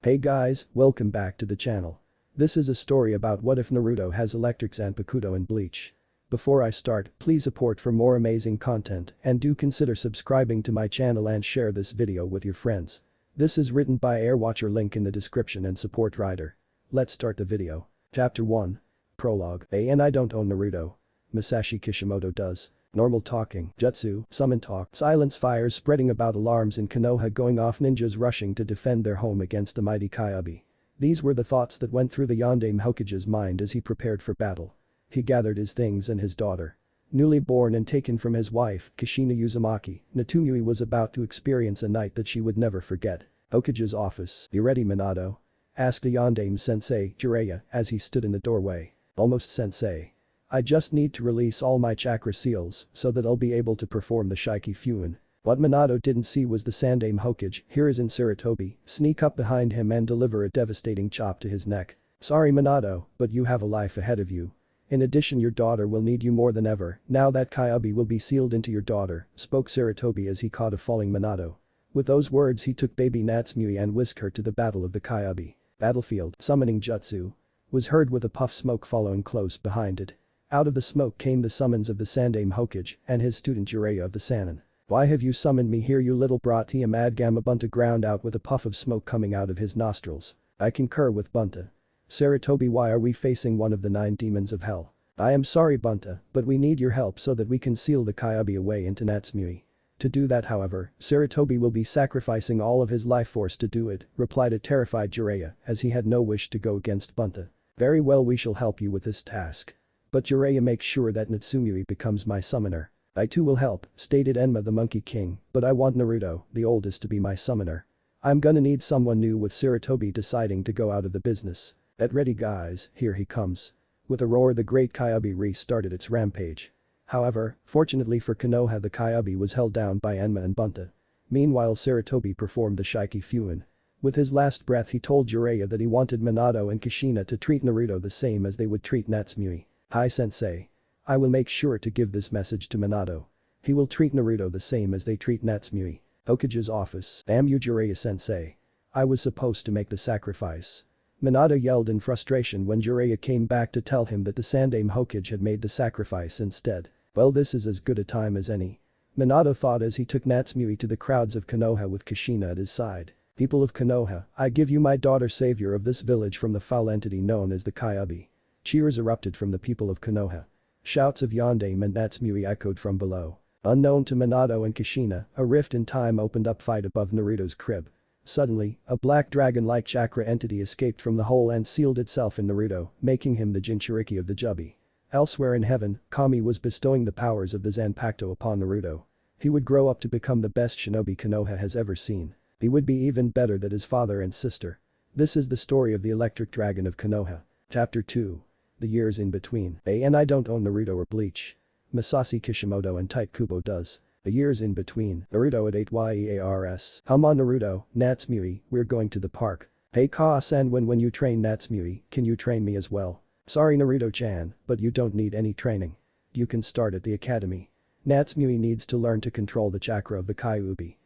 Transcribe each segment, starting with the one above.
Hey guys, welcome back to the channel. This is a story about what if Naruto has electric Zanpakuto in Bleach. Before I start, please support for more amazing content and do consider subscribing to my channel and share this video with your friends. This is written by Airwatcher, link in the description and support writer. Let's start the video. Chapter 1. Prologue. Hey, and I don't own Naruto. Masashi Kishimoto does. Normal talking, jutsu, summon talk, silence, fires spreading about, alarms in Konoha going off, ninjas rushing to defend their home against the mighty Kyuubi. These were the thoughts that went through the Yondaime Hokage's mind as he prepared for battle. He gathered his things and his daughter. Newly born and taken from his wife, Kushina Uzumaki, Natsumi was about to experience a night that she would never forget. Hokage's office. "You ready, Minato?" asked the Yondaime sensei, Jiraiya, as he stood in the doorway. "Almost, sensei. I just need to release all my chakra seals so that I'll be able to perform the Shiki Fuin." What Minato didn't see was the Sandaime Hokage, Hiruzen Sarutobi, sneak up behind him and deliver a devastating chop to his neck. "Sorry Minato, but you have a life ahead of you. In addition, your daughter will need you more than ever now that Kyuubi will be sealed into your daughter," spoke Sarutobi as he caught a falling Minato. With those words he took baby Natsumi and whisked her to the battle of the Kyuubi. Battlefield. Summoning jutsu was heard with a puff smoke following close behind it. Out of the smoke came the summons of the Sandaime Hokage and his student Jiraiya of the Sannin. "Why have you summoned me here, you little brat?" Madgama Bunta ground out with a puff of smoke coming out of his nostrils. "I concur with Bunta. Sarutobi, why are we facing one of the 9 demons of hell?" "I am sorry Bunta, but we need your help so that we can seal the Kyuubi away into Natsumi." "To do that, however, Sarutobi will be sacrificing all of his life force to do it," replied a terrified Jiraiya as he had no wish to go against Bunta. "Very well, we shall help you with this task. But Jiraiya, make sure that Natsumi becomes my summoner." "I too will help," stated Enma the Monkey King, "but I want Naruto, the oldest, to be my summoner. I'm gonna need someone new," with Sarutobi deciding to go out of the business. "Get ready guys, here he comes." With a roar, the great Kyuubi restarted its rampage. However, fortunately for Konoha, the Kyuubi was held down by Enma and Bunta. Meanwhile, Sarutobi performed the Shiki Fuin. With his last breath he told Jiraiya that he wanted Minato and Kushina to treat Naruto the same as they would treat Natsumi. "Hi sensei. I will make sure to give this message to Minato. He will treat Naruto the same as they treat Natsumi." Hokage's office. "Damn you Jiraiya sensei. I was supposed to make the sacrifice." Minato yelled in frustration when Jiraiya came back to tell him that the Sandaime Hokage had made the sacrifice instead. "Well, this is as good a time as any," Minato thought as he took Natsumi to the crowds of Konoha with Kushina at his side. "People of Konoha, I give you my daughter, savior of this village from the foul entity known as the Kyuubi." Cheers erupted from the people of Konoha. Shouts of Yondaime and Natsumi echoed from below. Unknown to Minato and Kushina, a rift in time opened up fight above Naruto's crib. Suddenly, a black dragon-like chakra entity escaped from the hole and sealed itself in Naruto, making him the Jinchuriki of the Jubi. Elsewhere in heaven, Kami was bestowing the powers of the Zanpakuto upon Naruto. He would grow up to become the best shinobi Konoha has ever seen. He would be even better than his father and sister. This is the story of the Electric Dragon of Konoha. Chapter 2. The years in between. Hey, and I don't own Naruto or Bleach. Masashi Kishimoto and Tite Kubo does. The years in between. Naruto at 8 years. "Come on Naruto, Natsumi, we're going to the park." "Hey Ka-san, when you train Natsumi, can you train me as well?" "Sorry Naruto-chan, but you don't need any training. You can start at the academy. Natsumi needs to learn to control the chakra of the Kyuubi."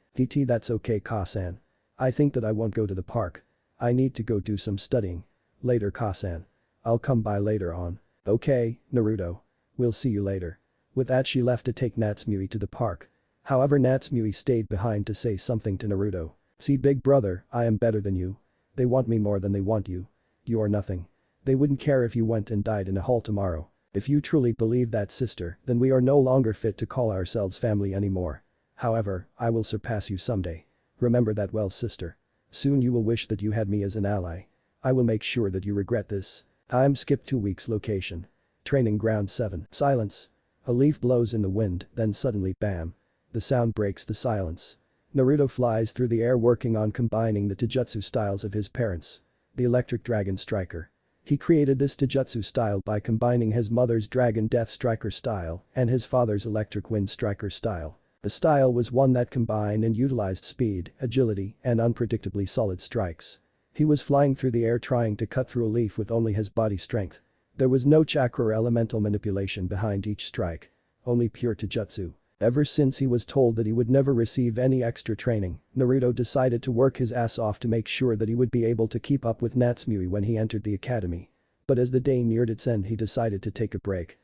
"That's okay Ka-san. I think that I won't go to the park. I need to go do some studying." "Later Ka-san. I'll come by later on." "Okay, Naruto. We'll see you later." With that she left to take Natsumi to the park. However, Natsumi stayed behind to say something to Naruto. "See big brother, I am better than you. They want me more than they want you. You are nothing. They wouldn't care if you went and died in a hole tomorrow. If you truly believe that, sister, then we are no longer fit to call ourselves family anymore. However, I will surpass you someday. Remember that well, sister. Soon you will wish that you had me as an ally. I will make sure that you regret this." Time skip 2 weeks. Location. Training Ground 7. Silence. A leaf blows in the wind, then suddenly bam. The sound breaks the silence. Naruto flies through the air working on combining the taijutsu styles of his parents. The Electric Dragon Striker. He created this taijutsu style by combining his mother's Dragon Death Striker style and his father's Electric Wind Striker style. The style was one that combined and utilized speed, agility, and unpredictably solid strikes. He was flying through the air trying to cut through a leaf with only his body strength. There was no chakra or elemental manipulation behind each strike. Only pure taijutsu. Ever since he was told that he would never receive any extra training, Naruto decided to work his ass off to make sure that he would be able to keep up with Natsumi when he entered the academy. But as the day neared its end he decided to take a break.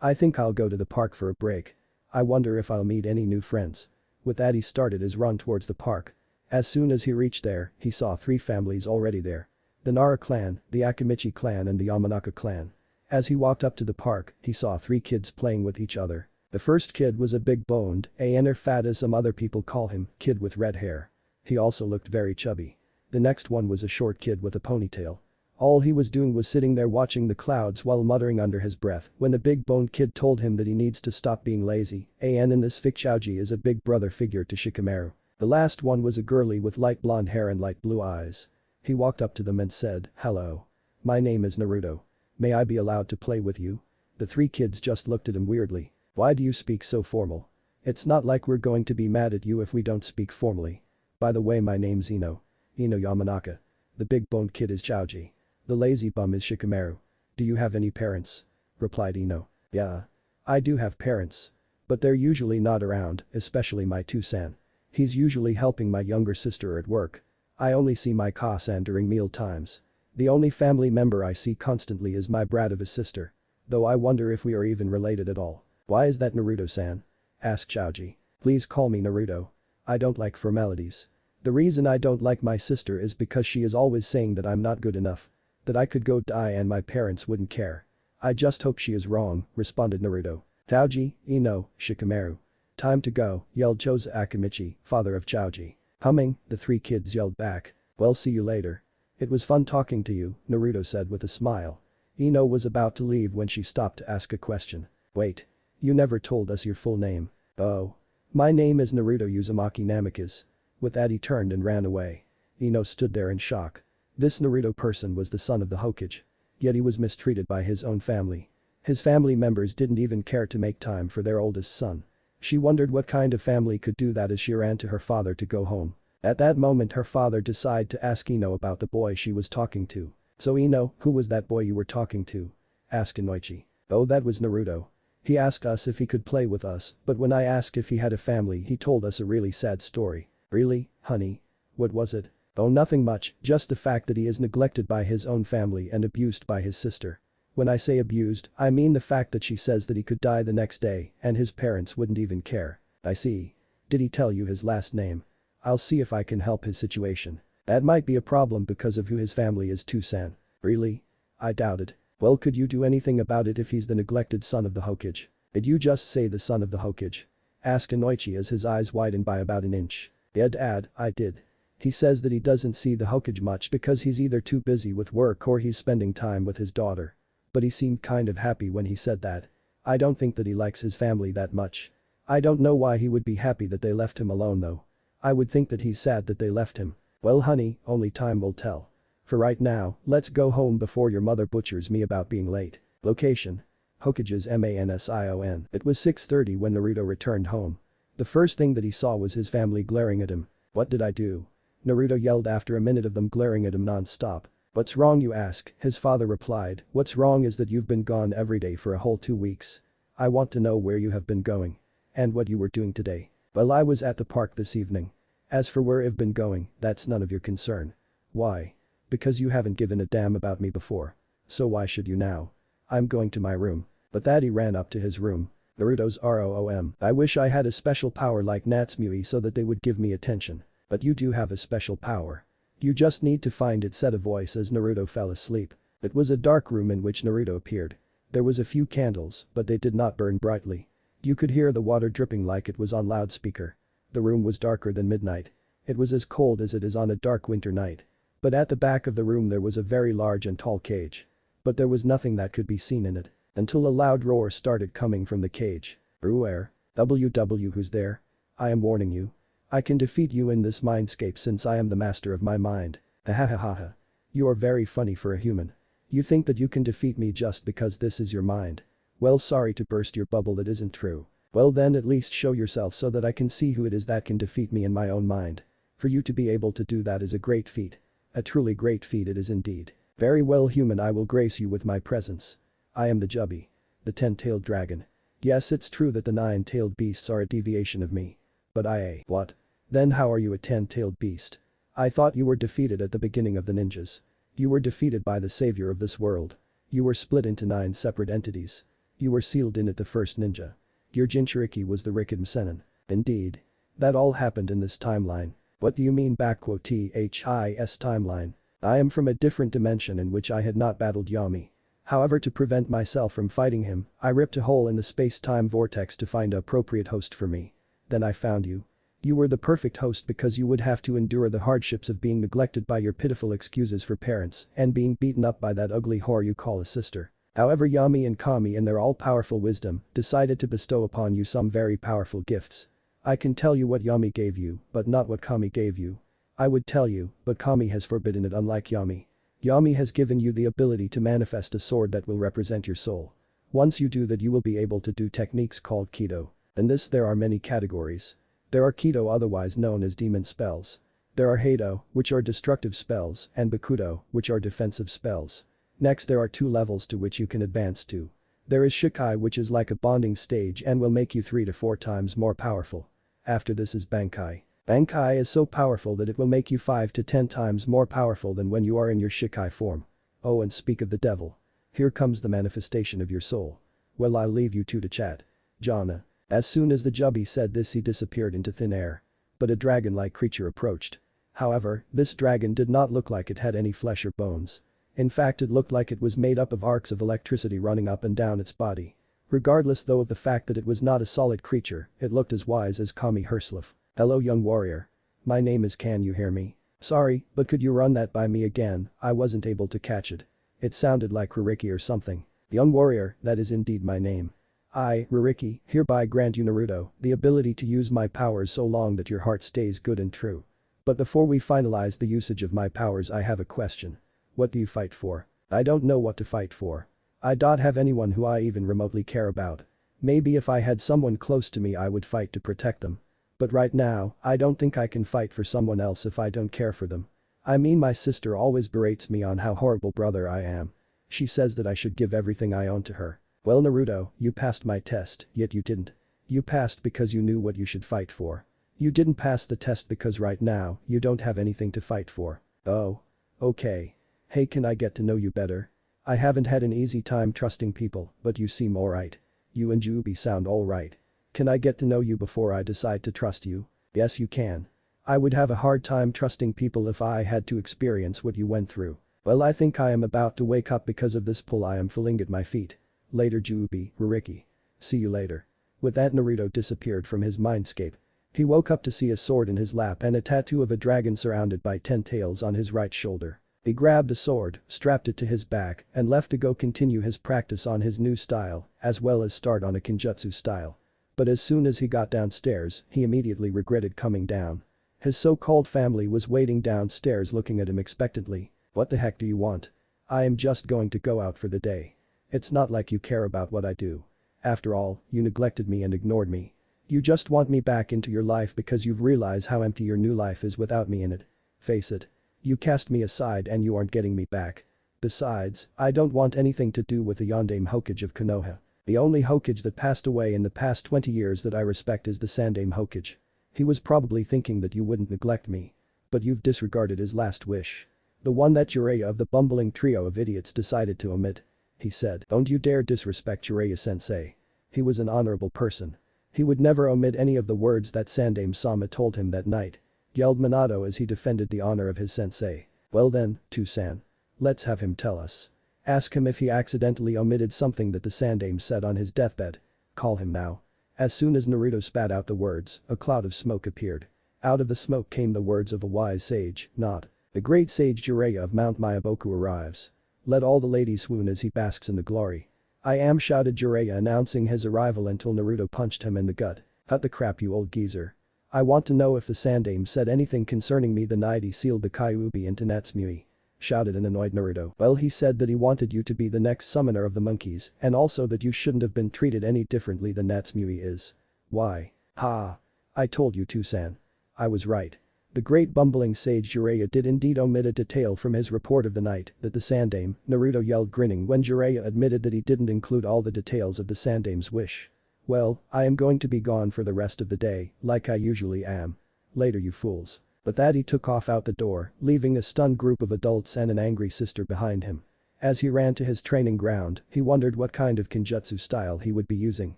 I think I'll go to the park for a break. I wonder if I'll meet any new friends. With that he started his run towards the park. As soon as he reached there, he saw 3 families already there. The Nara clan, the Akimichi clan and the Yamanaka clan. As he walked up to the park, he saw 3 kids playing with each other. The first kid was a big-boned, or fat as some other people call him, kid with red hair. He also looked very chubby. The next one was a short kid with a ponytail. All he was doing was sitting there watching the clouds while muttering under his breath when the big-boned kid told him that he needs to stop being lazy, and in this fic Choji is a big brother figure to Shikamaru. The last one was a girlie with light blonde hair and light blue eyes. He walked up to them and said, "Hello. My name is Naruto. May I be allowed to play with you?" The 3 kids just looked at him weirdly. "Why do you speak so formal? It's not like we're going to be mad at you if we don't speak formally. By the way, my name's Ino. Ino Yamanaka. The big-boned kid is Choji. The lazy bum is Shikamaru. Do you have any parents?" replied Ino. "Yeah. I do have parents. But they're usually not around, especially my Two-san. He's usually helping my younger sister at work. I only see my Ka-san during meal times. The only family member I see constantly is my brat of a sister. Though I wonder if we are even related at all." "Why is that Naruto-san?" asked Choji. "Please call me Naruto. I don't like formalities. The reason I don't like my sister is because she is always saying that I'm not good enough. That I could go die and my parents wouldn't care. I just hope she is wrong," responded Naruto. "Choji, Ino, Shikamaru. Time to go," yelled Choza Akimichi, father of Choji. Humming, the 3 kids yelled back. "Well, see you later. It was fun talking to you," Naruto said with a smile. Ino was about to leave when she stopped to ask a question. "Wait. You never told us your full name." "Oh. My name is Naruto Uzumaki Namikaze." With that he turned and ran away. Ino stood there in shock. This Naruto person was the son of the Hokage. Yet he was mistreated by his own family. His family members didn't even care to make time for their oldest son. She wondered what kind of family could do that as she ran to her father to go home. At that moment her father decided to ask Ino about the boy she was talking to. "So Ino, who was that boy you were talking to?" asked Inoichi. "Oh, that was Naruto. He asked us if he could play with us, but when I asked if he had a family he told us a really sad story." "Really, honey? What was it?" "Oh, nothing much, just the fact that he is neglected by his own family and abused by his sister. When I say abused, I mean the fact that she says that he could die the next day and his parents wouldn't even care." "I see. Did he tell you his last name?" "I'll see if I can help his situation. That might be a problem because of who his family is Two-san." "Really? I doubt it." "Well, could you do anything about it if he's the neglected son of the Hokage?" "Did you just say the son of the Hokage?" asked Inoichi as his eyes widened by about an inch. "Yeah, Dad, I did. He says that he doesn't see the Hokage much because he's either too busy with work or he's spending time with his daughter. But he seemed kind of happy when he said that. I don't think that he likes his family that much. I don't know why he would be happy that they left him alone though. I would think that he's sad that they left him." "Well, honey, only time will tell. For right now, let's go home before your mother butchers me about being late." Location: Hokage's Mansion. It was 6:30 when Naruto returned home. The first thing that he saw was his family glaring at him. "What did I do?" Naruto yelled after a minute of them glaring at him non-stop. "What's wrong, you ask?" his father replied. "What's wrong is that you've been gone every day for a whole 2 weeks. I want to know where you have been going. And what you were doing today." "Well, I was at the park this evening. As for where I've been going, that's none of your concern." "Why?" "Because you haven't given a damn about me before. So why should you now?" "I'm going to my room." But that he ran up to his room. Naruto's ROOM. "I wish I had a special power like Natsumi so that they would give me attention. But you do have a special power. You just need to find it," said a voice as Naruto fell asleep. It was a dark room in which Naruto appeared. There was a few candles, but they did not burn brightly. You could hear the water dripping like it was on loudspeaker. The room was darker than midnight. It was as cold as it is on a dark winter night. But at the back of the room there was a very large and tall cage. But there was nothing that could be seen in it. Until a loud roar started coming from the cage. "Where? Who's there? I am warning you. I can defeat you in this mindscape since I am the master of my mind." "Ahahaha. You are very funny for a human. You think that you can defeat me just because this is your mind. Well, sorry to burst your bubble, that isn't true. Well then at least show yourself so that I can see who it is that can defeat me in my own mind. For you to be able to do that is a great feat. A truly great feat it is indeed. Very well, human, I will grace you with my presence. I am the Jubby. The 10-tailed dragon. Yes, it's true that the nine-tailed beasts are a deviation of me. But what? Then how are you a 10-tailed beast? I thought you were defeated at the beginning of the ninjas. You were defeated by the savior of this world. You were split into 9 separate entities. You were sealed in at the first ninja. Your Jinchuriki was the Rikiden Sennin. Indeed. That all happened in this timeline. What do you mean THIS timeline? I am from a different dimension in which I had not battled Yami. However, to prevent myself from fighting him, I ripped a hole in the space-time vortex to find an appropriate host for me. Then I found you. You were the perfect host because you would have to endure the hardships of being neglected by your pitiful excuses for parents and being beaten up by that ugly whore you call a sister. However, Yami and Kami in their all-powerful wisdom decided to bestow upon you some very powerful gifts. I can tell you what Yami gave you, but not what Kami gave you. I would tell you, but Kami has forbidden it unlike Yami. Yami has given you the ability to manifest a sword that will represent your soul. Once you do that, you will be able to do techniques called Kido. In this there are many categories. There are Kido, otherwise known as demon spells. There are Heido, which are destructive spells, and Bakudo, which are defensive spells. Next there are 2 levels to which you can advance to. There is Shikai, which is like a bonding stage and will make you 3 to 4 times more powerful. After this is Bankai. Bankai is so powerful that it will make you 5 to 10 times more powerful than when you are in your Shikai form. Oh, and speak of the devil. Here comes the manifestation of your soul. Well, I'll leave you two to chat. Jana. As soon as the Jubby said this, he disappeared into thin air. But a dragon-like creature approached. However, this dragon did not look like it had any flesh or bones. In fact, it looked like it was made up of arcs of electricity running up and down its body. Regardless though of the fact that it was not a solid creature, it looked as wise as Kami Herslef. Hello, young warrior. My name is, can you hear me? Sorry, but could you run that by me again? I wasn't able to catch it. It sounded like Ruriki or something. Young warrior, that is indeed my name. I, Ruriki, hereby grant you, Naruto, the ability to use my powers so long that your heart stays good and true. But before we finalize the usage of my powers, I have a question. What do you fight for? I don't know what to fight for. I don't have anyone who I even remotely care about. Maybe if I had someone close to me I would fight to protect them. But right now, I don't think I can fight for someone else if I don't care for them. I mean, my sister always berates me on how horrible brother I am. She says that I should give everything I own to her. Well, Naruto, you passed my test, yet you didn't. You passed because you knew what you should fight for. You didn't pass the test because right now, you don't have anything to fight for. Oh. Okay. Hey, can I get to know you better? I haven't had an easy time trusting people, but you seem alright. You and Jubi sound alright. Can I get to know you before I decide to trust you? Yes, you can. I would have a hard time trusting people if I had to experience what you went through. Well, I think I am about to wake up because of this pull I am feeling at my feet. Later, Jubi, Ruriki. See you later. With that, Naruto disappeared from his mindscape. He woke up to see a sword in his lap and a tattoo of a dragon surrounded by 10 tails on his right shoulder. He grabbed a sword, strapped it to his back, and left to go continue his practice on his new style, as well as start on a Kenjutsu style. But as soon as he got downstairs, he immediately regretted coming down. His so-called family was waiting downstairs looking at him expectantly. What the heck do you want? I am just going to go out for the day. It's not like you care about what I do. After all, you neglected me and ignored me. You just want me back into your life because you've realized how empty your new life is without me in it. Face it. You cast me aside and you aren't getting me back. Besides, I don't want anything to do with the Yondaime Hokage of Konoha. The only Hokage that passed away in the past 20 years that I respect is the Sandaime Hokage. He was probably thinking that you wouldn't neglect me. But you've disregarded his last wish. The one that Jiraiya of the bumbling trio of idiots decided to omit. He said, "Don't you dare disrespect Jiraiya-sensei. He was an honorable person. He would never omit any of the words that Sandaime-sama told him that night," yelled Minato as he defended the honor of his sensei. Well then, Toussaint. Let's have him tell us. Ask him if he accidentally omitted something that the Sandaime said on his deathbed. Call him now. As soon as Naruto spat out the words, a cloud of smoke appeared. Out of the smoke came the words of a wise sage, not. The great sage Jiraiya of Mount Myaboku arrives. Let all the ladies swoon as he basks in the glory. I am, shouted Jiraiya, announcing his arrival until Naruto punched him in the gut. Cut the crap, you old geezer. I want to know if the Sandaime said anything concerning me the night he sealed the Kyuubi into Natsumui. Shouted an annoyed Naruto. Well, he said that he wanted you to be the next summoner of the monkeys and also that you shouldn't have been treated any differently than Natsumui is. Why? Ha. I told you, Toussaint. I was right. The great bumbling sage Jiraiya did indeed omit a detail from his report of the night that the Sandaime, Naruto yelled grinning when Jiraiya admitted that he didn't include all the details of the Sandaime's wish. Well, I am going to be gone for the rest of the day, like I usually am. Later you fools. But that he took off out the door, leaving a stunned group of adults and an angry sister behind him. As he ran to his training ground, he wondered what kind of Kenjutsu style he would be using.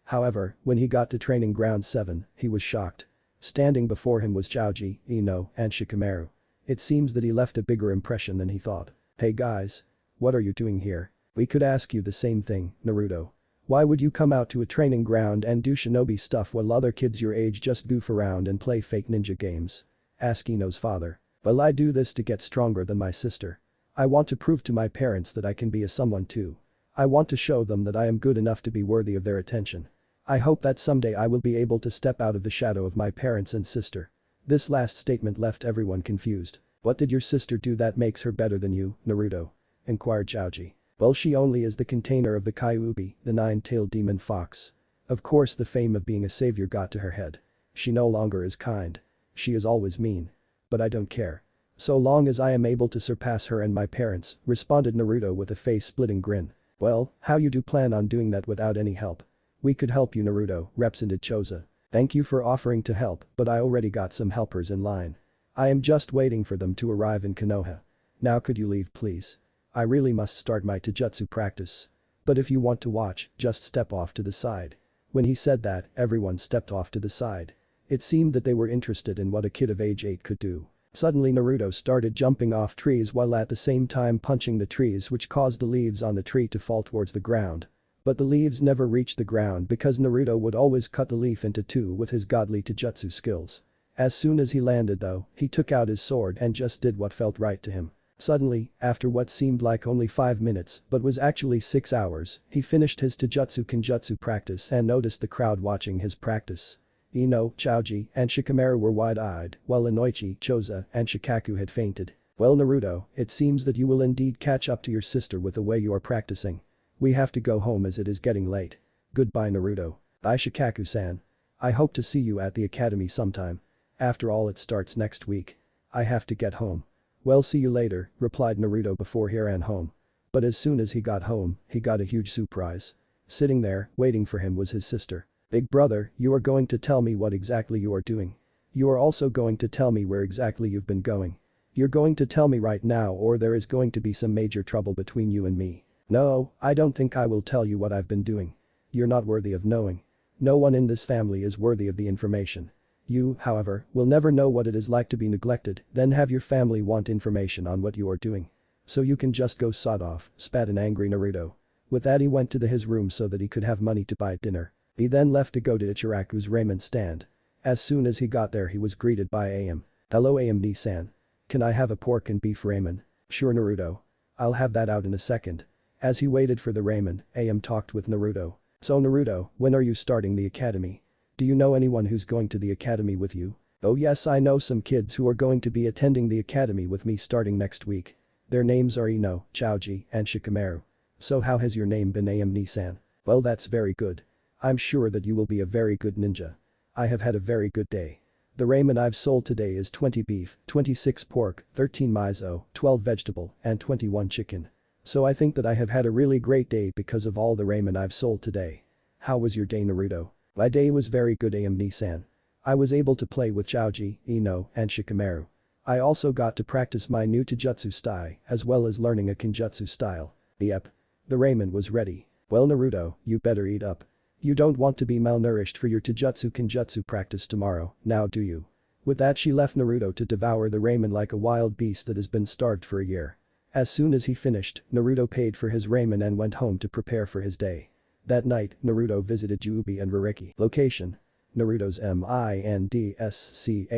However, when he got to training ground 7, he was shocked. Standing before him was Choji, Ino, and Shikamaru. It seems that he left a bigger impression than he thought. Hey guys. What are you doing here? We could ask you the same thing, Naruto. Why would you come out to a training ground and do shinobi stuff while other kids your age just goof around and play fake ninja games? Asked Ino's father. Well, I do this to get stronger than my sister. I want to prove to my parents that I can be a someone too. I want to show them that I am good enough to be worthy of their attention. I hope that someday I will be able to step out of the shadow of my parents and sister. This last statement left everyone confused. What did your sister do that makes her better than you, Naruto? Inquired Choji. Well, she only is the container of the Kyuubi, the nine-tailed demon fox. Of course the fame of being a savior got to her head. She no longer is kind. She is always mean. But I don't care. So long as I am able to surpass her and my parents, responded Naruto with a face-splitting grin. Well, how you do plan on doing that without any help? We could help you, Naruto, represented Choza. Thank you for offering to help, but I already got some helpers in line. I am just waiting for them to arrive in Konoha. Now could you leave please? I really must start my taijutsu practice. But if you want to watch, just step off to the side. When he said that, everyone stepped off to the side. It seemed that they were interested in what a kid of age 8 could do. Suddenly Naruto started jumping off trees while at the same time punching the trees, which caused the leaves on the tree to fall towards the ground. But the leaves never reached the ground because Naruto would always cut the leaf into two with his godly taijutsu skills. As soon as he landed though, he took out his sword and just did what felt right to him. Suddenly, after what seemed like only 5 minutes but was actually 6 hours, he finished his taijutsu kenjutsu practice and noticed the crowd watching his practice. Ino, Choji, and Shikamaru were wide-eyed, while Inoichi, Choza, and Shikaku had fainted. Well Naruto, it seems that you will indeed catch up to your sister with the way you are practicing. We have to go home as it is getting late. Goodbye Naruto. Bye Shikaku-san. I hope to see you at the academy sometime. After all it starts next week. I have to get home. Well see you later, replied Naruto before he ran home. But as soon as he got home, he got a huge surprise. Sitting there, waiting for him was his sister. Big brother, you are going to tell me what exactly you are doing. You are also going to tell me where exactly you've been going. You're going to tell me right now or there is going to be some major trouble between you and me. No, I don't think I will tell you what I've been doing. You're not worthy of knowing. No one in this family is worthy of the information. You, however, will never know what it is like to be neglected, then have your family want information on what you are doing. So you can just go sod off, spat an angry Naruto. With that he went to his room so that he could have money to buy dinner. He then left to go to Ichiraku's ramen stand. As soon as he got there he was greeted by Am. Hello Am-ni-san. Can I have a pork and beef ramen? Sure Naruto. I'll have that out in a second. As he waited for the ramen, Am talked with Naruto. So Naruto, when are you starting the academy? Do you know anyone who's going to the academy with you? Oh yes, I know some kids who are going to be attending the academy with me starting next week. Their names are Ino, Choji, and Shikamaru. So how has your name been Am-ni-san? Well that's very good. I'm sure that you will be a very good ninja. I have had a very good day. The ramen I've sold today is 20 beef, 26 pork, 13 miso, 12 vegetable, and 21 chicken. So I think that I have had a really great day because of all the ramen I've sold today. How was your day Naruto? My day was very good Am-ni-san. I was able to play with Choji, Ino, and Shikamaru. I also got to practice my new taijutsu style as well as learning a kenjutsu style. Yep. The ramen was ready. Well Naruto, you better eat up. You don't want to be malnourished for your taijutsu kenjutsu practice tomorrow, now do you? With that she left Naruto to devour the ramen like a wild beast that has been starved for a year. As soon as he finished, Naruto paid for his ramen and went home to prepare for his day. That night, Naruto visited Juubi and Ririki. Location: Naruto's Mindscape.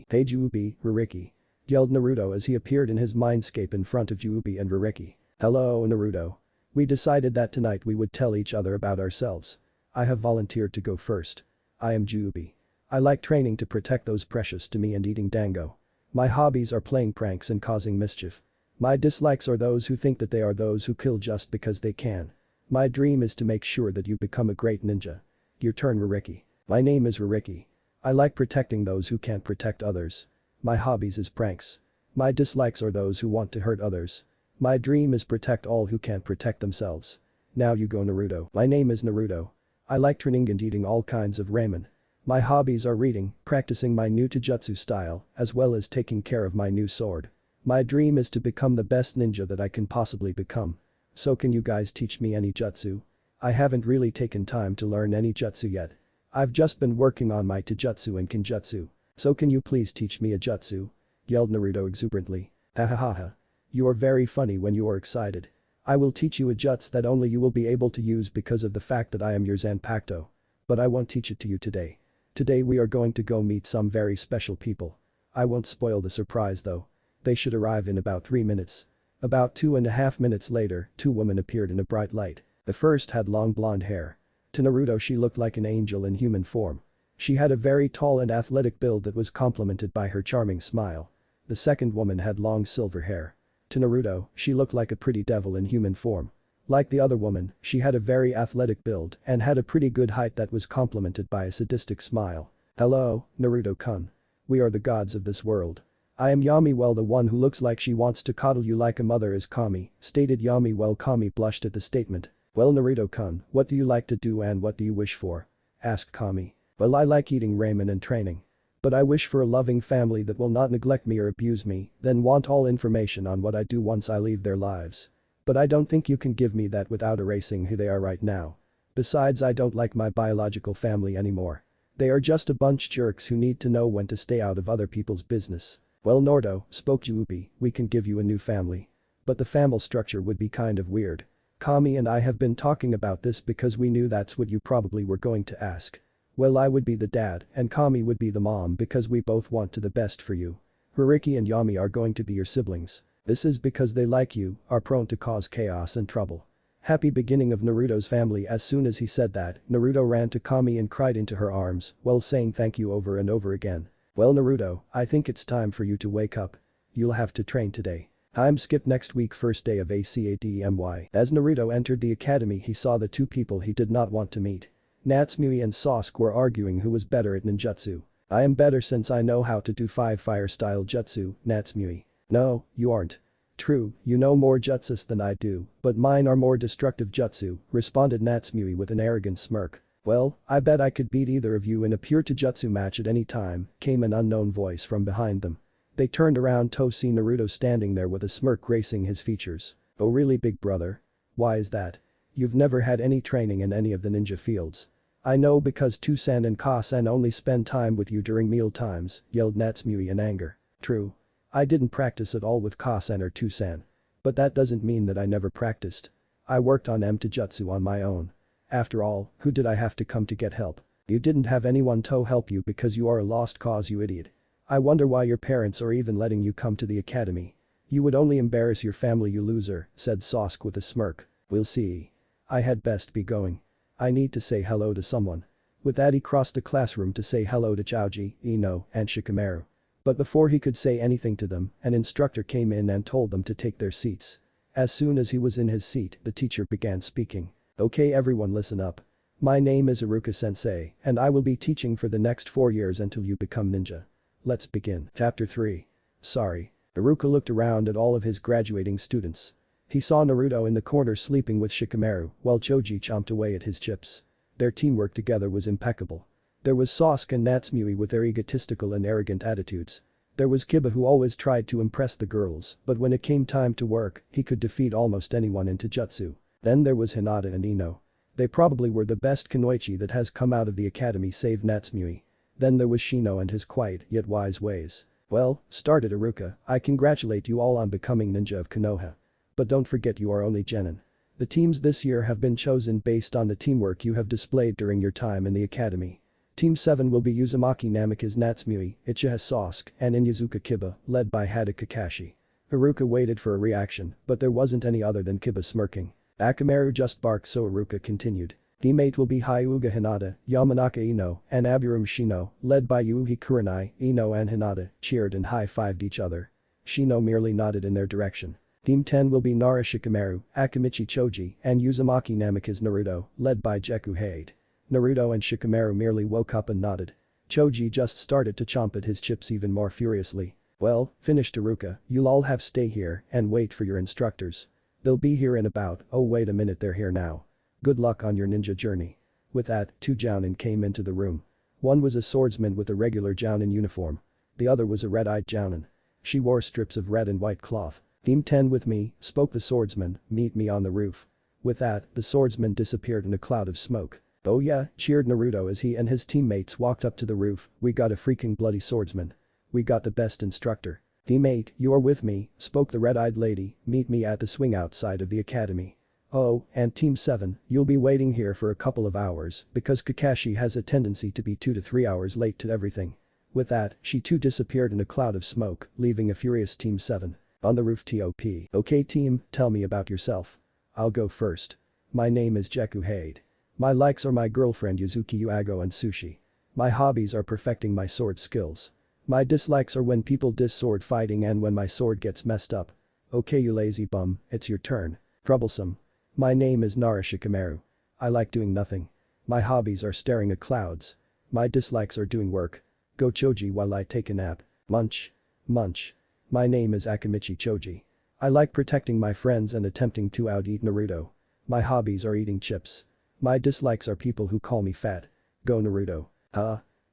Hey Juubi, Ririki. Yelled Naruto as he appeared in his mindscape in front of Juubi and Ririki. Hello Naruto. We decided that tonight we would tell each other about ourselves. I have volunteered to go first. I am Juubi. I like training to protect those precious to me and eating dango. My hobbies are playing pranks and causing mischief. My dislikes are those who think that they are those who kill just because they can. My dream is to make sure that you become a great ninja. Your turn Ririki. My name is Ririki. I like protecting those who can't protect others. My hobbies is pranks. My dislikes are those who want to hurt others. My dream is protect all who can't protect themselves. Now you go Naruto. My name is Naruto. I like turning and eating all kinds of ramen. My hobbies are reading, practicing my new Taijutsu style, as well as taking care of my new sword. My dream is to become the best ninja that I can possibly become. So can you guys teach me any jutsu? I haven't really taken time to learn any jutsu yet. I've just been working on my Taijutsu and Kenjutsu. So can you please teach me a jutsu? Yelled Naruto exuberantly. Ha ha ha ha. You are very funny when you are excited. I will teach you a jutsu that only you will be able to use because of the fact that I am your Zanpakuto. But I won't teach it to you today. Today we are going to go meet some very special people. I won't spoil the surprise though. They should arrive in about 3 minutes. About 2.5 minutes later, 2 women appeared in a bright light. The first had long blonde hair. To Naruto she looked like an angel in human form. She had a very tall and athletic build that was complemented by her charming smile. The second woman had long silver hair. To Naruto, she looked like a pretty devil in human form. Like the other woman, she had a very athletic build and had a pretty good height that was complemented by a sadistic smile. Hello, Naruto-kun. We are the gods of this world. I am Yami. Well, the one who looks like she wants to coddle you like a mother is Kami, stated Yami. Well, Kami blushed at the statement. Well, Naruto-kun, what do you like to do and what do you wish for? Asked Kami. Well, I like eating ramen and training. But I wish for a loving family that will not neglect me or abuse me, then want all information on what I do once I leave their lives. But I don't think you can give me that without erasing who they are right now. Besides, I don't like my biological family anymore. They are just a bunch jerks who need to know when to stay out of other people's business. Well, Naruto, spoke Juubi, we can give you a new family. But the family structure would be kind of weird. Kami and I have been talking about this because we knew that's what you probably were going to ask. Well, I would be the dad and Kami would be the mom because we both want to the best for you. Hiriki and Yami are going to be your siblings. This is because they, like you, are prone to cause chaos and trouble. Happy beginning of Naruto's family. As soon as he said that, Naruto ran to Kami and cried into her arms while saying thank you over and over again. Well, Naruto, I think it's time for you to wake up. You'll have to train today. I'm skip next week, first day of ACADEMY. As Naruto entered the academy, he saw the 2 people he did not want to meet. Natsumi and Sasuke were arguing who was better at ninjutsu. I am better since I know how to do 5 fire style jutsu, Natsumi. No, you aren't. True, you know more jutsus than I do, but mine are more destructive jutsu, responded Natsumi with an arrogant smirk. Well, I bet I could beat either of you in a pure taijutsu match at any time, came an unknown voice from behind them. They turned around to see Naruto standing there with a smirk gracing his features. Oh really, big brother? Why is that? You've never had any training in any of the ninja fields. I know because Toussaint and Ka-san only spend time with you during meal times, yelled Natsumi in anger. True. I didn't practice at all with Ka-san or Toussaint. But that doesn't mean that I never practiced. I worked on taijutsu on my own. After all, who did I have to come to get help? You didn't have anyone to help you because you are a lost cause, you idiot. I wonder why your parents are even letting you come to the academy. You would only embarrass your family, you loser, said Sasuke with a smirk. We'll see. I had best be going. I need to say hello to someone. With that he crossed the classroom to say hello to Choji, Ino, and Shikamaru. But before he could say anything to them, an instructor came in and told them to take their seats. As soon as he was in his seat, the teacher began speaking. Okay everyone, listen up. My name is Iruka-sensei, and I will be teaching for the next 4 years until you become ninja. Let's begin. Chapter 3. Sorry. Iruka looked around at all of his graduating students. He saw Naruto in the corner sleeping with Shikamaru while Choji chomped away at his chips. Their teamwork together was impeccable. There was Sasuke and Natsumi with their egotistical and arrogant attitudes. There was Kiba, who always tried to impress the girls, but when it came time to work, he could defeat almost anyone in taijutsu. Then there was Hinata and Ino. They probably were the best kunoichi that has come out of the academy save Natsumi. Then there was Shino and his quiet yet wise ways. Well, started Iruka, I congratulate you all on becoming ninja of Konoha. But don't forget you are only genin. The teams this year have been chosen based on the teamwork you have displayed during your time in the academy. Team 7 will be Uzumaki Namikaze Natsumi, Uchiha Sasuke, and Inyazuka Kiba, led by Hada Kakashi. Iruka waited for a reaction, but there wasn't any other than Kiba smirking. Akamaru just barked, so Iruka continued. Teammate will be Hyuga Hinata, Yamanaka Ino, and Aburame Shino, led by Yuuhi Kurenai. Ino and Hinata cheered and high-fived each other. Shino merely nodded in their direction. Team 10 will be Nara Shikamaru, Akamichi Choji, and Uzumaki Namikaze Naruto, led by Jeku Hade. Naruto and Shikamaru merely woke up and nodded. Choji just started to chomp at his chips even more furiously. Well, finished Iruka, you'll all have stay here and wait for your instructors. They'll be here in about, oh wait a minute, they're here now. Good luck on your ninja journey. With that, two Jounin came into the room. One was a swordsman with a regular Jounin uniform. The other was a red-eyed Jounin. She wore strips of red and white cloth. "Team 10 with me," spoke the swordsman, "meet me on the roof." With that, the swordsman disappeared in a cloud of smoke. "Oh yeah," cheered Naruto as he and his teammates walked up to the roof, "we got a freaking bloody swordsman. We got the best instructor." "Teammate, you are with me," spoke the red-eyed lady, "meet me at the swing outside of the academy." "Oh, and Team 7, you'll be waiting here for a couple of hours because Kakashi has a tendency to be 2 to 3 hours late to everything." With that, she too disappeared in a cloud of smoke, leaving a furious Team 7. On the roof TOP. "Okay team, tell me about yourself." "I'll go first. My name is Jeku Hade. My likes are my girlfriend Yuzuki Uago and sushi. My hobbies are perfecting my sword skills. My dislikes are when people diss sword fighting and when my sword gets messed up." "Okay you lazy bum, it's your turn." "Troublesome. My name is Nara Shikamaru. I like doing nothing. My hobbies are staring at clouds. My dislikes are doing work. Go Choji while I take a nap. Munch. Munch. My name is Akamichi Choji. I like protecting my friends and attempting to out-eat Naruto. My hobbies are eating chips. My dislikes are people who call me fat. Go Naruto."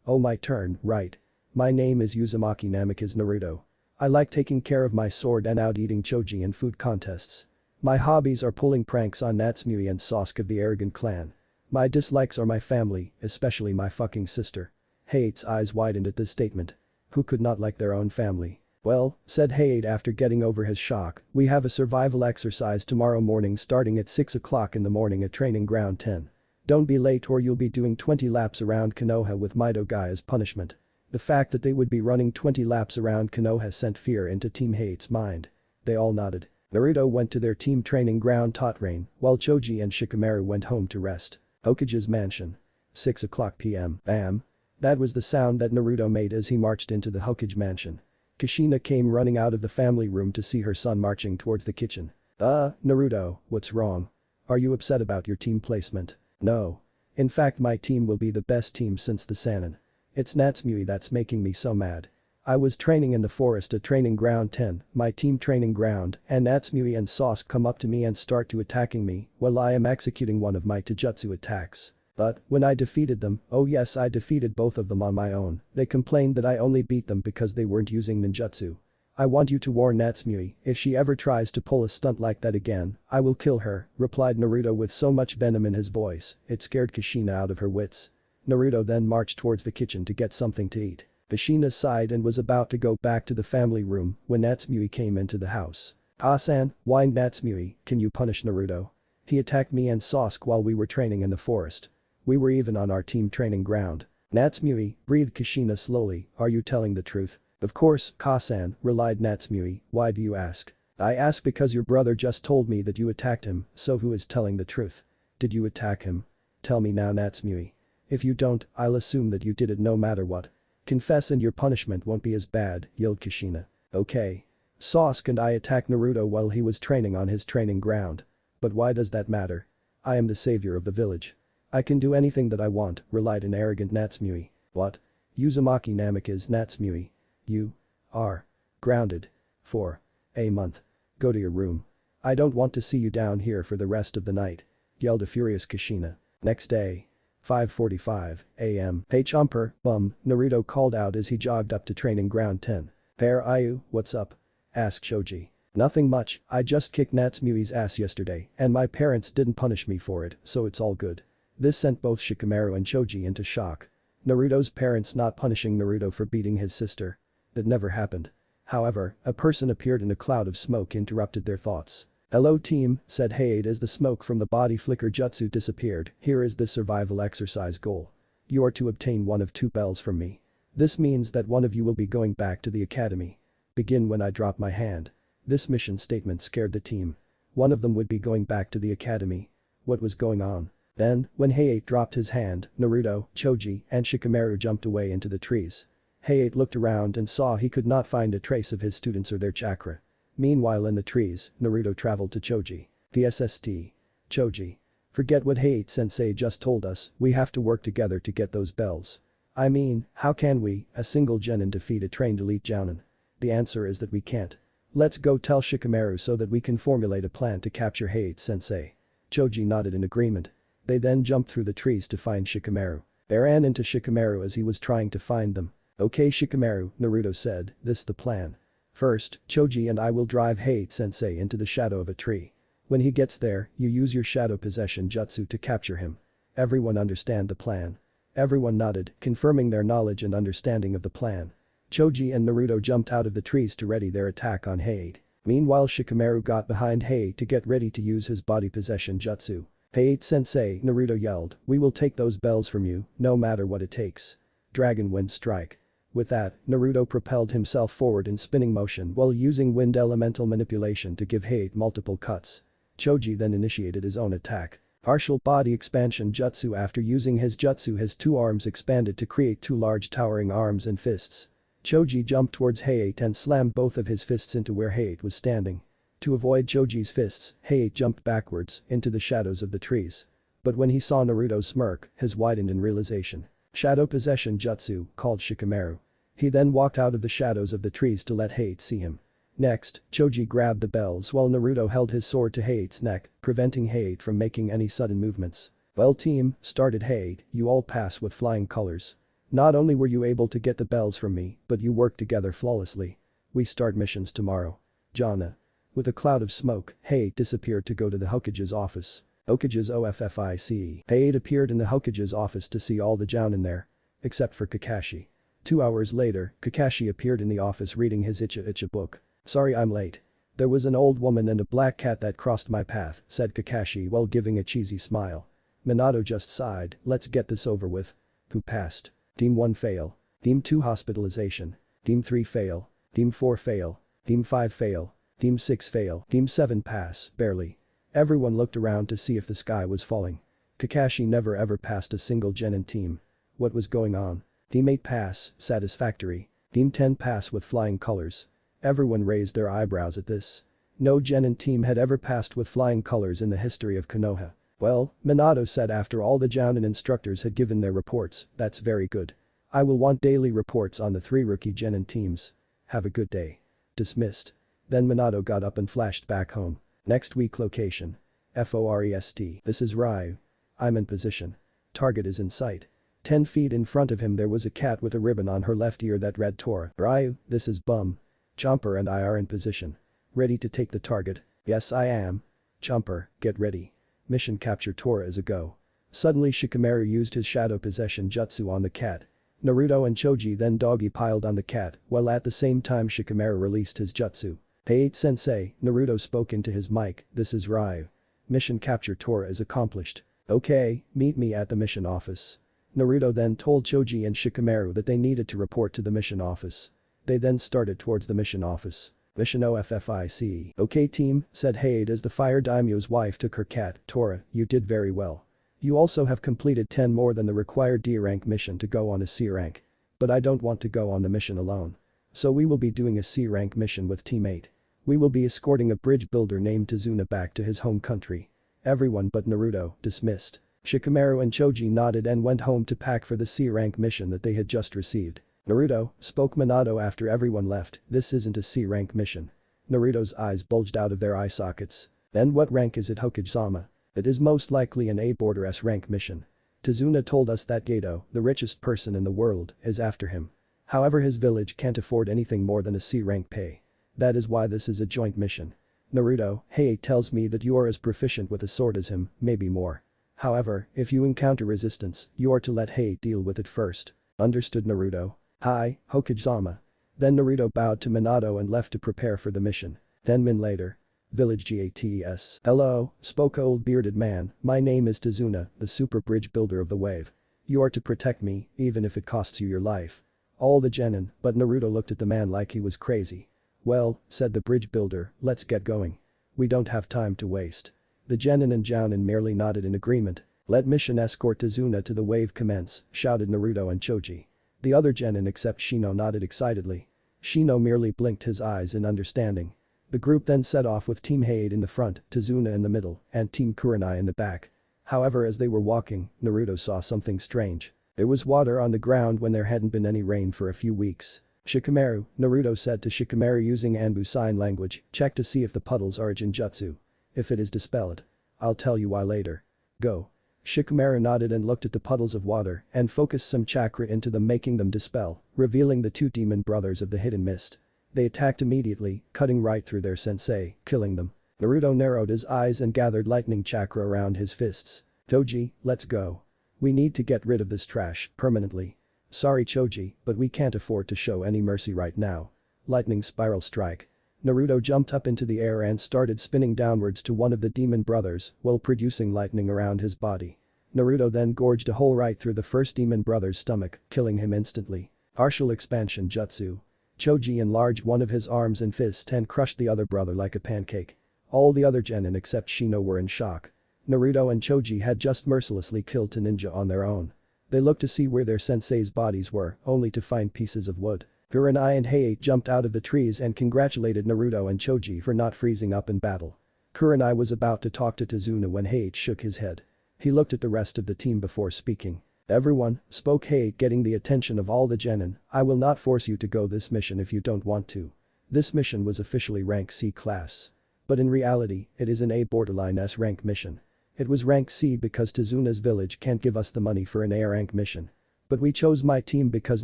Oh my turn, right. My name is Uzumaki Namikaze Naruto. I like taking care of my sword and out-eating Choji in food contests. My hobbies are pulling pranks on Natsumi and Sasuke of the arrogant clan. My dislikes are my family, especially my fucking sister. Hate's eyes widened at this statement. Who could not like their own family? "Well," said Hate after getting over his shock, "we have a survival exercise tomorrow morning starting at 6 o'clock in the morning at Training Ground 10. Don't be late or you'll be doing 20 laps around Konoha with Mido Guy as punishment." The fact that they would be running 20 laps around Konoha sent fear into Team Hate's mind. They all nodded. Naruto went to their team training ground Totrain, while Choji and Shikamaru went home to rest. Hokage's mansion. 6 o'clock p.m. Bam. That was the sound that Naruto made as he marched into the Hokage mansion. Kushina came running out of the family room to see her son marching towards the kitchen. Naruto, what's wrong? Are you upset about your team placement?" "No. In fact my team will be the best team since the Sannin. It's Natsumi that's making me so mad. I was training in the forest at Training Ground 10, my team training ground, and Natsumi and Sasuke come up to me and start to attacking me while I am executing one of my Taijutsu attacks. But, when I defeated them, oh yes I defeated both of them on my own, they complained that I only beat them because they weren't using ninjutsu. I want you to warn Natsumi, if she ever tries to pull a stunt like that again, I will kill her," replied Naruto with so much venom in his voice, it scared Kushina out of her wits. Naruto then marched towards the kitchen to get something to eat. Kushina sighed and was about to go back to the family room when Natsumi came into the house. "Ah-san," whined Natsumi, "can you punish Naruto? He attacked me and Sasuke while we were training in the forest. We were even on our team training ground." "Natsumi," breathed Kushina slowly, "are you telling the truth?" "Of course, Ka-san," relied Natsumi, "why do you ask?" "I ask because your brother just told me that you attacked him, so who is telling the truth? Did you attack him? Tell me now Natsumi. If you don't, I'll assume that you did it no matter what. Confess and your punishment won't be as bad," yelled Kushina. "Okay. Sasuke and I attacked Naruto while he was training on his training ground. But why does that matter? I am the savior of the village. I can do anything that I want," relied an arrogant Natsumi. "What? Uzumaki Namikaze Natsumi. You are grounded for a month. Go to your room. I don't want to see you down here for the rest of the night," yelled a furious Kushina. Next day. 5:45 a.m. "Hey Chomper, bum," Naruto called out as he jogged up to Training Ground 10. "There Ayu, what's up?" asked Choji. "Nothing much, I just kicked Natsumi's ass yesterday and my parents didn't punish me for it, so it's all good." This sent both Shikamaru and Choji into shock. Naruto's parents not punishing Naruto for beating his sister. That never happened. However, a person appeared in a cloud of smoke interrupted their thoughts. "Hello team," said Hade as the smoke from the body flicker jutsu disappeared, "here is the survival exercise goal. You are to obtain one of two bells from me. This means that one of you will be going back to the academy. Begin when I drop my hand." This mission statement scared the team. One of them would be going back to the academy. What was going on? Then, when Hayate dropped his hand, Naruto, Choji, and Shikamaru jumped away into the trees. Hayate looked around and saw he could not find a trace of his students or their chakra. Meanwhile in the trees, Naruto traveled to Choji. PSST. Choji. Forget what Hayate-sensei just told us, we have to work together to get those bells. I mean, how can we, a single genin defeat a trained elite jounin? The answer is that we can't. Let's go tell Shikamaru so that we can formulate a plan to capture Hayate-sensei. Choji nodded in agreement. They then jumped through the trees to find Shikamaru. They ran into Shikamaru as he was trying to find them. "Okay Shikamaru," Naruto said, "this the plan. First, Choji and I will drive Hayate-sensei into the shadow of a tree. When he gets there, you use your shadow possession jutsu to capture him. Everyone understand the plan?" Everyone nodded, confirming their knowledge and understanding of the plan. Choji and Naruto jumped out of the trees to ready their attack on Hayate. Meanwhile Shikamaru got behind Hayate to get ready to use his body possession jutsu. "Hayate-sensei," Naruto yelled, "we will take those bells from you, no matter what it takes. Dragon Wind Strike." With that, Naruto propelled himself forward in spinning motion while using wind elemental manipulation to give Hayate multiple cuts. Choji then initiated his own attack. Partial body expansion jutsu. After using his jutsu, his two arms expanded to create two large towering arms and fists. Choji jumped towards Hayate and slammed both of his fists into where Hayate was standing. To avoid Choji's fists, Hayate jumped backwards into the shadows of the trees. But when he saw Naruto's smirk, his widened in realization. Shadow possession jutsu, called Shikamaru. He then walked out of the shadows of the trees to let Hayate see him. Next, Choji grabbed the bells while Naruto held his sword to Hayate's neck, preventing Hayate from making any sudden movements. "Well team," started Hayate, "you all pass with flying colors. Not only were you able to get the bells from me, but you worked together flawlessly. We start missions tomorrow. Jana." With a cloud of smoke, Hayate disappeared to go to the Hokage's office. Hokage's OFFICE. Hayate appeared in the Hokage's office to see all the Jounin there. Except for Kakashi. 2 hours later, Kakashi appeared in the office reading his Icha Icha book. "Sorry I'm late. There was an old woman and a black cat that crossed my path," said Kakashi while giving a cheesy smile. Minato just sighed, "Let's get this over with." Who passed? Team 1 fail. Team 2 hospitalization. Team 3 fail. Team 4 fail. Team 5 fail. Team 6 fail. Team 7 pass, barely. Everyone looked around to see if the sky was falling. Kakashi never ever passed a single Genin team. What was going on? Team 8 pass, satisfactory. Team 10 pass with flying colors. Everyone raised their eyebrows at this. No Genin team had ever passed with flying colors in the history of Konoha. "Well," Minato said after all the Jounin instructors had given their reports, "that's very good. I will want daily reports on the 3 rookie Genin teams. Have a good day." Dismissed. Then Minato got up and flashed back home. Next week location. FOREST. This is Ryu. I'm in position. Target is in sight. 10 feet in front of him there was a cat with a ribbon on her left ear that read Tora. "Ryu, this is Bum. Chomper and I are in position. Ready to take the target?" "Yes I am. Chomper, get ready. Mission capture Tora is a go." Suddenly Shikamaru used his shadow possession jutsu on the cat. Naruto and Choji then doggy piled on the cat while at the same time Shikamaru released his jutsu. "Hayate-sensei," Naruto spoke into his mic, "this is Ryu. Mission capture Tora is accomplished. Okay, meet me at the mission office." Naruto then told Choji and Shikamaru that they needed to report to the mission office. They then started towards the mission office. "Mission OFFICE. Okay team," said Hayate as the fire daimyo's wife took her cat, "Tora, you did very well. You also have completed 10 more than the required D rank mission to go on a C rank. But I don't want to go on the mission alone. So we will be doing a C rank mission with Team 8. We will be escorting a bridge builder named Tazuna back to his home country." Everyone but Naruto dismissed. Shikamaru and Choji nodded and went home to pack for the C rank mission that they had just received. "Naruto," spoke Minato after everyone left, "this isn't a C rank mission." Naruto's eyes bulged out of their eye sockets. "Then what rank is it, Hokage-sama?" "It is most likely an A border S rank mission. Tazuna told us that Geto, the richest person in the world, is after him. However his village can't afford anything more than a C rank pay. That is why this is a joint mission. Naruto, Hayate tells me that you are as proficient with a sword as him, maybe more. However, if you encounter resistance, you are to let Hayate deal with it first." "Understood Naruto." "Hi, Hokage-sama." Then Naruto bowed to Minato and left to prepare for the mission. 10 min later. Village GATS. "Hello," spoke a old bearded man, "my name is Tazuna, the super bridge builder of the wave. You are to protect me, even if it costs you your life." All the Genin, but Naruto looked at the man like he was crazy. "Well," said the bridge builder, "let's get going. We don't have time to waste." The Genin and Jounin merely nodded in agreement. "Let mission escort Tazuna to the wave commence," shouted Naruto and Choji. The other Genin except Shino nodded excitedly. Shino merely blinked his eyes in understanding. The group then set off with Team Hayate in the front, Tazuna in the middle, and Team Kurenai in the back. However, as they were walking, Naruto saw something strange. There was water on the ground when there hadn't been any rain for a few weeks. "Shikamaru," Naruto said to Shikamaru using Anbu sign language, "check to see if the puddles are a Jinjutsu. If it is, dispel it. I'll tell you why later. Go." Shikamaru nodded and looked at the puddles of water and focused some chakra into them, making them dispel, revealing the two demon brothers of the hidden mist. They attacked immediately, cutting right through their sensei, killing them. Naruto narrowed his eyes and gathered lightning chakra around his fists. Toji, let's go. We need to get rid of this trash, permanently. Sorry Choji, but we can't afford to show any mercy right now. Lightning spiral strike. Naruto jumped up into the air and started spinning downwards to one of the demon brothers while producing lightning around his body. Naruto then gorged a hole right through the first demon brother's stomach, killing him instantly. Partial expansion jutsu. Choji enlarged one of his arms and fist and crushed the other brother like a pancake. All the other genin except Shino were in shock. Naruto and Choji had just mercilessly killed a ninja on their own. They looked to see where their sensei's bodies were, only to find pieces of wood. Kurenai and Hayate jumped out of the trees and congratulated Naruto and Choji for not freezing up in battle. Kurenai was about to talk to Tazuna when Hayate shook his head. He looked at the rest of the team before speaking. Everyone, spoke Hayate, getting the attention of all the genin, I will not force you to go this mission if you don't want to. This mission was officially rank C class. But in reality, it is an A borderline S rank mission. It was rank C because Tazuna's village can't give us the money for an A rank mission. But we chose my team because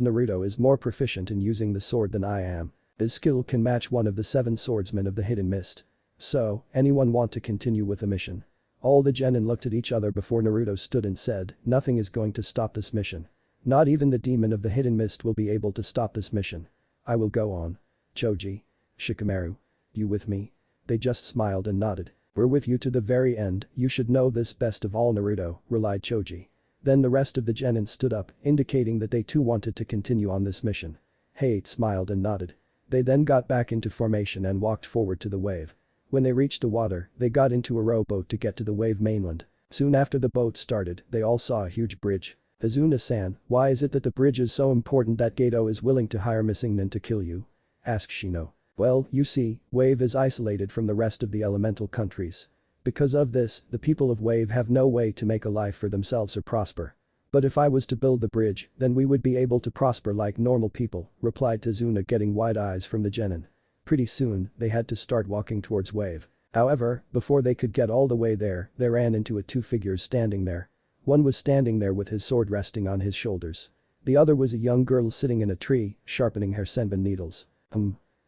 Naruto is more proficient in using the sword than I am. His skill can match one of the 7 swordsmen of the Hidden Mist. So, anyone want to continue with the mission? All the genin looked at each other before Naruto stood and said, nothing is going to stop this mission. Not even the demon of the Hidden Mist will be able to stop this mission. I will go on. Choji. Shikamaru. You with me? They just smiled and nodded. We're with you to the very end, you should know this best of all Naruto, relied Choji. Then the rest of the genin stood up, indicating that they too wanted to continue on this mission. Hayate smiled and nodded. They then got back into formation and walked forward to the wave. When they reached the water, they got into a rowboat to get to the wave mainland. Soon after the boat started, they all saw a huge bridge. Azuna-san, why is it that the bridge is so important that Gato is willing to hire Missing Nin to kill you? Asked Shino. Well, you see, Wave is isolated from the rest of the elemental countries. Because of this, the people of Wave have no way to make a life for themselves or prosper. But if I was to build the bridge, then we would be able to prosper like normal people, replied Tazuna, getting wide eyes from the genin. Pretty soon, they had to start walking towards Wave. However, before they could get all the way there, they ran into two figures standing there. One was standing there with his sword resting on his shoulders. The other was a young girl sitting in a tree, sharpening her senbon needles.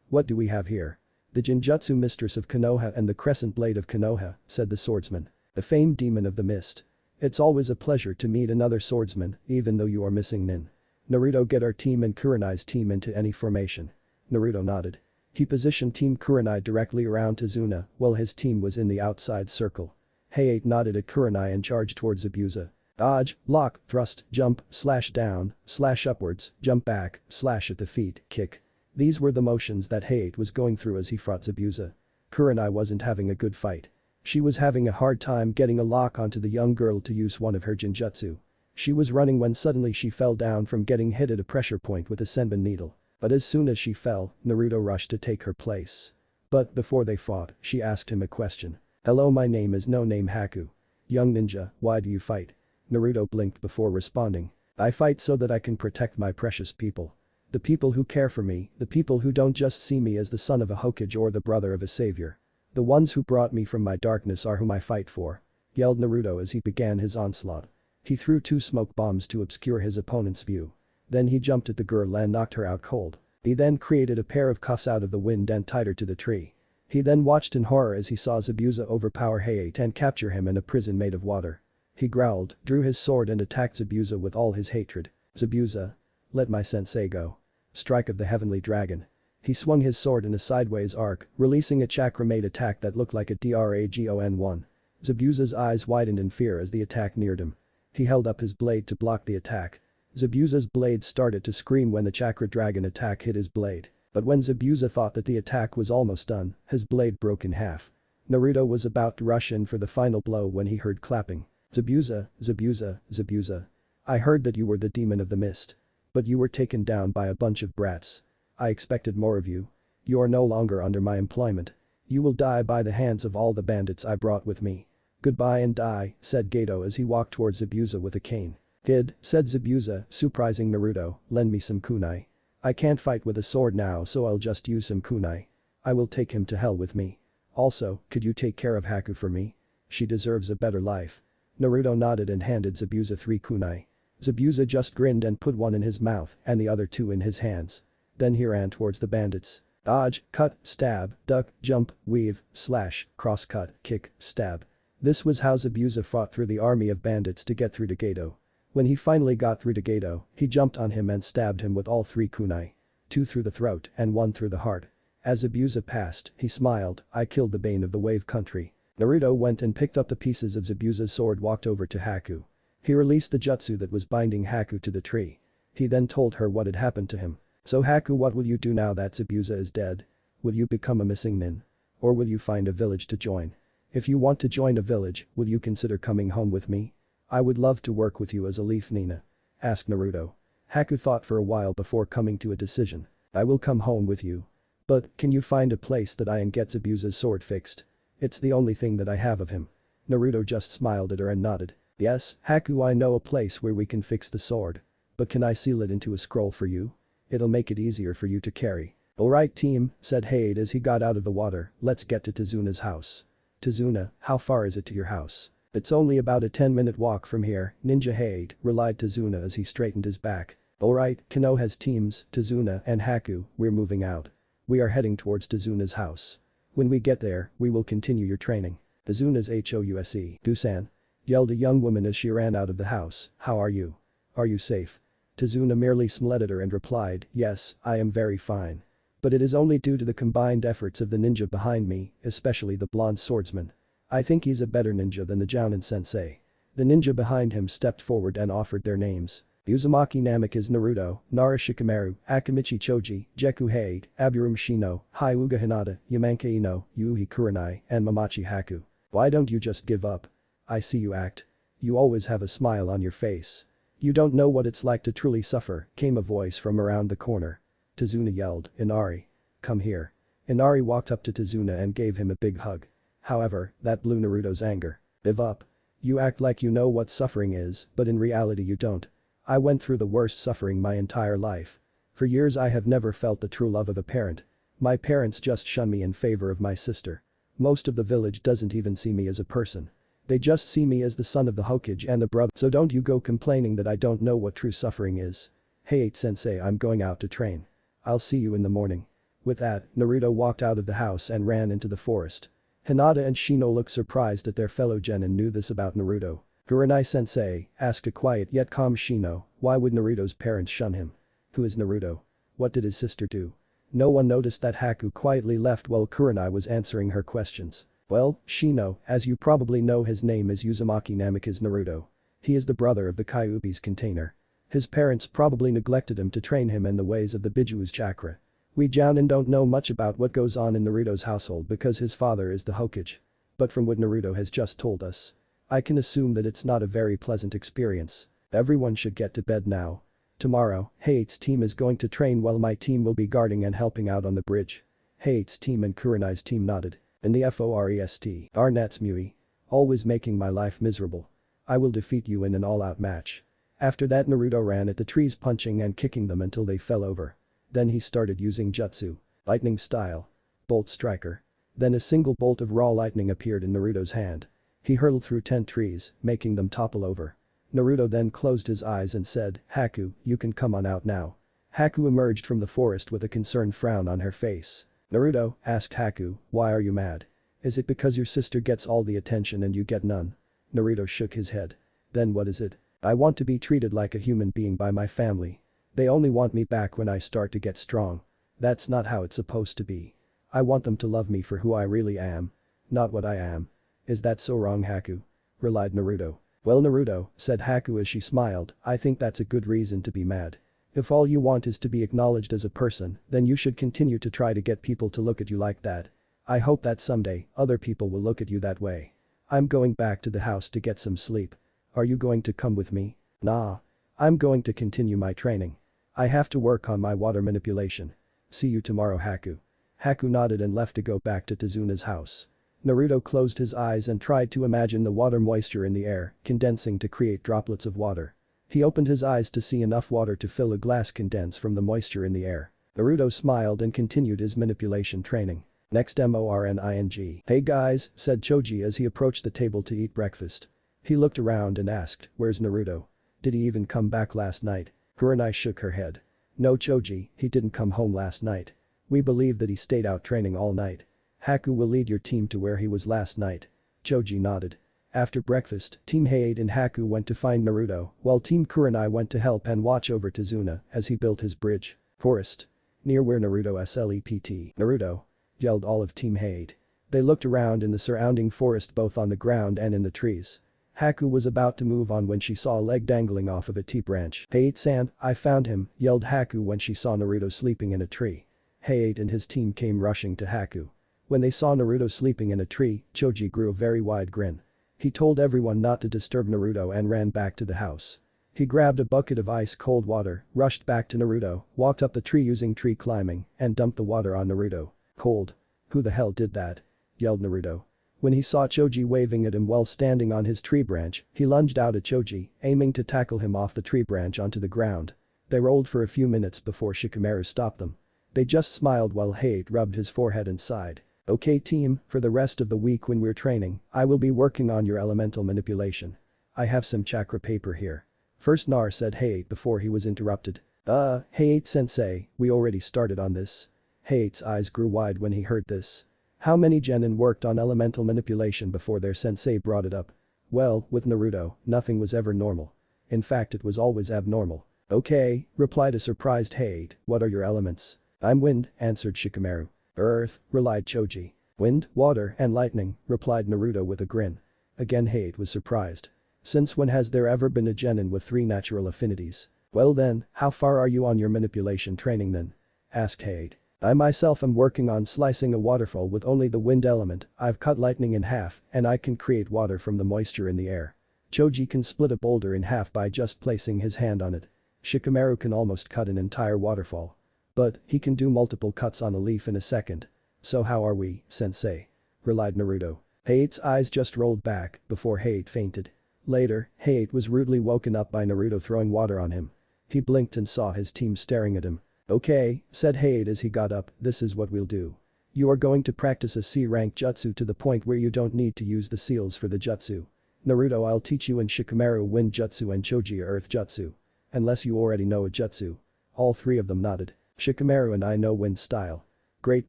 What do we have here? The Genjutsu mistress of Konoha and the crescent blade of Konoha, said the swordsman. The famed demon of the mist. It's always a pleasure to meet another swordsman, even though you are missing Nin. Naruto, get our team and Kurenai's team into any formation. Naruto nodded. He positioned Team Kurenai directly around Tazuna, while his team was in the outside circle. Hayate nodded at Kurenai and charged towards Zabuza. Dodge, lock, thrust, jump, slash down, slash upwards, jump back, slash at the feet, kick. These were the motions that Hayate was going through as he fought Zabuza. Kurenai wasn't having a good fight. She was having a hard time getting a lock onto the young girl to use one of her genjutsu. She was running when suddenly she fell down from getting hit at a pressure point with a senbon needle. But as soon as she fell, Naruto rushed to take her place. But before they fought, she asked him a question. Hello, my name is No Name Haku. Young ninja, why do you fight? Naruto blinked before responding. I fight so that I can protect my precious people. The people who care for me, the people who don't just see me as the son of a Hokage or the brother of a savior. The ones who brought me from my darkness are whom I fight for, yelled Naruto as he began his onslaught. He threw 2 smoke bombs to obscure his opponent's view. Then he jumped at the girl and knocked her out cold. He then created a pair of cuffs out of the wind and tied her to the tree. He then watched in horror as he saw Zabuza overpower Hayate and capture him in a prison made of water. He growled, drew his sword and attacked Zabuza with all his hatred. Zabuza. Let my sensei go. Strike of the heavenly dragon. He swung his sword in a sideways arc, releasing a chakra-made attack that looked like a Dragon 1. Zabuza's eyes widened in fear as the attack neared him. He held up his blade to block the attack. Zabuza's blade started to scream when the chakra dragon attack hit his blade. But when Zabuza thought that the attack was almost done, his blade broke in half. Naruto was about to rush in for the final blow when he heard clapping. Zabuza, Zabuza, Zabuza. I heard that you were the demon of the mist. But you were taken down by a bunch of brats. I expected more of you. You are no longer under my employment. You will die by the hands of all the bandits I brought with me. Goodbye and die, said Gato as he walked towards Zabuza with a cane. Kid, said Zabuza, surprising Naruto, lend me some kunai. I can't fight with a sword now, so I'll just use some kunai. I will take him to hell with me. Also, could you take care of Haku for me? She deserves a better life. Naruto nodded and handed Zabuza 3 kunai. Zabuza just grinned and put one in his mouth and the other two in his hands. Then he ran towards the bandits. Dodge, cut, stab, duck, jump, weave, slash, cross-cut, kick, stab. This was how Zabuza fought through the army of bandits to get through to Geto. When he finally got through to Geto, he jumped on him and stabbed him with all 3 kunai. 2 through the throat and 1 through the heart. As Zabuza passed, he smiled, I killed the bane of the wave country. Naruto went and picked up the pieces of Zabuza's sword, walked over to Haku. He released the jutsu that was binding Haku to the tree. He then told her what had happened to him. So Haku, what will you do now that Zabuza is dead? Will you become a missing nin? Or will you find a village to join? If you want to join a village, will you consider coming home with me? I would love to work with you as a leaf Nina. Asked Naruto. Haku thought for a while before coming to a decision. I will come home with you. But, can you find a place that I can get Zabuza's sword fixed? It's the only thing that I have of him. Naruto just smiled at her and nodded. Yes, Haku, I know a place where we can fix the sword. But can I seal it into a scroll for you? It'll make it easier for you to carry. Alright team, said Hade as he got out of the water, let's get to Tazuna's house. Tazuna, how far is it to your house? It's only about a 10-minute walk from here, Ninja Hade, relied Tazuna as he straightened his back. Alright, Kano has teams, Tazuna and Haku, we're moving out. We are heading towards Tazuna's house. When we get there, we will continue your training. Tazuna's house. Busan. Yelled a young woman as she ran out of the house, how are you? Are you safe? Tazuna merely smiled at her and replied, yes, I am very fine. But it is only due to the combined efforts of the ninja behind me, especially the blonde swordsman. I think he's a better ninja than the Jounin sensei. The ninja behind him stepped forward and offered their names. Uzumaki Namek is Naruto, Nara Shikamaru, Akimichi Choji, Jeku Hade, Aburame Shino, Hyuga Hinata, Yamanke Ino, Yuhi Kurenai, and Mamachi Haku. Why don't you just give up? I see you act. You always have a smile on your face. You don't know what it's like to truly suffer, came a voice from around the corner. Tazuna yelled, Inari. Come here. Inari walked up to Tazuna and gave him a big hug. However, that blew Naruto's anger. Give up. You act like you know what suffering is, but in reality you don't. I went through the worst suffering my entire life. For years I have never felt the true love of a parent. My parents just shun me in favor of my sister. Most of the village doesn't even see me as a person. They just see me as the son of the Hokage and the brother, so don't you go complaining that I don't know what true suffering is. Hey 8-sensei, I'm going out to train. I'll see you in the morning. With that, Naruto walked out of the house and ran into the forest. Hinata and Shino looked surprised that their fellow genin knew this about Naruto. Kurenai-sensei, asked a quiet yet calm Shino, why would Naruto's parents shun him? Who is Naruto? What did his sister do? No one noticed that Haku quietly left while Kurenai was answering her questions. Well, Shino, as you probably know, his name is Uzumaki Namek is Naruto. He is the brother of the Kyuubi's container. His parents probably neglected him to train him in the ways of the Bijuu's chakra. We Jounin don't know much about what goes on in Naruto's household because his father is the Hokage. But from what Naruto has just told us, I can assume that it's not a very pleasant experience. Everyone should get to bed now. Tomorrow, Hate's team is going to train while my team will be guarding and helping out on the bridge. Hate's team and Kurenai's team nodded. In the forest. Natsumui. Always making my life miserable. I will defeat you in an all-out match. After that Naruto ran at the trees punching and kicking them until they fell over. Then he started using jutsu. Lightning style. Bolt striker. Then a single bolt of raw lightning appeared in Naruto's hand. He hurled through 10 trees, making them topple over. Naruto then closed his eyes and said, Haku, you can come on out now. Haku emerged from the forest with a concerned frown on her face. Naruto, asked Haku, why are you mad? Is it because your sister gets all the attention and you get none? Naruto shook his head. Then what is it? I want to be treated like a human being by my family. They only want me back when I start to get strong. That's not how it's supposed to be. I want them to love me for who I really am. Not what I am. Is that so wrong, Haku? Relied Naruto. Well, Naruto, said Haku as she smiled, I think that's a good reason to be mad. If all you want is to be acknowledged as a person, then you should continue to try to get people to look at you like that. I hope that someday, other people will look at you that way. I'm going back to the house to get some sleep. Are you going to come with me? Nah. I'm going to continue my training. I have to work on my water manipulation. See you tomorrow, Haku. Haku nodded and left to go back to Tazuna's house. Naruto closed his eyes and tried to imagine the water moisture in the air, condensing to create droplets of water. He opened his eyes to see enough water to fill a glass condense from the moisture in the air. Naruto smiled and continued his manipulation training. Next morning. Hey guys, said Choji as he approached the table to eat breakfast. He looked around and asked, "Where's Naruto? Did he even come back last night?" Kurenai shook her head. "No Choji, he didn't come home last night. We believe that he stayed out training all night. Haku will lead your team to where he was last night." Choji nodded. After breakfast, Team Hayate and Haku went to find Naruto, while Team Kurenai went to help and watch over Tazuna as he built his bridge. Forest. Near where Naruto slept. "Naruto!" yelled all of Team Hayate. They looked around in the surrounding forest both on the ground and in the trees. Haku was about to move on when she saw a leg dangling off of a T-branch. "Hayate-san, I found him," yelled Haku when she saw Naruto sleeping in a tree. Hayate and his team came rushing to Haku. When they saw Naruto sleeping in a tree, Choji grew a very wide grin. He told everyone not to disturb Naruto and ran back to the house. He grabbed a bucket of ice-cold water, rushed back to Naruto, walked up the tree using tree climbing, and dumped the water on Naruto. "Cold. Who the hell did that?" yelled Naruto. When he saw Choji waving at him while standing on his tree branch, he lunged out at Choji, aiming to tackle him off the tree branch onto the ground. They rolled for a few minutes before Shikamaru stopped them. They just smiled while Hayate rubbed his forehead and sighed. "Okay team, for the rest of the week when we're training, I will be working on your elemental manipulation. I have some chakra paper here." First Nar said Hayate before he was interrupted. Hayate-sensei, we already started on this." Hayate's eyes grew wide when he heard this. How many genin worked on elemental manipulation before their sensei brought it up? Well, with Naruto, nothing was ever normal. In fact it was always abnormal. "Okay," replied a surprised Hayate, "what are your elements?" "I'm wind," answered Shikamaru. "Earth," relied Choji. "Wind, water, and lightning," replied Naruto with a grin. Again Hayate was surprised. Since when has there ever been a genin with 3 natural affinities? "Well then, how far are you on your manipulation training then?" asked Hayate. "I myself am working on slicing a waterfall with only the wind element. I've cut lightning in half and I can create water from the moisture in the air." Choji can split a boulder in half by just placing his hand on it. Shikamaru can almost cut an entire waterfall. But he can do multiple cuts on a leaf in a second. "So how are we, sensei?" relied Naruto. Hayate's eyes just rolled back before Hayate fainted. Later, Hayate was rudely woken up by Naruto throwing water on him. He blinked and saw his team staring at him. "Okay," said Hayate as he got up, "this is what we'll do. You are going to practice a C-rank jutsu to the point where you don't need to use the seals for the jutsu. Naruto, I'll teach you and Shikamaru wind jutsu and Choji earth jutsu. Unless you already know a jutsu." All 3 of them nodded. "Shikamaru and I know wind style." "Great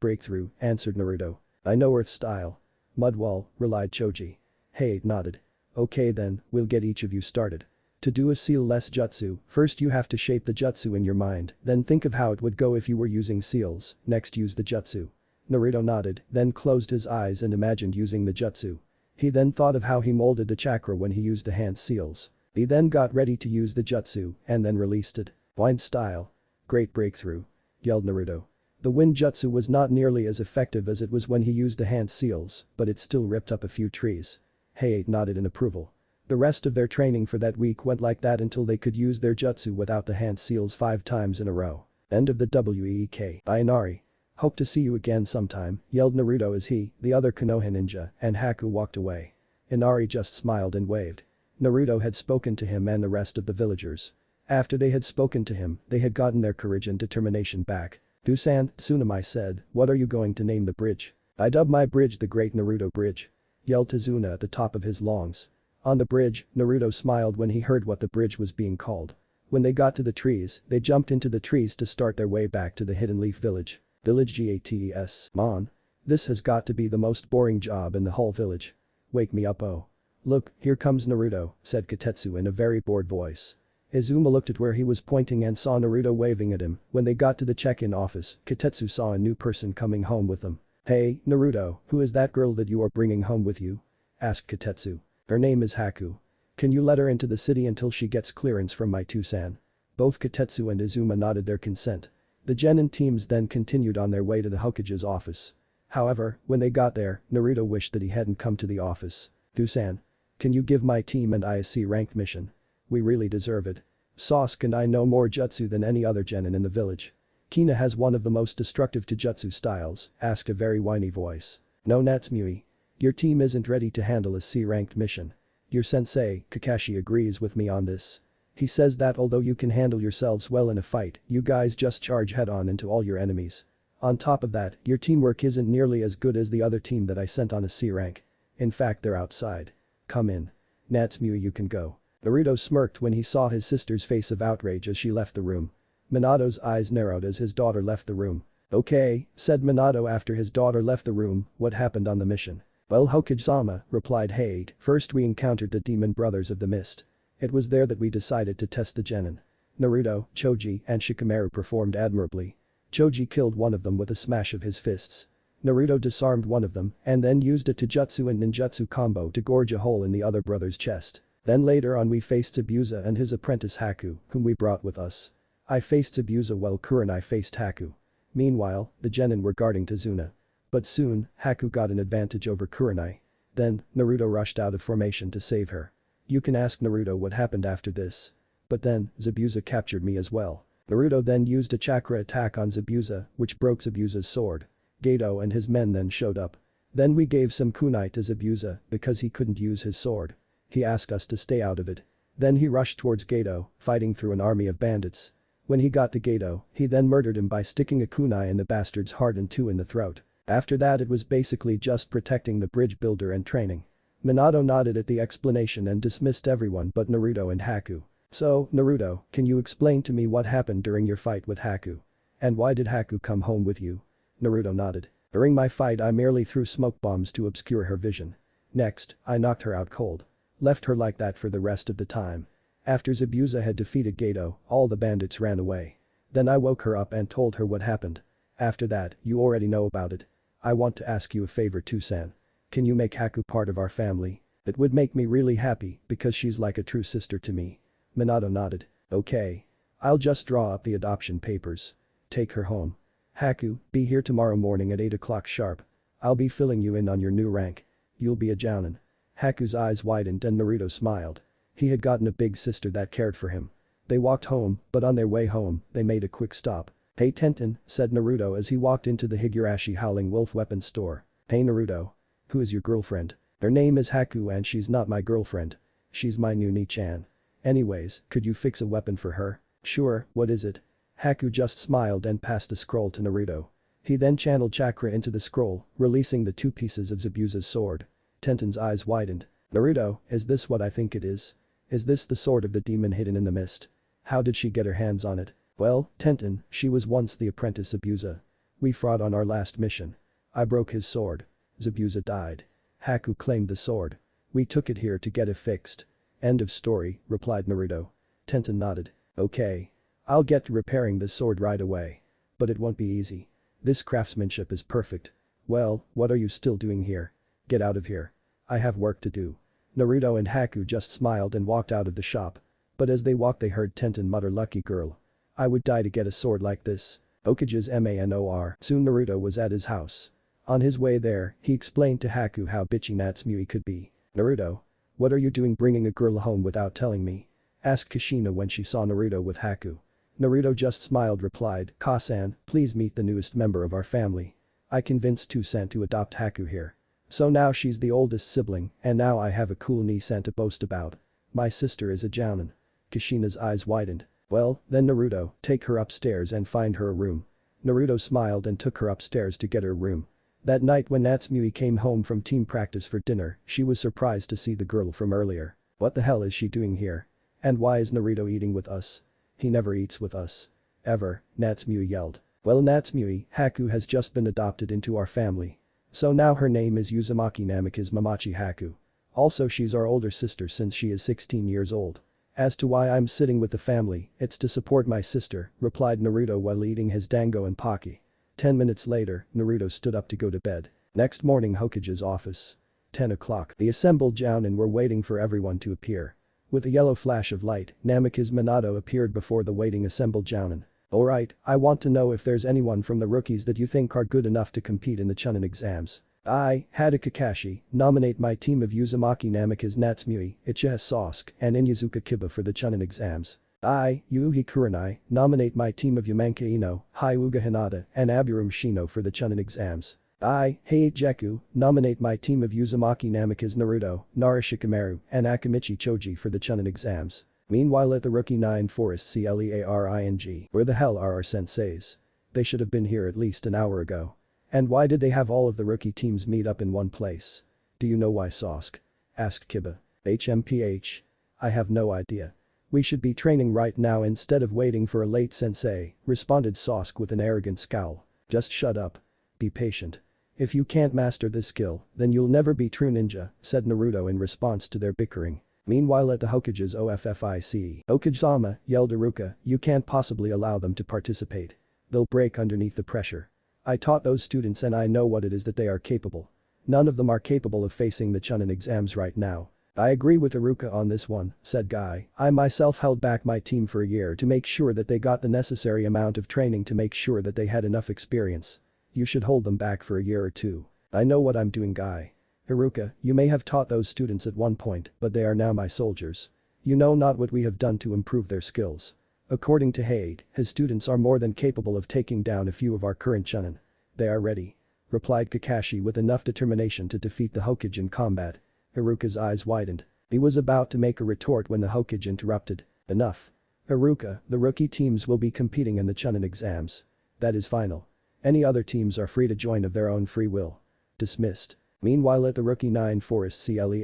breakthrough," answered Naruto. "I know earth style." "Mud wall," relied Choji. Hayate nodded. "Okay then, we'll get each of you started. To do a seal-less jutsu, first you have to shape the jutsu in your mind, then think of how it would go if you were using seals, next use the jutsu." Naruto nodded, then closed his eyes and imagined using the jutsu. He then thought of how he molded the chakra when he used the hand seals. He then got ready to use the jutsu and then released it. "Wind style." "Great breakthrough," yelled Naruto. The wind jutsu was not nearly as effective as it was when he used the hand seals, but it still ripped up a few trees. Hayate nodded in approval. The rest of their training for that week went like that until they could use their jutsu without the hand seals 5 times in a row. End of the WEEK. By Inari. "Hope to see you again sometime," yelled Naruto as he, the other Konoha ninja, and Haku walked away. Inari just smiled and waved. Naruto had spoken to him and the rest of the villagers. After they had spoken to him, they had gotten their courage and determination back. "Dusan," Tsunami said, "what are you going to name the bridge?" "I dub my bridge the Great Naruto Bridge," yelled Tazuna at the top of his lungs. On the bridge, Naruto smiled when he heard what the bridge was being called. When they got to the trees, they jumped into the trees to start their way back to the Hidden Leaf Village. Village GATES. "Mon. This has got to be the most boring job in the whole village. Wake me up, oh. Look, here comes Naruto," said Kotetsu in a very bored voice. Izuma looked at where he was pointing and saw Naruto waving at him. When they got to the check-in office, Kotetsu saw a new person coming home with them. "Hey, Naruto, who is that girl that you are bringing home with you?" asked Kotetsu. "Her name is Haku. Can you let her into the city until she gets clearance from my Tusan?" Both Kotetsu and Izuma nodded their consent. The Genin teams then continued on their way to the Hokage's office. However, when they got there, Naruto wished that he hadn't come to the office. "Tusan. Can you give my team and I a C-ranked mission? We really deserve it. Sasuke and I know more jutsu than any other genin in the village. Kina has one of the most destructive Taijutsu styles," asked a very whiny voice. "No Natsumui. Your team isn't ready to handle a C-ranked mission. Your sensei, Kakashi, agrees with me on this. He says that although you can handle yourselves well in a fight, you guys just charge head-on into all your enemies. On top of that, your teamwork isn't nearly as good as the other team that I sent on a C rank. In fact, they're outside. Come in." Natsumi, you can go. Naruto smirked when he saw his sister's face of outrage as she left the room. Minato's eyes narrowed as his daughter left the room. Okay, said Minato after his daughter left the room, what happened on the mission? Well, Hokage-sama, replied Hade, first we encountered the demon brothers of the mist. It was there that we decided to test the genin. Naruto, Choji, and Shikamaru performed admirably. Choji killed one of them with a smash of his fists. Naruto disarmed one of them and then used a Taijutsu and Ninjutsu combo to gorge a hole in the other brother's chest. Then later on we faced Zabuza and his apprentice Haku, whom we brought with us. I faced Zabuza while Kurenai faced Haku. Meanwhile, the genin were guarding Tazuna. But soon, Haku got an advantage over Kurenai. Then, Naruto rushed out of formation to save her. You can ask Naruto what happened after this. But then, Zabuza captured me as well. Naruto then used a chakra attack on Zabuza, which broke Zabuza's sword. Geto and his men then showed up. Then we gave some kunai to Zabuza because he couldn't use his sword. He asked us to stay out of it. Then he rushed towards Geto, fighting through an army of bandits. When he got to Geto, he then murdered him by sticking a kunai in the bastard's heart and two in the throat. After that it was basically just protecting the bridge builder and training. Minato nodded at the explanation and dismissed everyone but Naruto and Haku. So, Naruto, can you explain to me what happened during your fight with Haku? And why did Haku come home with you? Naruto nodded. During my fight I merely threw smoke bombs to obscure her vision. Next, I knocked her out cold. Left her like that for the rest of the time. After Zabuza had defeated Geto, all the bandits ran away. Then I woke her up and told her what happened. After that, you already know about it. I want to ask you a favor too, San. Can you make Haku part of our family? It would make me really happy because she's like a true sister to me. Minato nodded. Okay. I'll just draw up the adoption papers. Take her home. Haku, be here tomorrow morning at 8 o'clock sharp. I'll be filling you in on your new rank. You'll be a jounin. Haku's eyes widened and Naruto smiled. He had gotten a big sister that cared for him. They walked home, but on their way home, they made a quick stop. Hey Tenten, said Naruto as he walked into the Higurashi Howling Wolf weapons store. Hey Naruto. Who is your girlfriend? Her name is Haku and she's not my girlfriend. She's my new Ni-chan. Anyways, could you fix a weapon for her? Sure, what is it? Haku just smiled and passed the scroll to Naruto. He then channeled chakra into the scroll, releasing the two pieces of Zabuza's sword. Tenten's eyes widened. Naruto, is this what I think it is? Is this the sword of the demon hidden in the mist? How did she get her hands on it? Well, Tenten, she was once the apprentice Zabuza. We fought on our last mission. I broke his sword. Zabuza died. Haku claimed the sword. We took it here to get it fixed. End of story, replied Naruto. Tenten nodded. Okay. I'll get to repairing this sword right away. But it won't be easy. This craftsmanship is perfect. Well, what are you still doing here? Get out of here. I have work to do. Naruto and Haku just smiled and walked out of the shop. But as they walked they heard Tenten mutter, lucky girl. I would die to get a sword like this. Hokage's manor. Soon Naruto was at his house. On his way there, he explained to Haku how bitchy Natsumi could be. Naruto. What are you doing bringing a girl home without telling me? Asked Kushina when she saw Naruto with Haku. Naruto just smiled, replied, Ka-san, please meet the newest member of our family. I convinced Toussaint to adopt Haku here. So now she's the oldest sibling and now I have a cool Ni-san to boast about. My sister is a jounin. Kushina's eyes widened. Well, then Naruto, take her upstairs and find her a room. Naruto smiled and took her upstairs to get her room. That night when Natsumi came home from team practice for dinner, she was surprised to see the girl from earlier. What the hell is she doing here? And why is Naruto eating with us? He never eats with us. Ever, Natsumi yelled. Well Natsumi, Haku has just been adopted into our family. So now her name is Uzumaki Namikaze Mamachi Haku. Also she's our older sister since she is 16 years old. As to why I'm sitting with the family, it's to support my sister, replied Naruto while eating his dango and pocky. 10 minutes later, Naruto stood up to go to bed. Next morning Hokage's office. 10 o'clock. The assembled jounin were waiting for everyone to appear. With a yellow flash of light, Namikaze Minato appeared before the waiting assembled jounin. Alright, I want to know if there's anyone from the rookies that you think are good enough to compete in the Chunin exams. I, Hada Kakashi, nominate my team of Uzumaki Namikaze Natsumi, Uchiha Sasuke, and Inyazuka Kiba for the Chunin exams. I, Yuuhi Kurenai, nominate my team of Yamanka Ino, Hyuga Hinata, and Aburame Shino for the Chunin exams. I, Heiichi Jeku, nominate my team of Uzumaki Namikaze Naruto, Nara Shikamaru, and Akamichi Choji for the Chunin exams. Meanwhile at the Rookie 9 Forest Clearing, where the hell are our senseis? They should have been here at least an hour ago. And why did they have all of the rookie teams meet up in one place? Do you know why, Sasuke? Asked Kiba. HMPH. I have no idea. We should be training right now instead of waiting for a late sensei, responded Sasuke with an arrogant scowl. Just shut up. Be patient. If you can't master this skill, then you'll never be true ninja, said Naruto in response to their bickering. Meanwhile at the Hokage's OFFIC. Hokage-sama, yelled Iruka, you can't possibly allow them to participate. They'll break underneath the pressure. I taught those students and I know what it is that they are capable. None of them are capable of facing the Chunin exams right now. I agree with Iruka on this one, said Guy. I myself held back my team for a year to make sure that they got the necessary amount of training to make sure that they had enough experience. You should hold them back for a year or two. I know what I'm doing, Guy. Iruka, you may have taught those students at one point, but they are now my soldiers. You know not what we have done to improve their skills. According to Hade, his students are more than capable of taking down a few of our current Chunin. They are ready. Replied Kakashi with enough determination to defeat the Hokage in combat. Iruka's eyes widened. He was about to make a retort when the Hokage interrupted. Enough. Iruka, the rookie teams will be competing in the Chunin exams. That is final. Any other teams are free to join of their own free will. Dismissed. Meanwhile at the Rookie 9 Forest Clearing,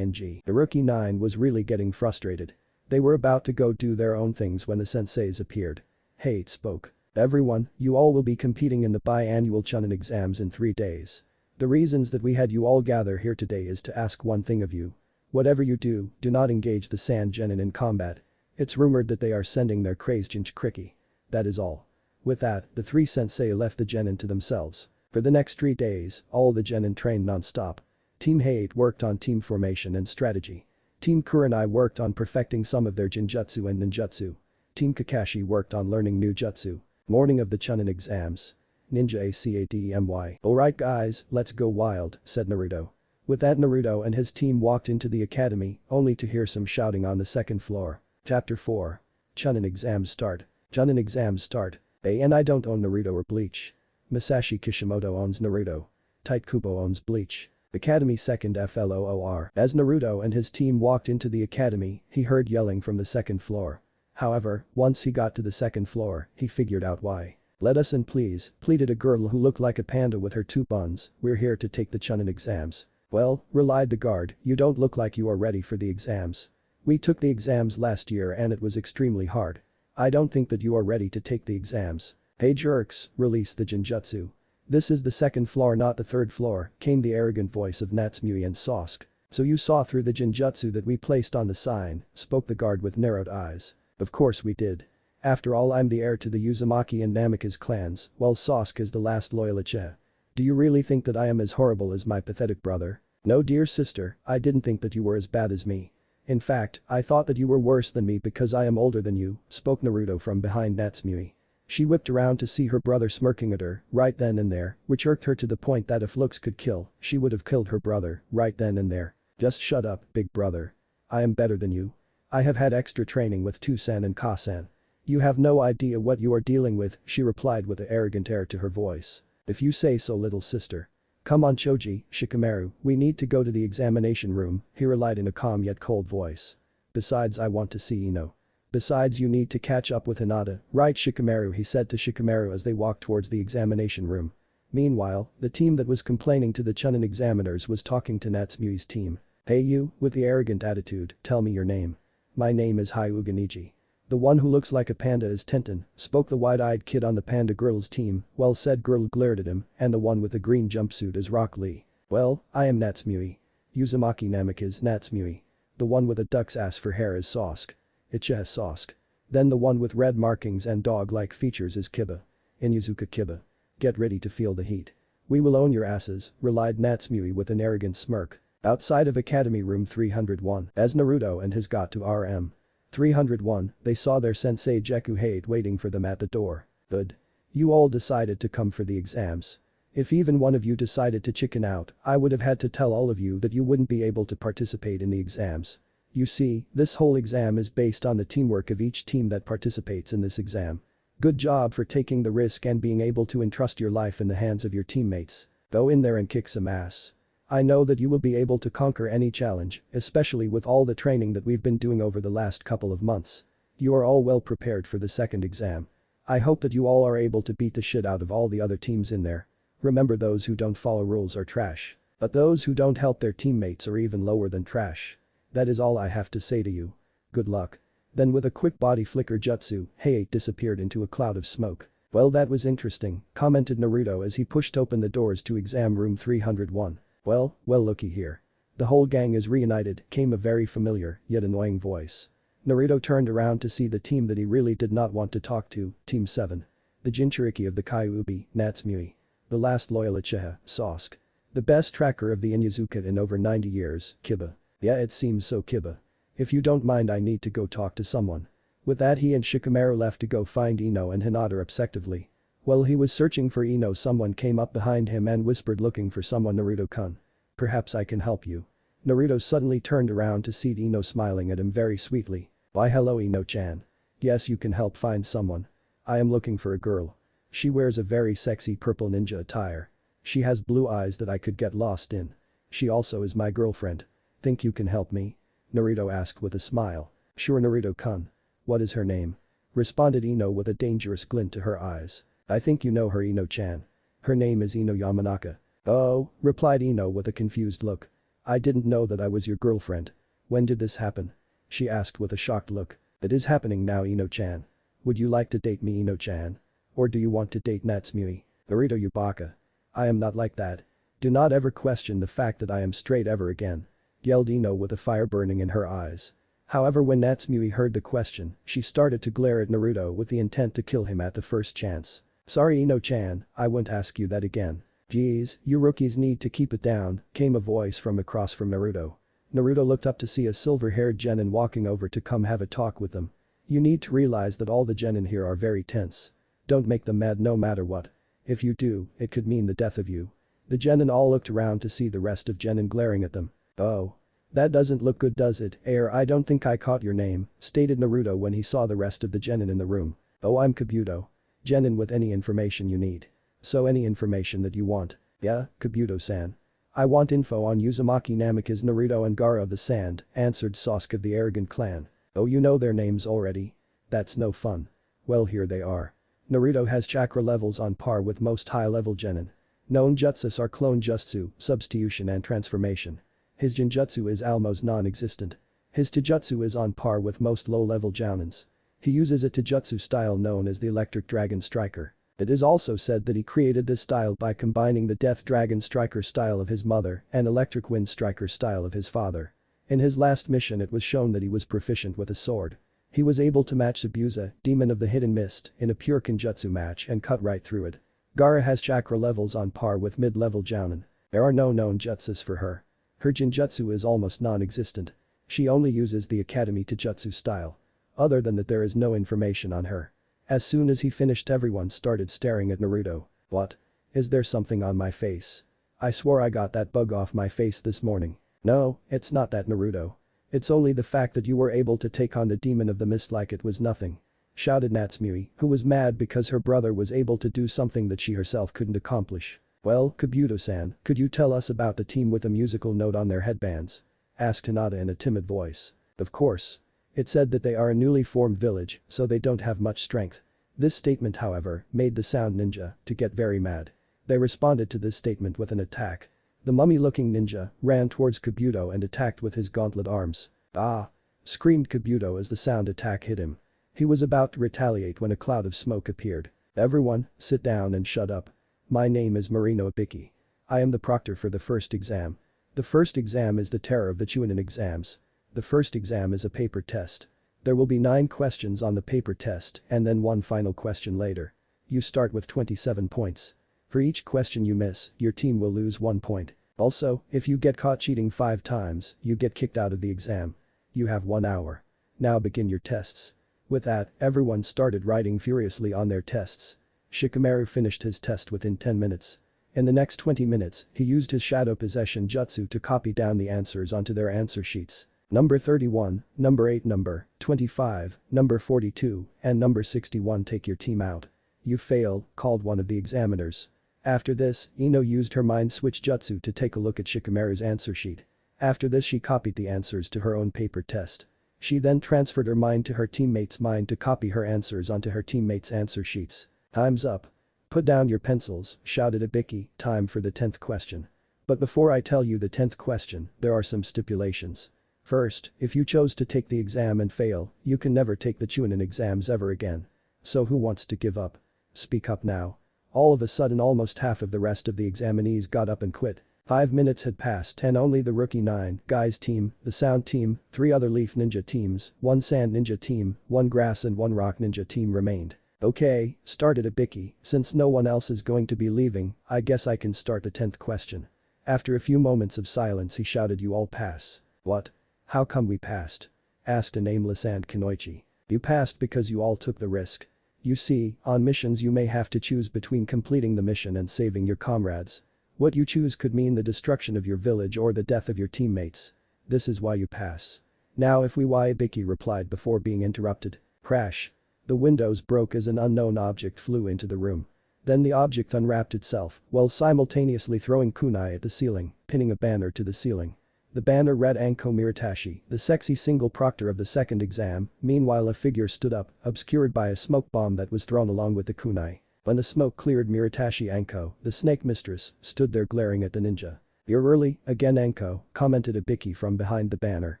the Rookie 9 was really getting frustrated. They were about to go do their own things when the senseis appeared. Hade spoke. Everyone, you all will be competing in the biannual Chunin exams in 3 days. The reasons that we had you all gather here today is to ask one thing of you. Whatever you do, do not engage the Sand Genin in combat. It's rumored that they are sending their crazed Jinchuriki. That is all. With that, the 3 sensei left the Genin to themselves. For the next 3 days, all the Genin trained non-stop. Team Hade worked on team formation and strategy. Team Kurenai worked on perfecting some of their Jinjutsu and Ninjutsu. Team Kakashi worked on learning new jutsu. Morning of the Chunin exams. Ninja Academy. Alright guys, let's go wild, said Naruto. With that Naruto and his team walked into the academy, only to hear some shouting on the second floor. Chapter 4. Chunin exams start. Chunin exams start. And I don't own Naruto or Bleach. Masashi Kishimoto owns Naruto. Tite Kubo owns Bleach. Academy 2nd FLOOR. As Naruto and his team walked into the academy, he heard yelling from the second floor. However, once he got to the second floor, he figured out why. Let us in please, pleaded a girl who looked like a panda with her 2 buns, we're here to take the Chunin exams. Well, relied the guard, you don't look like you are ready for the exams. We took the exams last year and it was extremely hard. I don't think that you are ready to take the exams. Hey jerks, release the Jinjutsu. This is the 2nd floor not the 3rd floor, came the arrogant voice of Natsumi and Sasuke. So you saw through the Jinjutsu that we placed on the sign, spoke the guard with narrowed eyes. Of course we did. After all I'm the heir to the Uzumaki and Namikaze clans, while Sasuke is the last loyal Uchiha. Do you really think that I am as horrible as my pathetic brother? No dear sister, I didn't think that you were as bad as me. In fact, I thought that you were worse than me because I am older than you, spoke Naruto from behind Natsumi. She whipped around to see her brother smirking at her, right then and there, which irked her to the point that if looks could kill, she would have killed her brother, right then and there. Just shut up, big brother. I am better than you. I have had extra training with Toussaint and Kasan. You have no idea what you are dealing with, she replied with an arrogant air to her voice. If you say so little sister. Come on Choji, Shikamaru, we need to go to the examination room, he relied in a calm yet cold voice. Besides I want to see Ino. Besides you need to catch up with Hinata, right Shikamaru he said to Shikamaru as they walked towards the examination room. Meanwhile, the team that was complaining to the Chunin examiners was talking to Natsumi's team. Hey you, with the arrogant attitude, tell me your name. My name is Hyuga Neji. The one who looks like a panda is Tenten, spoke the wide-eyed kid on the panda girl's team, well said girl glared at him, and the one with the green jumpsuit is Rock Lee. Well, I am Natsumi. Uzumaki Namikaze Natsumi. The one with a duck's ass for hair is Sasuke. Uchiha Sasuke. Then the one with red markings and dog-like features is Kiba. Inuzuka Kiba. Get ready to feel the heat. We will own your asses, relied Natsumi with an arrogant smirk. Outside of Academy Room 301, as Naruto and his got to RM 301, they saw their sensei Jeku Hade waiting for them at the door. Good. You all decided to come for the exams. If even one of you decided to chicken out, I would have had to tell all of you that you wouldn't be able to participate in the exams. You see, this whole exam is based on the teamwork of each team that participates in this exam. Good job for taking the risk and being able to entrust your life in the hands of your teammates. Go in there and kick some ass. I know that you will be able to conquer any challenge, especially with all the training that we've been doing over the last couple of months. You are all well prepared for the second exam. I hope that you all are able to beat the shit out of all the other teams in there. Remember those who don't follow rules are trash. But those who don't help their teammates are even lower than trash. That is all I have to say to you. Good luck. Then with a quick body flicker jutsu, Hayate disappeared into a cloud of smoke. Well, that was interesting, commented Naruto as he pushed open the doors to exam room 301. Well, looky here. The whole gang is reunited, came a very familiar, yet annoying voice. Naruto turned around to see the team that he really did not want to talk to, Team 7. The Jinchuriki of the Kyuubi, Natsumui. The last loyal Uchiha, Sasuke. The best tracker of the Inuzuka in over 90 years, Kiba. Yeah, it seems so, Kiba. If you don't mind, I need to go talk to someone. With that, he and Shikamaru left to go find Ino and Hinata respectively. While he was searching for Ino, someone came up behind him and whispered, looking for someone, Naruto-kun. Perhaps I can help you. Naruto suddenly turned around to see Ino smiling at him very sweetly. Why, hello, Ino-chan. Yes, you can help find someone. I am looking for a girl. She wears a very sexy purple ninja attire. She has blue eyes that I could get lost in. She also is my girlfriend. Think you can help me? Naruto asked with a smile. Sure, Naruto-kun. What is her name? Responded Ino with a dangerous glint to her eyes. I think you know her, Ino-chan. Her name is Ino Yamanaka. Oh, replied Ino with a confused look. I didn't know that I was your girlfriend. When did this happen? She asked with a shocked look. It is happening now, Ino-chan. Would you like to date me, Ino-chan? Or do you want to date Natsumui? Naruto, you baka. I am not like that. Do not ever question the fact that I am straight ever again. Yelled Ino with a fire burning in her eyes. However, when Natsumui heard the question, she started to glare at Naruto with the intent to kill him at the first chance. Sorry, Ino-chan, I won't ask you that again. Geez, you rookies need to keep it down, came a voice from across from Naruto. Naruto looked up to see a silver-haired genin walking over to come have a talk with them. You need to realize that all the genin here are very tense. Don't make them mad no matter what. If you do, it could mean the death of you. The genin all looked around to see the rest of genin glaring at them. Oh. That doesn't look good, does it? I don't think I caught your name, stated Naruto when he saw the rest of the genin in the room. Oh, I'm Kabuto. Genin with any information you need. So any information that you want. Yeah, Kabuto-san. I want info on Uzumaki Namikaze, Naruto and Gaara of the Sand, answered Sasuke of the Arrogant Clan. Oh, you know their names already? That's no fun. Well, here they are. Naruto has chakra levels on par with most high-level genin. Known jutsus are clone jutsu, substitution and transformation. His genjutsu is almost non-existent. His taijutsu is on par with most low-level jounins. He uses a taijutsu style known as the Electric Dragon Striker. It is also said that he created this style by combining the Death Dragon Striker style of his mother and Electric Wind Striker style of his father. In his last mission, it was shown that he was proficient with a sword. He was able to match Zabuza, Demon of the Hidden Mist, in a pure Kenjutsu match and cut right through it. Gaara has chakra levels on par with mid-level jounin. There are no known jutsus for her. Her genjutsu is almost non-existent. She only uses the Academy Taijutsu style. Other than that, there is no information on her. As soon as he finished, everyone started staring at Naruto. What? Is there something on my face? I swore I got that bug off my face this morning. No, it's not that, Naruto. It's only the fact that you were able to take on the Demon of the Mist like it was nothing. Shouted Natsumui, who was mad because her brother was able to do something that she herself couldn't accomplish. Well, Kabuto-san, could you tell us about the team with a musical note on their headbands? Asked Hinata in a timid voice. Of course. It said that they are a newly formed village, so they don't have much strength. This statement, however, made the Sound Ninja to get very mad. They responded to this statement with an attack. The mummy-looking ninja ran towards Kabuto and attacked with his gauntlet arms. Ah! Screamed Kabuto as the sound attack hit him. He was about to retaliate when a cloud of smoke appeared. Everyone, sit down and shut up. My name is Marino Ibiki. I am the proctor for the first exam. The first exam is the terror of the Chunin exams. The first exam is a paper test. There will be 9 questions on the paper test and then 1 final question later. You start with 27 points. For each question you miss, your team will lose 1 point. Also, if you get caught cheating 5 times, you get kicked out of the exam. You have 1 hour. Now begin your tests. With that, everyone started writing furiously on their tests. Shikamaru finished his test within 10 minutes. In the next 20 minutes, he used his Shadow Possession Jutsu to copy down the answers onto their answer sheets. Number 31, number 8, number 25, number 42, and number 61 take your team out. You fail, called one of the examiners. After this, Ino used her Mind Switch Jutsu to take a look at Shikamaru's answer sheet. After this, she copied the answers to her own paper test. She then transferred her mind to her teammate's mind to copy her answers onto her teammate's answer sheets. Time's up. Put down your pencils, shouted Ibiki, time for the 10th question. But before I tell you the 10th question, there are some stipulations. First, if you chose to take the exam and fail, you can never take the Chunin exams ever again. So who wants to give up? Speak up now. All of a sudden almost half of the rest of the examinees got up and quit. 5 minutes had passed and only the rookie 9 guys team, the sound team, 3 other leaf ninja teams, 1 sand ninja team, 1 grass and 1 rock ninja team remained. Okay, started Ibiki, since no one else is going to be leaving, I guess I can start the 10th question. After a few moments of silence he shouted, you all pass. What? How come we passed? Asked a nameless ant Kunoichi. You passed because you all took the risk. You see, on missions you may have to choose between completing the mission and saving your comrades. What you choose could mean the destruction of your village or the death of your teammates. This is why you pass. Now if we why Ibiki replied before being interrupted. Crash. The windows broke as an unknown object flew into the room. Then the object unwrapped itself while simultaneously throwing kunai at the ceiling, pinning a banner to the ceiling. The banner read Anko Miritashi, the sexy single proctor of the second exam. Meanwhile a figure stood up, obscured by a smoke bomb that was thrown along with the kunai. When the smoke cleared, Miritashi Anko, the snake mistress, stood there glaring at the ninja. You're early, again Anko, commented Ibiki from behind the banner.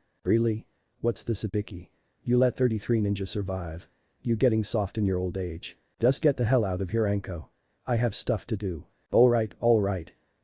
Really? What's this Ibiki? You let 33 ninja survive. You getting soft in your old age. Just get the hell out of here Anko. I have stuff to do. Alright.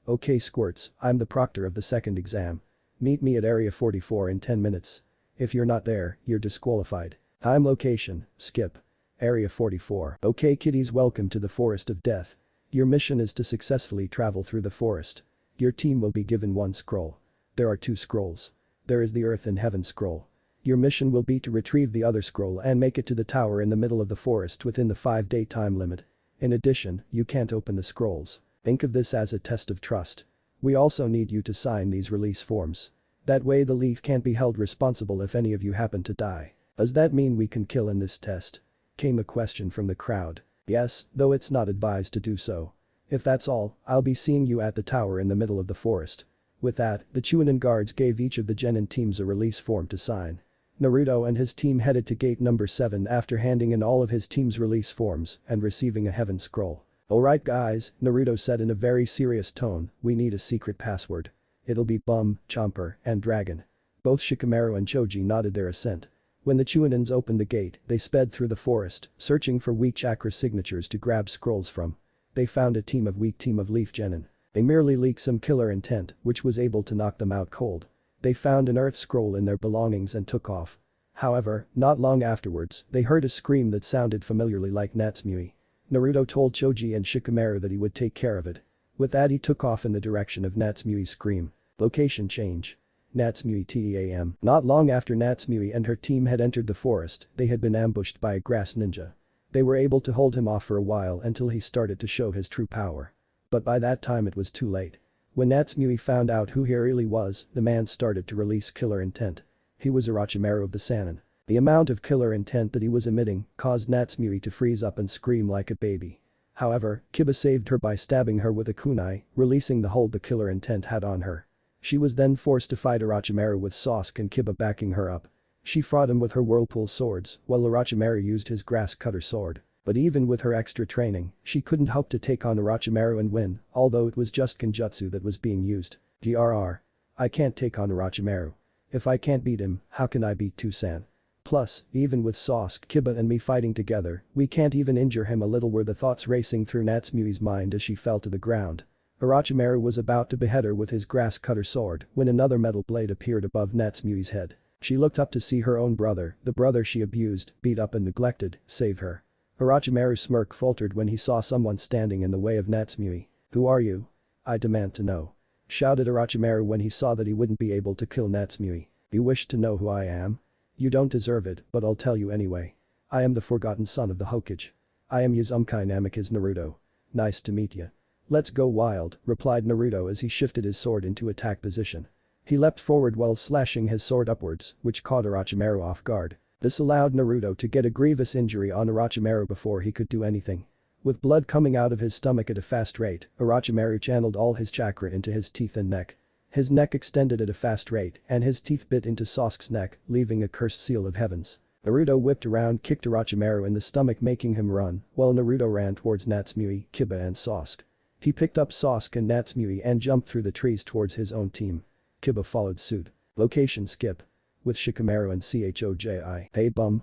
Okay squirts, I'm the proctor of the second exam. Meet me at area 44 in 10 minutes. If you're not there, you're disqualified. Time location, skip. Area 44. Okay kiddies, welcome to the Forest of Death. Your mission is to successfully travel through the forest. Your team will be given 1 scroll. There are 2 scrolls. There is the Earth and Heaven scroll. Your mission will be to retrieve the other scroll and make it to the tower in the middle of the forest within the 5-day time limit. In addition, you can't open the scrolls. Think of this as a test of trust. We also need you to sign these release forms. That way the Leaf can't be held responsible if any of you happen to die. Does that mean we can kill in this test? Came a question from the crowd. Yes, though it's not advised to do so. If that's all, I'll be seeing you at the tower in the middle of the forest. With that, the Chunin guards gave each of the Genin teams a release form to sign. Naruto and his team headed to gate number 7 after handing in all of his team's release forms and receiving a heaven scroll. Alright guys, Naruto said in a very serious tone, we need a secret password. It'll be Bum, Chomper, and Dragon. Both Shikamaru and Choji nodded their assent. When the Chuninins opened the gate, they sped through the forest, searching for weak chakra signatures to grab scrolls from. They found a weak team of Leaf Genin. They merely leaked some killer intent, which was able to knock them out cold. They found an earth scroll in their belongings and took off. However, not long afterwards, they heard a scream that sounded familiarly like Natsumui. Naruto told Choji and Shikamaru that he would take care of it. With that he took off in the direction of Natsumi's scream. Location change. Natsumui TEAM. Not long after Natsumui and her team had entered the forest, they had been ambushed by a grass ninja. They were able to hold him off for a while until he started to show his true power. But by that time it was too late. When Natsumui found out who he really was, the man started to release killer intent. He was Orochimaru of the Sannin. The amount of killer intent that he was emitting caused Natsumui to freeze up and scream like a baby. However, Kiba saved her by stabbing her with a kunai, releasing the hold the killer intent had on her. She was then forced to fight Orochimaru with Sasuke and Kiba backing her up. She fought him with her whirlpool swords, while Orochimaru used his grass cutter sword. But even with her extra training, she couldn't hope to take on Orochimaru and win, although it was just Kenjutsu that was being used. GRR. I can't take on Orochimaru. If I can't beat him, how can I beat Toussaint? Plus, even with Sasuke, Kiba and me fighting together, we can't even injure him a little, were the thoughts racing through Natsumi's mind as she fell to the ground. Orochimaru was about to behead her with his grass cutter sword when another metal blade appeared above Natsumi's head. She looked up to see her own brother, the brother she abused, beat up and neglected, save her. Orochimaru's smirk faltered when he saw someone standing in the way of Natsumui. Who are you? I demand to know. Shouted Orochimaru when he saw that he wouldn't be able to kill Natsumui. You wish to know who I am? You don't deserve it, but I'll tell you anyway. I am the forgotten son of the Hokage. I am Uzumaki Namikaze Naruto. Nice to meet you. Let's go wild, replied Naruto as he shifted his sword into attack position. He leapt forward while slashing his sword upwards, which caught Orochimaru off guard. This allowed Naruto to get a grievous injury on Orochimaru before he could do anything. With blood coming out of his stomach at a fast rate, Orochimaru channeled all his chakra into his teeth and neck. His neck extended at a fast rate and his teeth bit into Sasuke's neck, leaving a cursed seal of heavens. Naruto whipped around, kicked Orochimaru in the stomach, making him run, while Naruto ran towards Natsumui, Kiba and Sasuke. He picked up Sasuke and Natsumui and jumped through the trees towards his own team. Kiba followed suit. Location skip. with Shikamaru and Choji. Hey bum.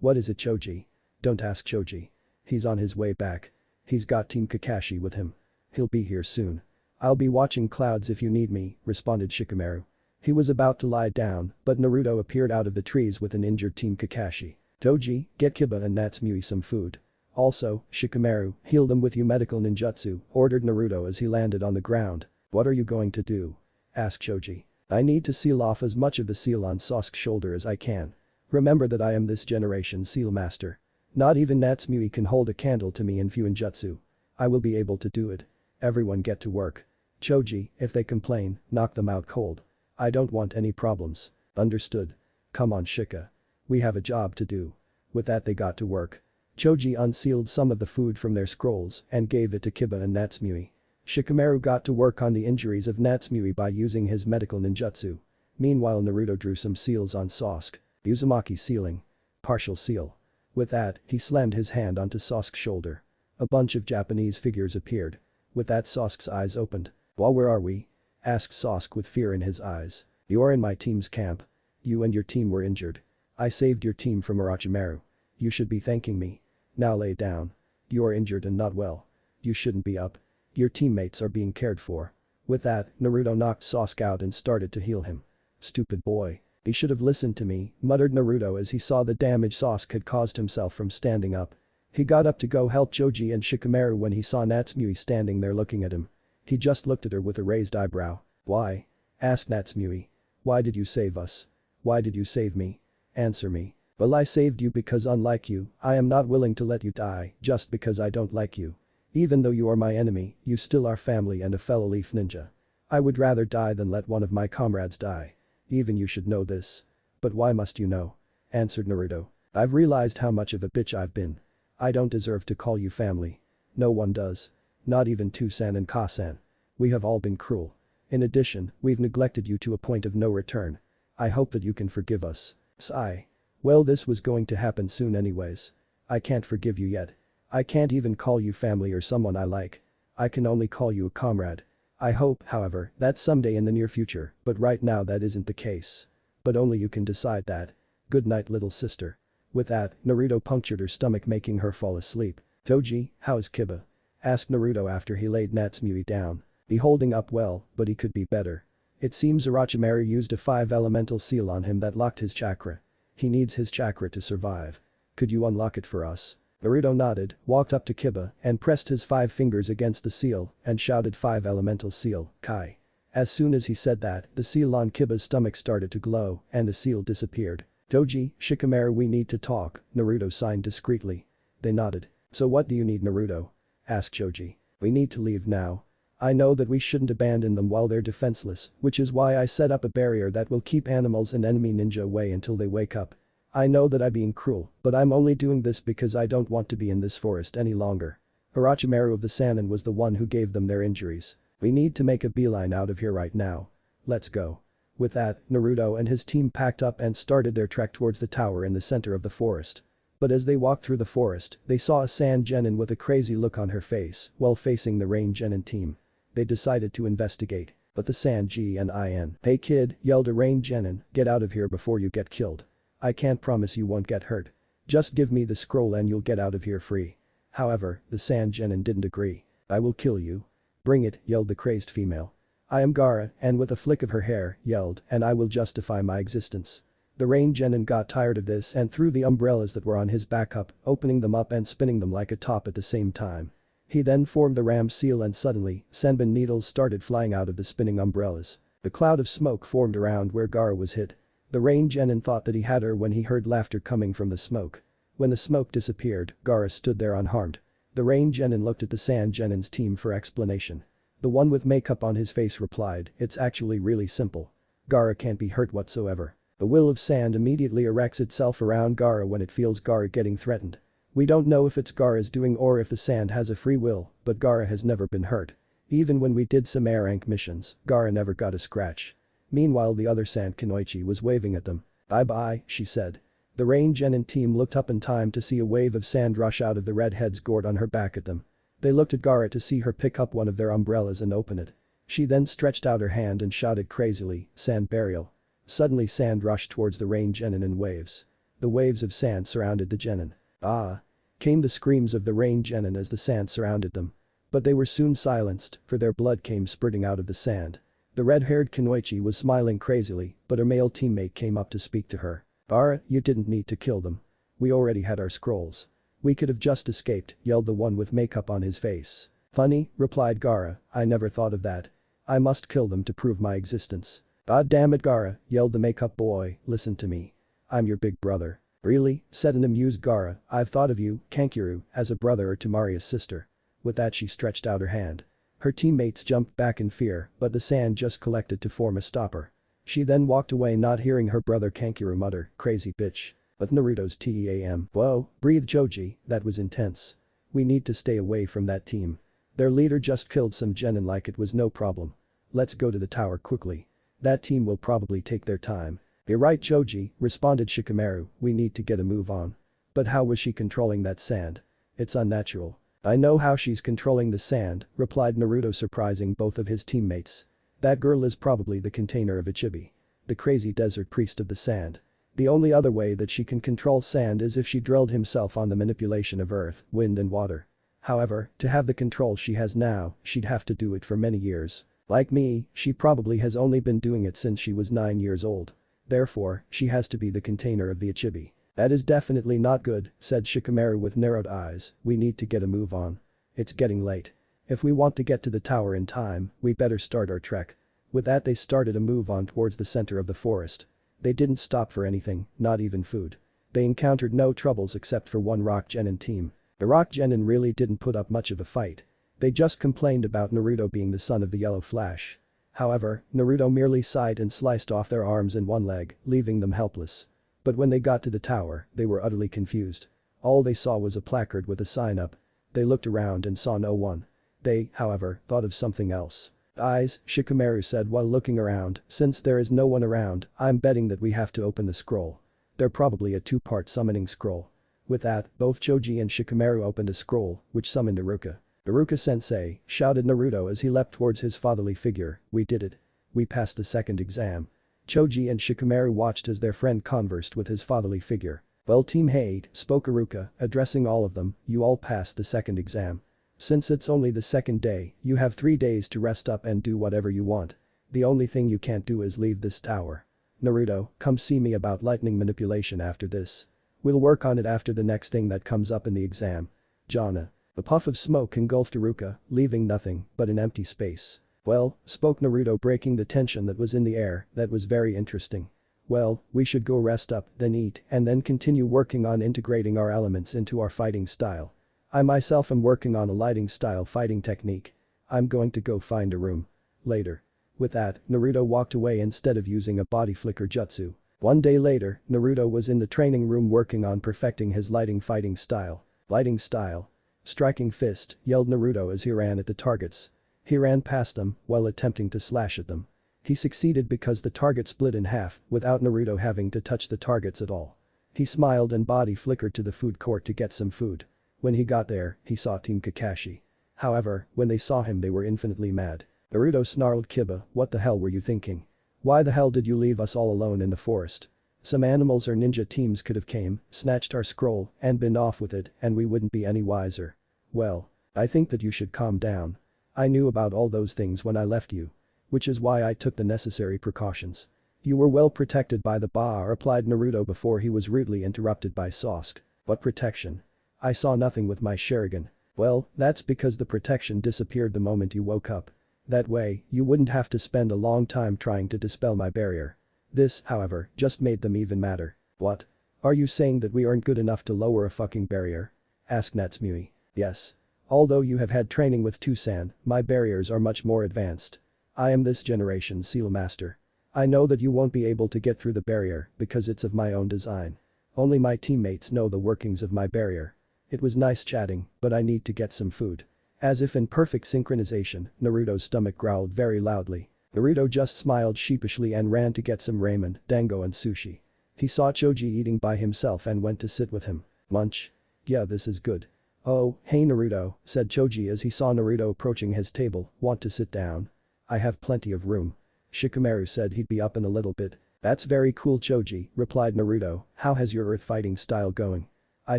What is it Choji? Don't ask Choji. He's on his way back. He's got Team Kakashi with him. He'll be here soon. I'll be watching clouds if you need me, responded Shikamaru. He was about to lie down, but Naruto appeared out of the trees with an injured Team Kakashi. Toji, get Kiba and Natsumi some food. Also, Shikamaru, heal them with your medical ninjutsu, ordered Naruto as he landed on the ground. What are you going to do? Asked Choji. I need to seal off as much of the seal on Sasuke's shoulder as I can. Remember that I am this generation's seal master. Not even Natsumi can hold a candle to me in Fuinjutsu. I will be able to do it. Everyone get to work. Choji, if they complain, knock them out cold. I don't want any problems. Understood. Come on Shika. We have a job to do. With that they got to work. Choji unsealed some of the food from their scrolls and gave it to Kiba and Natsumi. Shikamaru got to work on the injuries of Natsumi by using his medical ninjutsu. Meanwhile Naruto drew some seals on Sasuke. Uzumaki sealing. Partial seal. With that, he slammed his hand onto Sasuke's shoulder. A bunch of Japanese figures appeared. With that Sasuke's eyes opened. Well, where are we? Asked Sasuke with fear in his eyes. You are in my team's camp. You and your team were injured. I saved your team from Orochimaru. You should be thanking me. Now lay down. You are injured and not well. You shouldn't be up. Your teammates are being cared for. With that, Naruto knocked Sasuke out and started to heal him. Stupid boy. He should have listened to me, muttered Naruto as he saw the damage Sasuke had caused himself from standing up. He got up to go help Choji and Shikamaru when he saw Natsumi standing there looking at him. He just looked at her with a raised eyebrow. Why? Asked Natsumi. Why did you save us? Why did you save me? Answer me. Well, I saved you because unlike you, I am not willing to let you die just because I don't like you. Even though you are my enemy, you still are family and a fellow Leaf Ninja. I would rather die than let one of my comrades die. Even you should know this. But why must you know? Answered Naruto. I've realized how much of a bitch I've been. I don't deserve to call you family. No one does. Not even Toussaint and Kasan. We have all been cruel. In addition, we've neglected you to a point of no return. I hope that you can forgive us. Sigh. Well, this was going to happen soon anyways. I can't forgive you yet. I can't even call you family or someone I like. I can only call you a comrade. I hope, however, that someday in the near future, but right now that isn't the case. But only you can decide that. Good night little sister. With that, Naruto punctured her stomach making her fall asleep. Toji, how's Kiba? Asked Naruto after he laid Natsumi down. He holding up well, but he could be better. It seems Orochimaru used a 5-elemental seal on him that locked his chakra. He needs his chakra to survive. Could you unlock it for us? Naruto nodded, walked up to Kiba and pressed his 5 fingers against the seal and shouted 5-elemental seal, Kai. As soon as he said that, the seal on Kiba's stomach started to glow and the seal disappeared. Toji, Shikamaru, we need to talk, Naruto signed discreetly. They nodded. So what do you need Naruto? Asked Choji. We need to leave now. I know that we shouldn't abandon them while they're defenseless, which is why I set up a barrier that will keep animals and enemy ninja away until they wake up. I know that I'm being cruel, but I'm only doing this because I don't want to be in this forest any longer. Orochimaru of the Sannin was the one who gave them their injuries. We need to make a beeline out of here right now. Let's go. With that, Naruto and his team packed up and started their trek towards the tower in the center of the forest. But as they walked through the forest, they saw a Sand Genin with a crazy look on her face while facing the Rain Genin team. They decided to investigate, but the Sand Genin. Hey kid, yelled a Rain Genin, get out of here before you get killed. I can't promise you won't get hurt. Just give me the scroll and you'll get out of here free. However, the Sand Genin didn't agree. I will kill you. Bring it, yelled the crazed female. I am Gaara, and with a flick of her hair, yelled, and I will justify my existence. The Rain Genin got tired of this and threw the umbrellas that were on his back up, opening them up and spinning them like a top at the same time. He then formed the ram seal and suddenly, Senbon needles started flying out of the spinning umbrellas. A cloud of smoke formed around where Gaara was hit. The Rain Genin thought that he had her when he heard laughter coming from the smoke. When the smoke disappeared, Gaara stood there unharmed. The Rain Genin looked at the Sand Genin's team for explanation. The one with makeup on his face replied, it's actually really simple. Gaara can't be hurt whatsoever. The will of sand immediately erects itself around Gaara when it feels Gaara getting threatened. We don't know if it's Gaara's doing or if the sand has a free will, but Gaara has never been hurt. Even when we did some air rank missions, Gaara never got a scratch. Meanwhile the other Sand Kunoichi was waving at them. Bye-bye, she said. The Rain Genin team looked up in time to see a wave of sand rush out of the redhead's gourd on her back at them. They looked at Gaara to see her pick up one of their umbrellas and open it. She then stretched out her hand and shouted crazily, Sand Burial. Suddenly sand rushed towards the rain genin in waves. The waves of sand surrounded the genin. Ah! Came the screams of the rain genin as the sand surrounded them. But they were soon silenced, for their blood came spurting out of the sand. The red-haired Kunoichi was smiling crazily, but her male teammate came up to speak to her. "Gaara, you didn't need to kill them. We already had our scrolls. We could have just escaped," yelled the one with makeup on his face. "Funny," replied Gaara, "I never thought of that. I must kill them to prove my existence." "God damn it, Gaara," yelled the makeup boy, "listen to me. I'm your big brother." "Really?" said an amused Gaara, "I've thought of you, Kankuro, as a brother or to Maria's sister." With that she stretched out her hand. Her teammates jumped back in fear, but the sand just collected to form a stopper. She then walked away, not hearing her brother Kankuro mutter, "Crazy bitch." But Naruto's TEAM. "Whoa," breathed Choji, "that was intense. We need to stay away from that team. Their leader just killed some genin like it was no problem. Let's go to the tower quickly. That team will probably take their time." "You're right, Choji," responded Shikamaru, "we need to get a move on." "But how was she controlling that sand? It's unnatural." "I know how she's controlling the sand," replied Naruto, surprising both of his teammates. "That girl is probably the container of Ichibi. The crazy desert priest of the sand. The only other way that she can control sand is if she drilled himself on the manipulation of earth, wind and water. However, to have the control she has now, she'd have to do it for many years. Like me, she probably has only been doing it since she was 9 years old. Therefore, she has to be the container of the Ichibi." "That is definitely not good," said Shikamaru with narrowed eyes, "we need to get a move on. It's getting late. If we want to get to the tower in time, we better start our trek." With that they started a move on towards the center of the forest. They didn't stop for anything, not even food. They encountered no troubles except for one rock genin team. The rock genin really didn't put up much of a fight. They just complained about Naruto being the son of the Yellow Flash. However, Naruto merely sighed and sliced off their arms and one leg, leaving them helpless. But when they got to the tower, they were utterly confused. All they saw was a placard with a sign up. They looked around and saw no one. They, however, thought of something else. "Eyes," Shikamaru said while looking around, "since there is no one around, I'm betting that we have to open the scroll. They're probably a two-part summoning scroll." With that, both Choji and Shikamaru opened a scroll, which summoned Iruka. "Iruka-sensei," shouted Naruto as he leapt towards his fatherly figure, "we did it. We passed the second exam." Choji and Shikamaru watched as their friend conversed with his fatherly figure. "Well, Team Hate," spoke Iruka, addressing all of them, "you all passed the second exam. Since it's only the second day, you have 3 days to rest up and do whatever you want. The only thing you can't do is leave this tower. Naruto, come see me about lightning manipulation after this. We'll work on it after the next thing that comes up in the exam. Jana." A puff of smoke engulfed Iruka, leaving nothing but an empty space. "Well," spoke Naruto, breaking the tension that was in the air, "that was very interesting. Well, we should go rest up, then eat, and then continue working on integrating our elements into our fighting style. I myself am working on a lighting style fighting technique. I'm going to go find a room. Later." With that, Naruto walked away instead of using a body flicker jutsu. One day later, Naruto was in the training room working on perfecting his lighting fighting style. "Lighting style. Striking fist," yelled Naruto as he ran at the targets. He ran past them while attempting to slash at them. He succeeded because the target split in half without Naruto having to touch the targets at all. He smiled and body flickered to the food court to get some food. When he got there, he saw Team Kakashi. However, when they saw him they were infinitely mad. Naruto snarled, "Kiba, what the hell were you thinking? Why the hell did you leave us all alone in the forest? Some animals or ninja teams could have came, snatched our scroll, and been off with it, and we wouldn't be any wiser. Well, I think that you should calm down. I knew about all those things when I left you. Which is why I took the necessary precautions." "You were well protected by the Ba," replied Naruto before he was rudely interrupted by Sasuke. "What protection? I saw nothing with my Sharingan." "Well, that's because the protection disappeared the moment you woke up. That way, you wouldn't have to spend a long time trying to dispel my barrier." This, however, just made them even madder. "What? Are you saying that we aren't good enough to lower a fucking barrier?" asked Natsumi. "Yes. Although you have had training with Tusan, my barriers are much more advanced. I am this generation's Seal Master. I know that you won't be able to get through the barrier because it's of my own design. Only my teammates know the workings of my barrier. It was nice chatting, but I need to get some food." As if in perfect synchronization, Naruto's stomach growled very loudly. Naruto just smiled sheepishly and ran to get some ramen, dango and sushi. He saw Choji eating by himself and went to sit with him. "Lunch? Yeah, this is good." "Oh, hey Naruto," said Choji as he saw Naruto approaching his table, "want to sit down? I have plenty of room." Shikamaru said he'd be up in a little bit. That's very cool Choji, replied Naruto, how has your earth fighting style going? I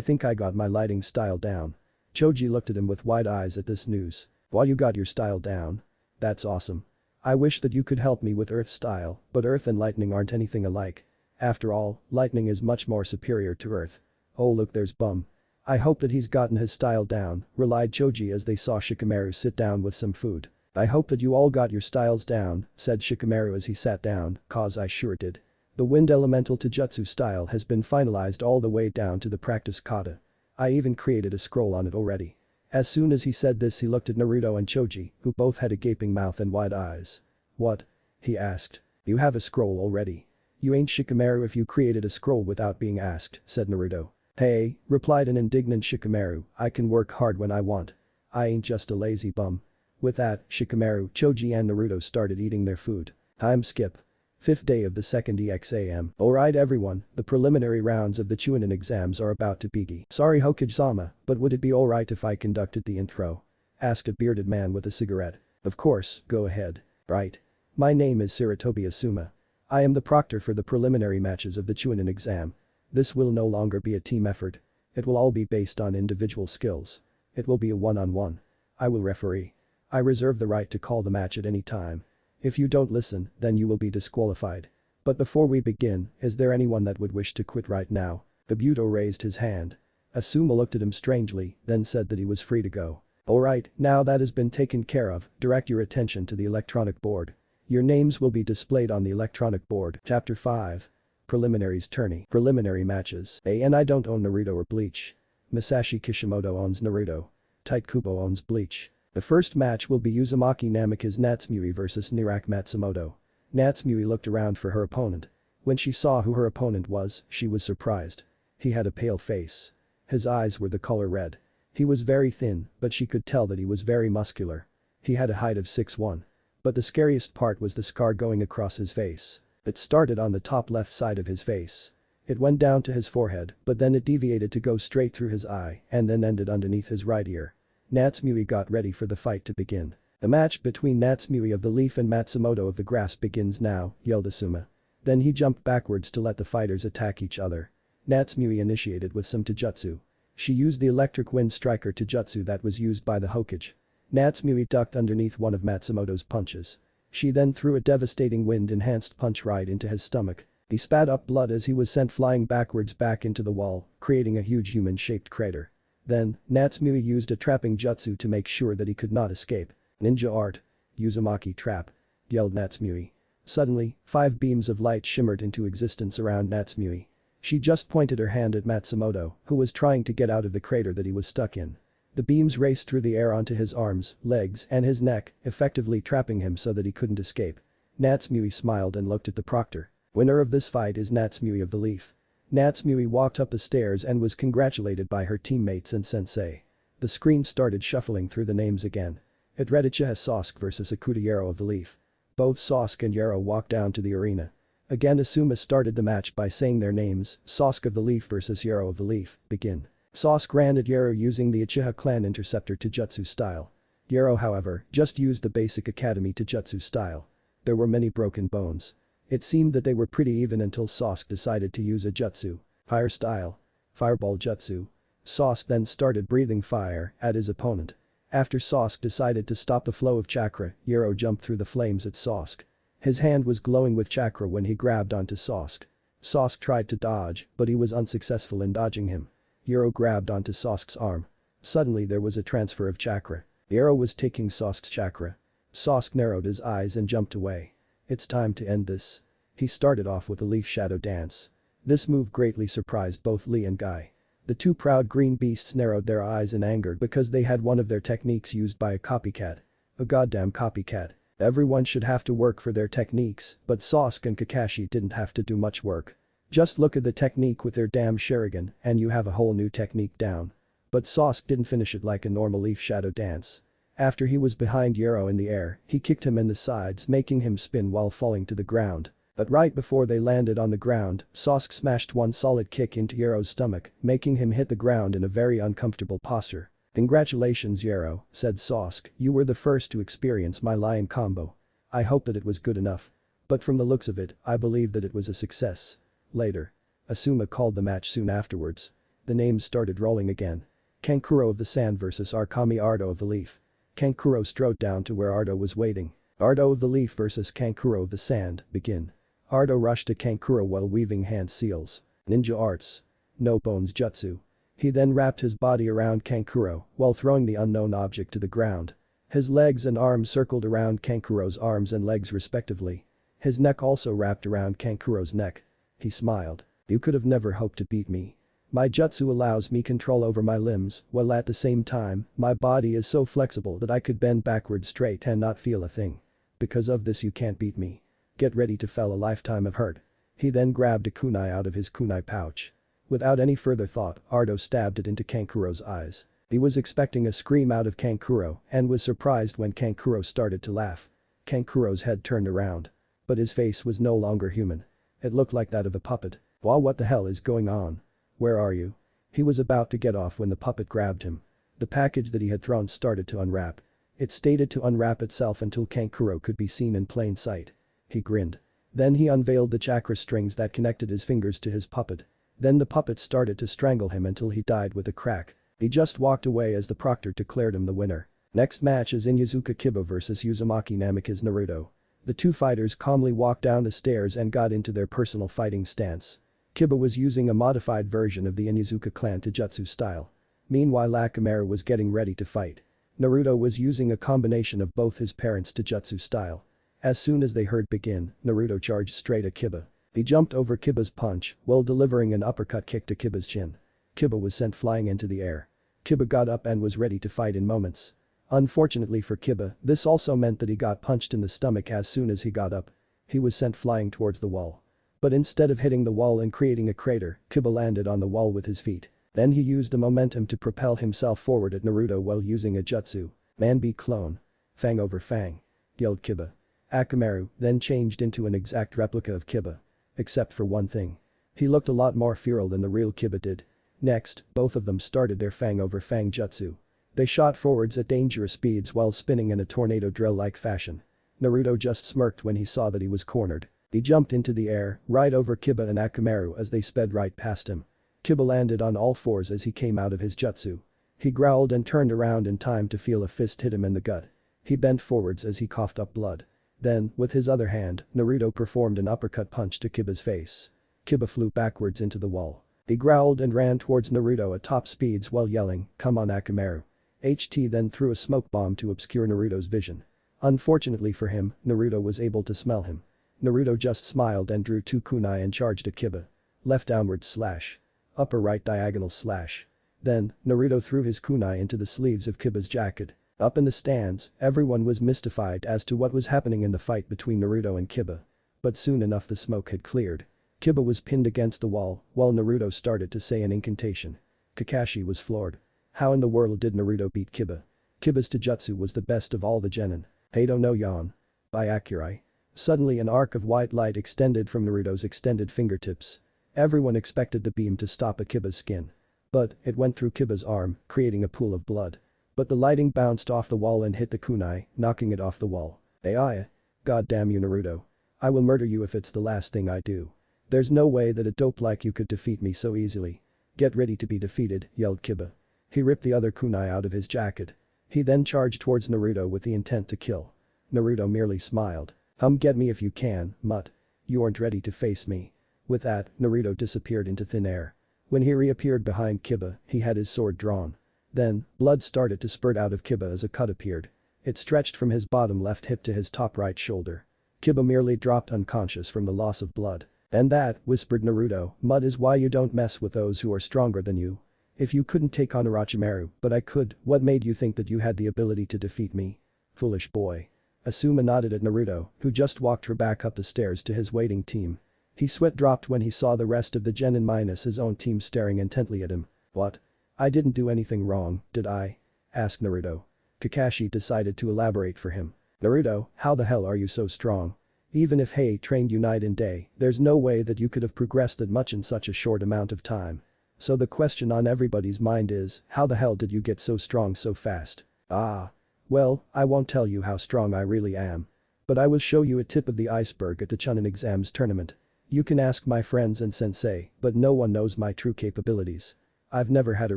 think I got my lighting style down. Choji looked at him with wide eyes at this news. While you got your style down? That's awesome. I wish that you could help me with earth style, but earth and lightning aren't anything alike. After all, lightning is much more superior to earth. Oh look there's Bum. I hope that he's gotten his style down, relied Choji as they saw Shikamaru sit down with some food. I hope that you all got your styles down, said Shikamaru as he sat down, cause I sure did. The wind elemental Taijutsu style has been finalized all the way down to the practice kata. I even created a scroll on it already. As soon as he said this he looked at Naruto and Choji, who both had a gaping mouth and wide eyes. What? He asked. You have a scroll already. You ain't Shikamaru if you created a scroll without being asked, said Naruto. Hey, replied an indignant Shikamaru, I can work hard when I want. I ain't just a lazy bum. With that, Shikamaru, Choji and Naruto started eating their food. Time skip. 5th day of the second exam. Alright everyone, the preliminary rounds of the Chunin exams are about to begin. Sorry Hokage-sama, but would it be alright if I conducted the intro? Asked a bearded man with a cigarette. Of course, go ahead. Right. My name is Sarutobi Asuma. I am the proctor for the preliminary matches of the Chunin exam. This will no longer be a team effort. It will all be based on individual skills. It will be a one-on-one. I will referee. I reserve the right to call the match at any time. If you don't listen, then you will be disqualified. But before we begin, is there anyone that would wish to quit right now? Kabuto raised his hand. Asuma looked at him strangely, then said that he was free to go. Alright, now that has been taken care of, direct your attention to the electronic board. Your names will be displayed on the electronic board. Chapter 5. Preliminaries Tourney. Preliminary matches. And I don't own Naruto or Bleach. Masashi Kishimoto owns Naruto. Tite Kubo owns Bleach. The first match will be Uzumaki Namikaze Natsumui vs Naruto Matsumoto. Natsumui looked around for her opponent. When she saw who her opponent was, she was surprised. He had a pale face. His eyes were the color red. He was very thin, but she could tell that he was very muscular. He had a height of 6'1". But the scariest part was the scar going across his face. It started on the top left side of his face. It went down to his forehead, but then it deviated to go straight through his eye and then ended underneath his right ear. Natsumui got ready for the fight to begin. The match between Natsumui of the Leaf and Matsumoto of the Grass begins now, yelled Asuma. Then he jumped backwards to let the fighters attack each other. Natsumui initiated with some Taijutsu. She used the electric wind striker Taijutsu that was used by the Hokage. Natsumui ducked underneath one of Matsumoto's punches. She then threw a devastating wind-enhanced punch right into his stomach. He spat up blood as he was sent flying backwards back into the wall, creating a huge human-shaped crater. Then, Natsumui used a trapping jutsu to make sure that he could not escape. Ninja art. Uzumaki trap. Yelled Natsumui. Suddenly, 5 beams of light shimmered into existence around Natsumui. She just pointed her hand at Matsumoto, who was trying to get out of the crater that he was stuck in. The beams raced through the air onto his arms, legs, and his neck, effectively trapping him so that he couldn't escape. Natsumui smiled and looked at the proctor. Winner of this fight is Natsumui of the Leaf. Natsumui walked up the stairs and was congratulated by her teammates and sensei. The screen started shuffling through the names again. It read Uchiha Sasuke vs Ikuta Yaro of the Leaf. Both Sasuke and Yaro walked down to the arena. Again Asuma started the match by saying their names, Sasuke of the Leaf vs Yaro of the Leaf, begin. Sasuke ran at Yaro using the Uchiha Clan Interceptor Taijutsu style. Yaro however, just used the basic Academy Taijutsu style. There were many broken bones. It seemed that they were pretty even until Sasuke decided to use a jutsu. Fire style. Fireball jutsu. Sasuke then started breathing fire at his opponent. After Sasuke decided to stop the flow of chakra, Yaro jumped through the flames at Sasuke. His hand was glowing with chakra when he grabbed onto Sasuke. Sasuke tried to dodge, but he was unsuccessful in dodging him. Yaro grabbed onto Sasuke's arm. Suddenly there was a transfer of chakra. Yaro was taking Sasuke's chakra. Sasuke narrowed his eyes and jumped away. It's time to end this. He started off with a leaf shadow dance. This move greatly surprised both Lee and Guy. The two proud green beasts narrowed their eyes in anger because they had one of their techniques used by a copycat. A goddamn copycat. Everyone should have to work for their techniques, but Sasuke and Kakashi didn't have to do much work. Just look at the technique with their damn Sharingan and you have a whole new technique down. But Sasuke didn't finish it like a normal leaf shadow dance. After he was behind Yaro in the air, he kicked him in the sides making him spin while falling to the ground. But right before they landed on the ground, Sasuke smashed one solid kick into Yaro's stomach, making him hit the ground in a very uncomfortable posture. Congratulations Yaro, said Sasuke, you were the first to experience my lion combo. I hope that it was good enough. But from the looks of it, I believe that it was a success. Later. Asuma called the match soon afterwards. The names started rolling again. Kankuro of the Sand vs Arcami Ardo of the Leaf. Kankuro strode down to where Ardo was waiting. Ardo of the Leaf vs Kankuro of the Sand, begin. Ardo rushed to Kankuro while weaving hand seals. Ninja arts. No bones jutsu. He then wrapped his body around Kankuro while throwing the unknown object to the ground. His legs and arms circled around Kankuro's arms and legs respectively. His neck also wrapped around Kankuro's neck. He smiled. You could have never hoped to beat me. My jutsu allows me control over my limbs, while at the same time, my body is so flexible that I could bend backwards straight and not feel a thing. Because of this you can't beat me. Get ready to feel a lifetime of hurt. He then grabbed a kunai out of his kunai pouch. Without any further thought, Ardo stabbed it into Kankuro's eyes. He was expecting a scream out of Kankuro and was surprised when Kankuro started to laugh. Kankuro's head turned around. But his face was no longer human. It looked like that of a puppet. Wow, what the hell is going on? Where are you? He was about to get off when the puppet grabbed him. The package that he had thrown started to unwrap. It stated to unwrap itself until Kankuro could be seen in plain sight. He grinned. Then he unveiled the chakra strings that connected his fingers to his puppet. Then the puppet started to strangle him until he died with a crack. He just walked away as the proctor declared him the winner. Next match is Inyazuka Kiba vs Uzumaki Namikaze Naruto. The two fighters calmly walked down the stairs and got into their personal fighting stance. Kiba was using a modified version of the Inyazuka clan Taijutsu style. Meanwhile Akamaru was getting ready to fight. Naruto was using a combination of both his parents' Taijutsu style. As soon as they heard begin, Naruto charged straight at Kiba. He jumped over Kiba's punch while delivering an uppercut kick to Kiba's chin. Kiba was sent flying into the air. Kiba got up and was ready to fight in moments. Unfortunately for Kiba, this also meant that he got punched in the stomach as soon as he got up. He was sent flying towards the wall. But instead of hitting the wall and creating a crater, Kiba landed on the wall with his feet. Then he used the momentum to propel himself forward at Naruto while using a jutsu. Man beat clone. Fang over fang. Yelled Kiba. Akamaru then changed into an exact replica of Kiba. Except for one thing. He looked a lot more feral than the real Kiba did. Next, both of them started their fang over fang jutsu. They shot forwards at dangerous speeds while spinning in a tornado drill-like fashion. Naruto just smirked when he saw that he was cornered. He jumped into the air, right over Kiba and Akamaru as they sped right past him. Kiba landed on all fours as he came out of his jutsu. He growled and turned around in time to feel a fist hit him in the gut. He bent forwards as he coughed up blood. Then, with his other hand, Naruto performed an uppercut punch to Kiba's face. Kiba flew backwards into the wall. He growled and ran towards Naruto at top speeds while yelling, "Come on Akamaru." HT then threw a smoke bomb to obscure Naruto's vision. Unfortunately for him, Naruto was able to smell him. Naruto just smiled and drew two kunai and charged at Kiba. Left downward slash. Upper right diagonal slash. Then, Naruto threw his kunai into the sleeves of Kiba's jacket. Up in the stands, everyone was mystified as to what was happening in the fight between Naruto and Kiba. But soon enough the smoke had cleared. Kiba was pinned against the wall while Naruto started to say an incantation. Kakashi was floored. How in the world did Naruto beat Kiba? Kiba's taijutsu was the best of all the genin. Heido no Yon. By Akurai. Suddenly an arc of white light extended from Naruto's extended fingertips. Everyone expected the beam to stop at Kiba's skin. But, it went through Kiba's arm, creating a pool of blood. But the lighting bounced off the wall and hit the kunai, knocking it off the wall. AI. God damn you Naruto. I will murder you if it's the last thing I do. There's no way that a dope like you could defeat me so easily. Get ready to be defeated, yelled Kiba. He ripped the other kunai out of his jacket. He then charged towards Naruto with the intent to kill. Naruto merely smiled. Get me if you can, mutt. You aren't ready to face me. With that, Naruto disappeared into thin air. When he reappeared behind Kiba, he had his sword drawn. Then, blood started to spurt out of Kiba as a cut appeared. It stretched from his bottom left hip to his top right shoulder. Kiba merely dropped unconscious from the loss of blood. And that, whispered Naruto, mud is why you don't mess with those who are stronger than you. If you couldn't take on Orochimaru, but I could, what made you think that you had the ability to defeat me? Foolish boy. Asuma nodded at Naruto, who just walked her back up the stairs to his waiting team. He sweat dropped when he saw the rest of the genin minus his own team staring intently at him. What? I didn't do anything wrong, did I? Asked Naruto. Kakashi decided to elaborate for him. Naruto, how the hell are you so strong? Even if Hei trained you night and day, there's no way that you could have progressed that much in such a short amount of time. So the question on everybody's mind is, how the hell did you get so strong so fast? Ah. Well, I won't tell you how strong I really am. But I will show you a tip of the iceberg at the Chunin exams tournament. You can ask my friends and sensei, but no one knows my true capabilities. I've never had a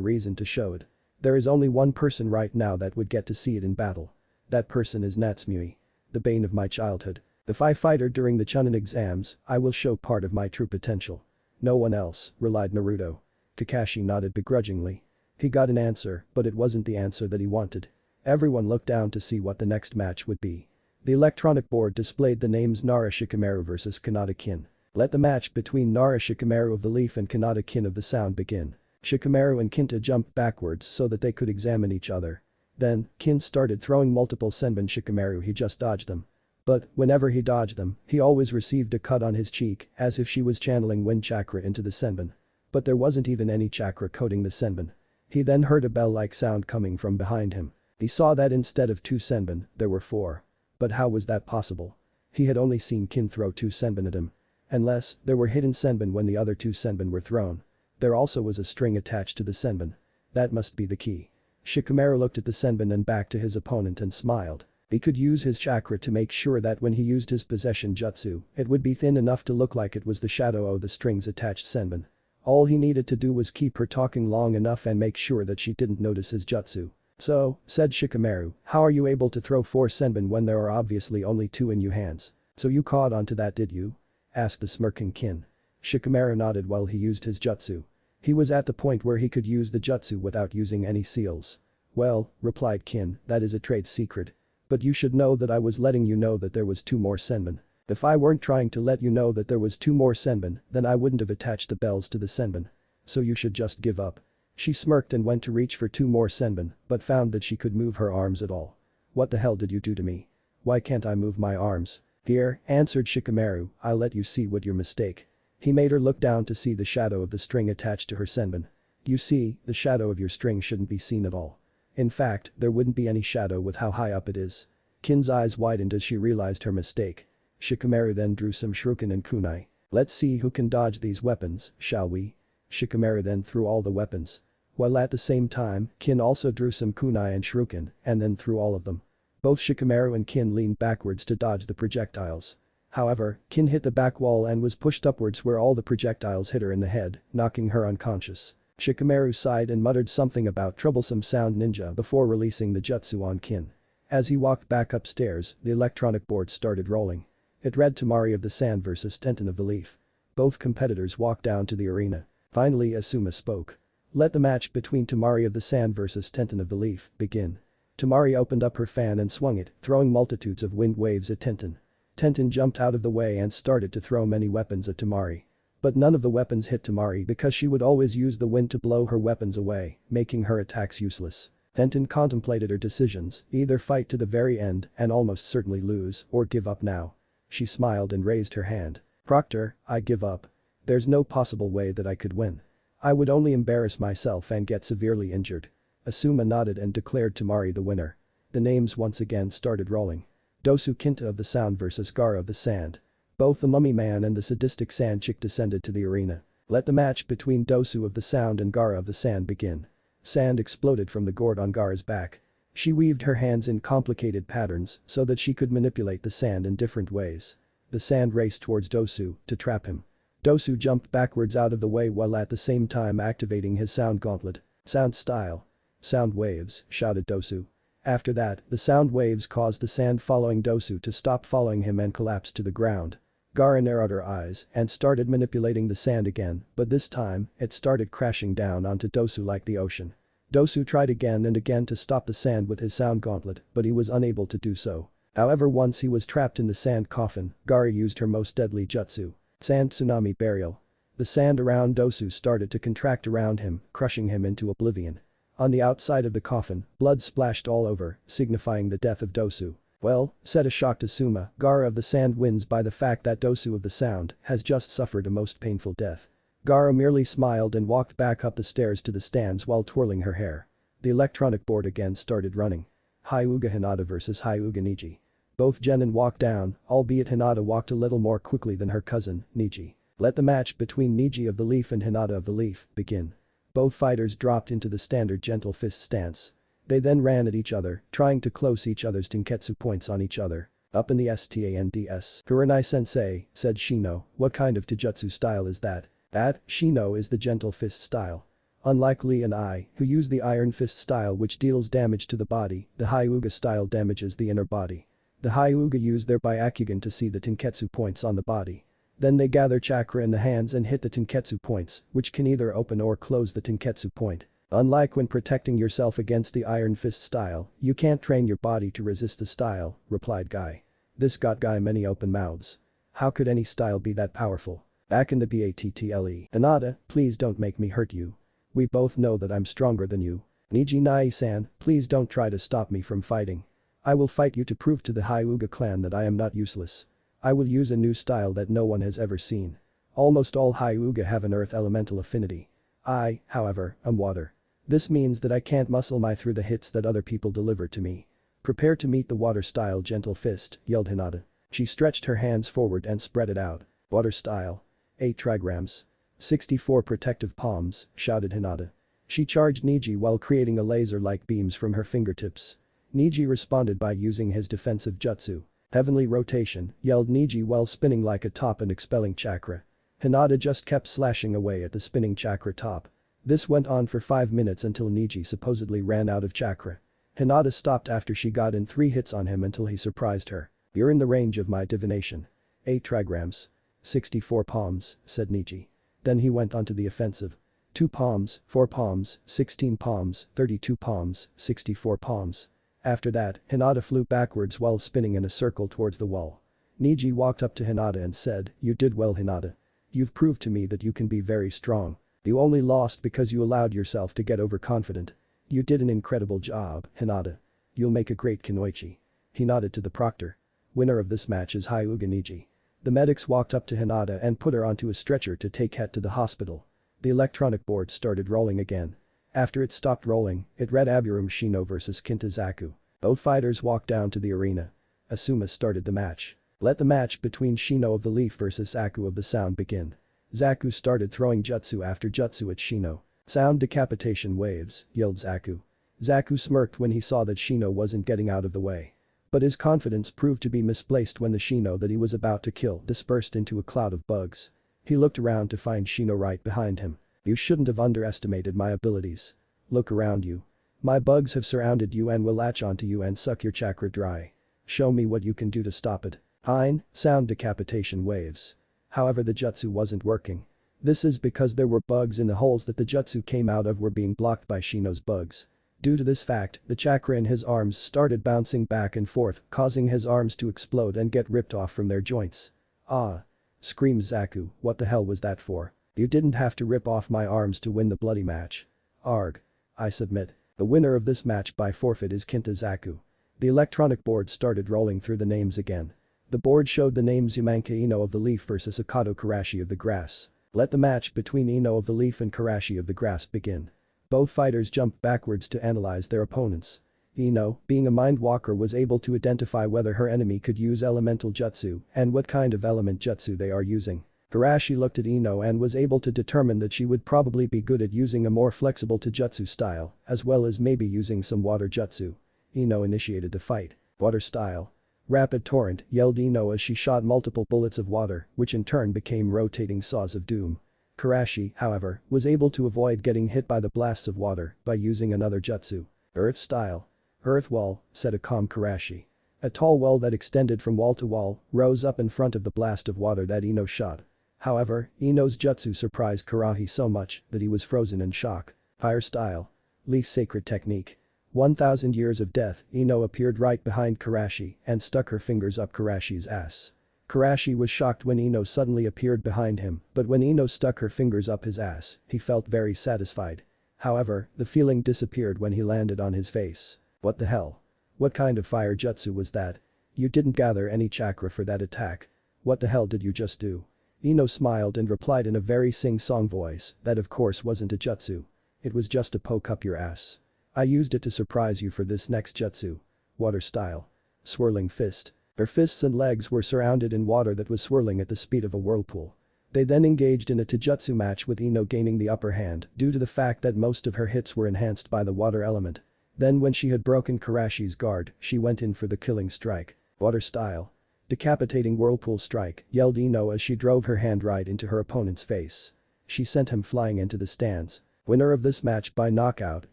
reason to show it. There is only one person right now that would get to see it in battle. That person is Natsumui. The bane of my childhood. If I fight her during the Chunin exams, I will show part of my true potential. No one else, relied Naruto. Kakashi nodded begrudgingly. He got an answer, but it wasn't the answer that he wanted. Everyone looked down to see what the next match would be. The electronic board displayed the names Nara Shikamaru vs Kanata-kin. Let the match between Nara Shikamaru of the Leaf and Kanata-kin of the Sound begin. Shikamaru and Kinta jumped backwards so that they could examine each other. Then, Kin started throwing multiple senbon Shikamaru. He just dodged them. But, whenever he dodged them, he always received a cut on his cheek as if she was channeling wind chakra into the senbon. But there wasn't even any chakra coating the senbon. He then heard a bell-like sound coming from behind him. He saw that instead of 2 senbon, there were 4. But how was that possible? He had only seen Kin throw 2 senbon at him. Unless, there were hidden senbon when the other 2 senbon were thrown. There also was a string attached to the senbon. That must be the key. Shikamaru looked at the senbon and back to his opponent and smiled. He could use his chakra to make sure that when he used his possession jutsu, it would be thin enough to look like it was the shadow of the strings attached senbon. All he needed to do was keep her talking long enough and make sure that she didn't notice his jutsu. So, said Shikamaru, how are you able to throw 4 senbon when there are obviously only 2 in your hands? So you caught onto that, did you? Asked the smirking Kin. Shikamaru nodded while he used his jutsu. He was at the point where he could use the jutsu without using any seals. Well, replied Kin, that is a trade secret. But you should know that I was letting you know that there was 2 more senbon. If I weren't trying to let you know that there was 2 more senbon, then I wouldn't have attached the bells to the senbon. So you should just give up. She smirked and went to reach for 2 more senbon, but found that she could move her arms at all. What the hell did you do to me? Why can't I move my arms? Here, answered Shikamaru, I'll let you see what your mistake. He made her look down to see the shadow of the string attached to her senbon. You see, the shadow of your string shouldn't be seen at all. In fact, there wouldn't be any shadow with how high up it is. Kin's eyes widened as she realized her mistake. Shikamaru then drew some shuriken and kunai. Let's see who can dodge these weapons, shall we? Shikamaru then threw all the weapons. While at the same time, Kin also drew some kunai and shuriken, and then threw all of them. Both Shikamaru and Kin leaned backwards to dodge the projectiles. However, Kin hit the back wall and was pushed upwards where all the projectiles hit her in the head, knocking her unconscious. Shikamaru sighed and muttered something about troublesome sound ninja before releasing the jutsu on Kin. As he walked back upstairs, the electronic board started rolling. It read Tamari of the Sand vs Tenten of the Leaf. Both competitors walked down to the arena. Finally Asuma spoke. Let the match between Tamari of the Sand vs Tenten of the Leaf begin. Tamari opened up her fan and swung it, throwing multitudes of wind waves at Tenten. Tenten jumped out of the way and started to throw many weapons at Tamari. But none of the weapons hit Tamari because she would always use the wind to blow her weapons away, making her attacks useless. Tenten contemplated her decisions, either fight to the very end and almost certainly lose, or give up now. She smiled and raised her hand. Proctor, I give up. There's no possible way that I could win. I would only embarrass myself and get severely injured. Asuma nodded and declared Tamari the winner. The names once again started rolling. Dosu Kinta of the Sound vs Gaara of the Sand. Both the mummy man and the sadistic sand chick descended to the arena. Let the match between Dosu of the Sound and Gaara of the Sand begin. Sand exploded from the gourd on Gaara's back. She weaved her hands in complicated patterns so that she could manipulate the sand in different ways. The sand raced towards Dosu to trap him. Dosu jumped backwards out of the way while at the same time activating his sound gauntlet. Sound style. Sound waves, shouted Dosu. After that, the sound waves caused the sand following Dosu to stop following him and collapse to the ground. Gaara narrowed her eyes and started manipulating the sand again, but this time, it started crashing down onto Dosu like the ocean. Dosu tried again and again to stop the sand with his sound gauntlet, but he was unable to do so. However, once he was trapped in the sand coffin, Gaara used her most deadly jutsu. Sand Tsunami Burial. The sand around Dosu started to contract around him, crushing him into oblivion. On the outside of the coffin, blood splashed all over, signifying the death of Dosu. Well, said a shocked Asuma, Gaara of the Sand wins by the fact that Dosu of the Sound has just suffered a most painful death. Gaara merely smiled and walked back up the stairs to the stands while twirling her hair. The electronic board again started running. Hyuga Hinata vs Hyuga Niji. Both Genin walked down, albeit Hinata walked a little more quickly than her cousin, Niji. Let the match between Niji of the Leaf and Hinata of the Leaf begin. Both fighters dropped into the standard gentle fist stance. They then ran at each other, trying to close each other's tenketsu points on each other. Up in the stands. Kurenai-sensei, said Shino, what kind of taijutsu style is that? That, Shino, is the gentle fist style. Unlike Lee and I, who use the iron fist style which deals damage to the body, the Hyuga style damages the inner body. The Hyuga use their Byakugan to see the Tenketsu points on the body. Then they gather chakra in the hands and hit the Tenketsu points, which can either open or close the Tenketsu point. Unlike when protecting yourself against the iron fist style, you can't train your body to resist the style, replied Guy. This got Guy many open mouths. How could any style be that powerful? Back in the BATTLE. Hinata, please don't make me hurt you. We both know that I'm stronger than you. Nijinai-san, please don't try to stop me from fighting. I will fight you to prove to the Hyuga clan that I am not useless. I will use a new style that no one has ever seen. Almost all Hyuga have an earth elemental affinity. I, however, am water. This means that I can't muscle my through the hits that other people deliver to me. Prepare to meet the water style gentle fist, yelled Hinata. She stretched her hands forward and spread it out. Water style. 8 trigrams. 64 protective palms, shouted Hinata. She charged Niji while creating a laser-like beams from her fingertips. Niji responded by using his defensive jutsu. Heavenly rotation, yelled Niji while spinning like a top and expelling chakra. Hinata just kept slashing away at the spinning chakra top. This went on for 5 minutes until Niji supposedly ran out of chakra. Hinata stopped after she got in 3 hits on him until he surprised her. You're in the range of my divination. 8 trigrams. 64 palms, said Niji. Then he went onto the offensive. 2 palms, 4 palms, 16 palms, 32 palms, 64 palms. After that, Hinata flew backwards while spinning in a circle towards the wall. Niji walked up to Hinata and said, "You did well, Hinata. You've proved to me that you can be very strong. You only lost because you allowed yourself to get overconfident. You did an incredible job, Hinata. You'll make a great Kunoichi." He nodded to the proctor. Winner of this match is Hyuga Niji. The medics walked up to Hinata and put her onto a stretcher to take Het to the hospital. The electronic board started rolling again. After it stopped rolling, it read Aburame Shino vs Kinta-Zaku. Both fighters walked down to the arena. Asuma started the match. Let the match between Shino of the Leaf vs Zaku of the Sound begin. Zaku started throwing jutsu after jutsu at Shino. Sound decapitation waves, yelled Zaku. Zaku smirked when he saw that Shino wasn't getting out of the way. But his confidence proved to be misplaced when the Shino that he was about to kill dispersed into a cloud of bugs. He looked around to find Shino right behind him. You shouldn't have underestimated my abilities. Look around you. My bugs have surrounded you and will latch onto you and suck your chakra dry. Show me what you can do to stop it. Hein, sound decapitation waves. However, the jutsu wasn't working. This is because there were bugs in the holes that the jutsu came out of were being blocked by Shino's bugs. Due to this fact, the chakra in his arms started bouncing back and forth, causing his arms to explode and get ripped off from their joints. Ah! Screamed Zaku, what the hell was that for? You didn't have to rip off my arms to win the bloody match. Arg. I submit. The winner of this match by forfeit is Kinta-Zaku. The electronic board started rolling through the names again. The board showed the names Umanka Ino of the Leaf vs Akato Karashi of the Grass. Let the match between Ino of the Leaf and Karashi of the Grass begin. Both fighters jumped backwards to analyze their opponents. Ino, being a mind walker, was able to identify whether her enemy could use elemental jutsu and what kind of element jutsu they are using. Karashi looked at Ino and was able to determine that she would probably be good at using a more flexible taijutsu style, as well as maybe using some water jutsu. Ino initiated the fight. Water style. Rapid torrent, yelled Ino as she shot multiple bullets of water, which in turn became rotating saws of doom. Karashi, however, was able to avoid getting hit by the blasts of water by using another jutsu. Earth style. Earth wall, said a calm Karashi. A tall wall that extended from wall to wall rose up in front of the blast of water that Ino shot. However, Ino's jutsu surprised Karashi so much that he was frozen in shock. Fire style. Leaf sacred technique. 1,000 years of death, Ino appeared right behind Karashi and stuck her fingers up Karashi's ass. Karashi was shocked when Ino suddenly appeared behind him, but when Ino stuck her fingers up his ass, he felt very satisfied. However, the feeling disappeared when he landed on his face. What the hell? What kind of fire jutsu was that? You didn't gather any chakra for that attack. What the hell did you just do? Ino smiled and replied in a very sing-song voice that of course wasn't a jutsu. It was just a poke up your ass. I used it to surprise you for this next jutsu. Water style. Swirling fist. Her fists and legs were surrounded in water that was swirling at the speed of a whirlpool. They then engaged in a taijutsu match with Ino gaining the upper hand due to the fact that most of her hits were enhanced by the water element. Then when she had broken Karashi's guard, she went in for the killing strike. Water style. Decapitating whirlpool strike, yelled Ino as she drove her hand right into her opponent's face. She sent him flying into the stands. Winner of this match by knockout,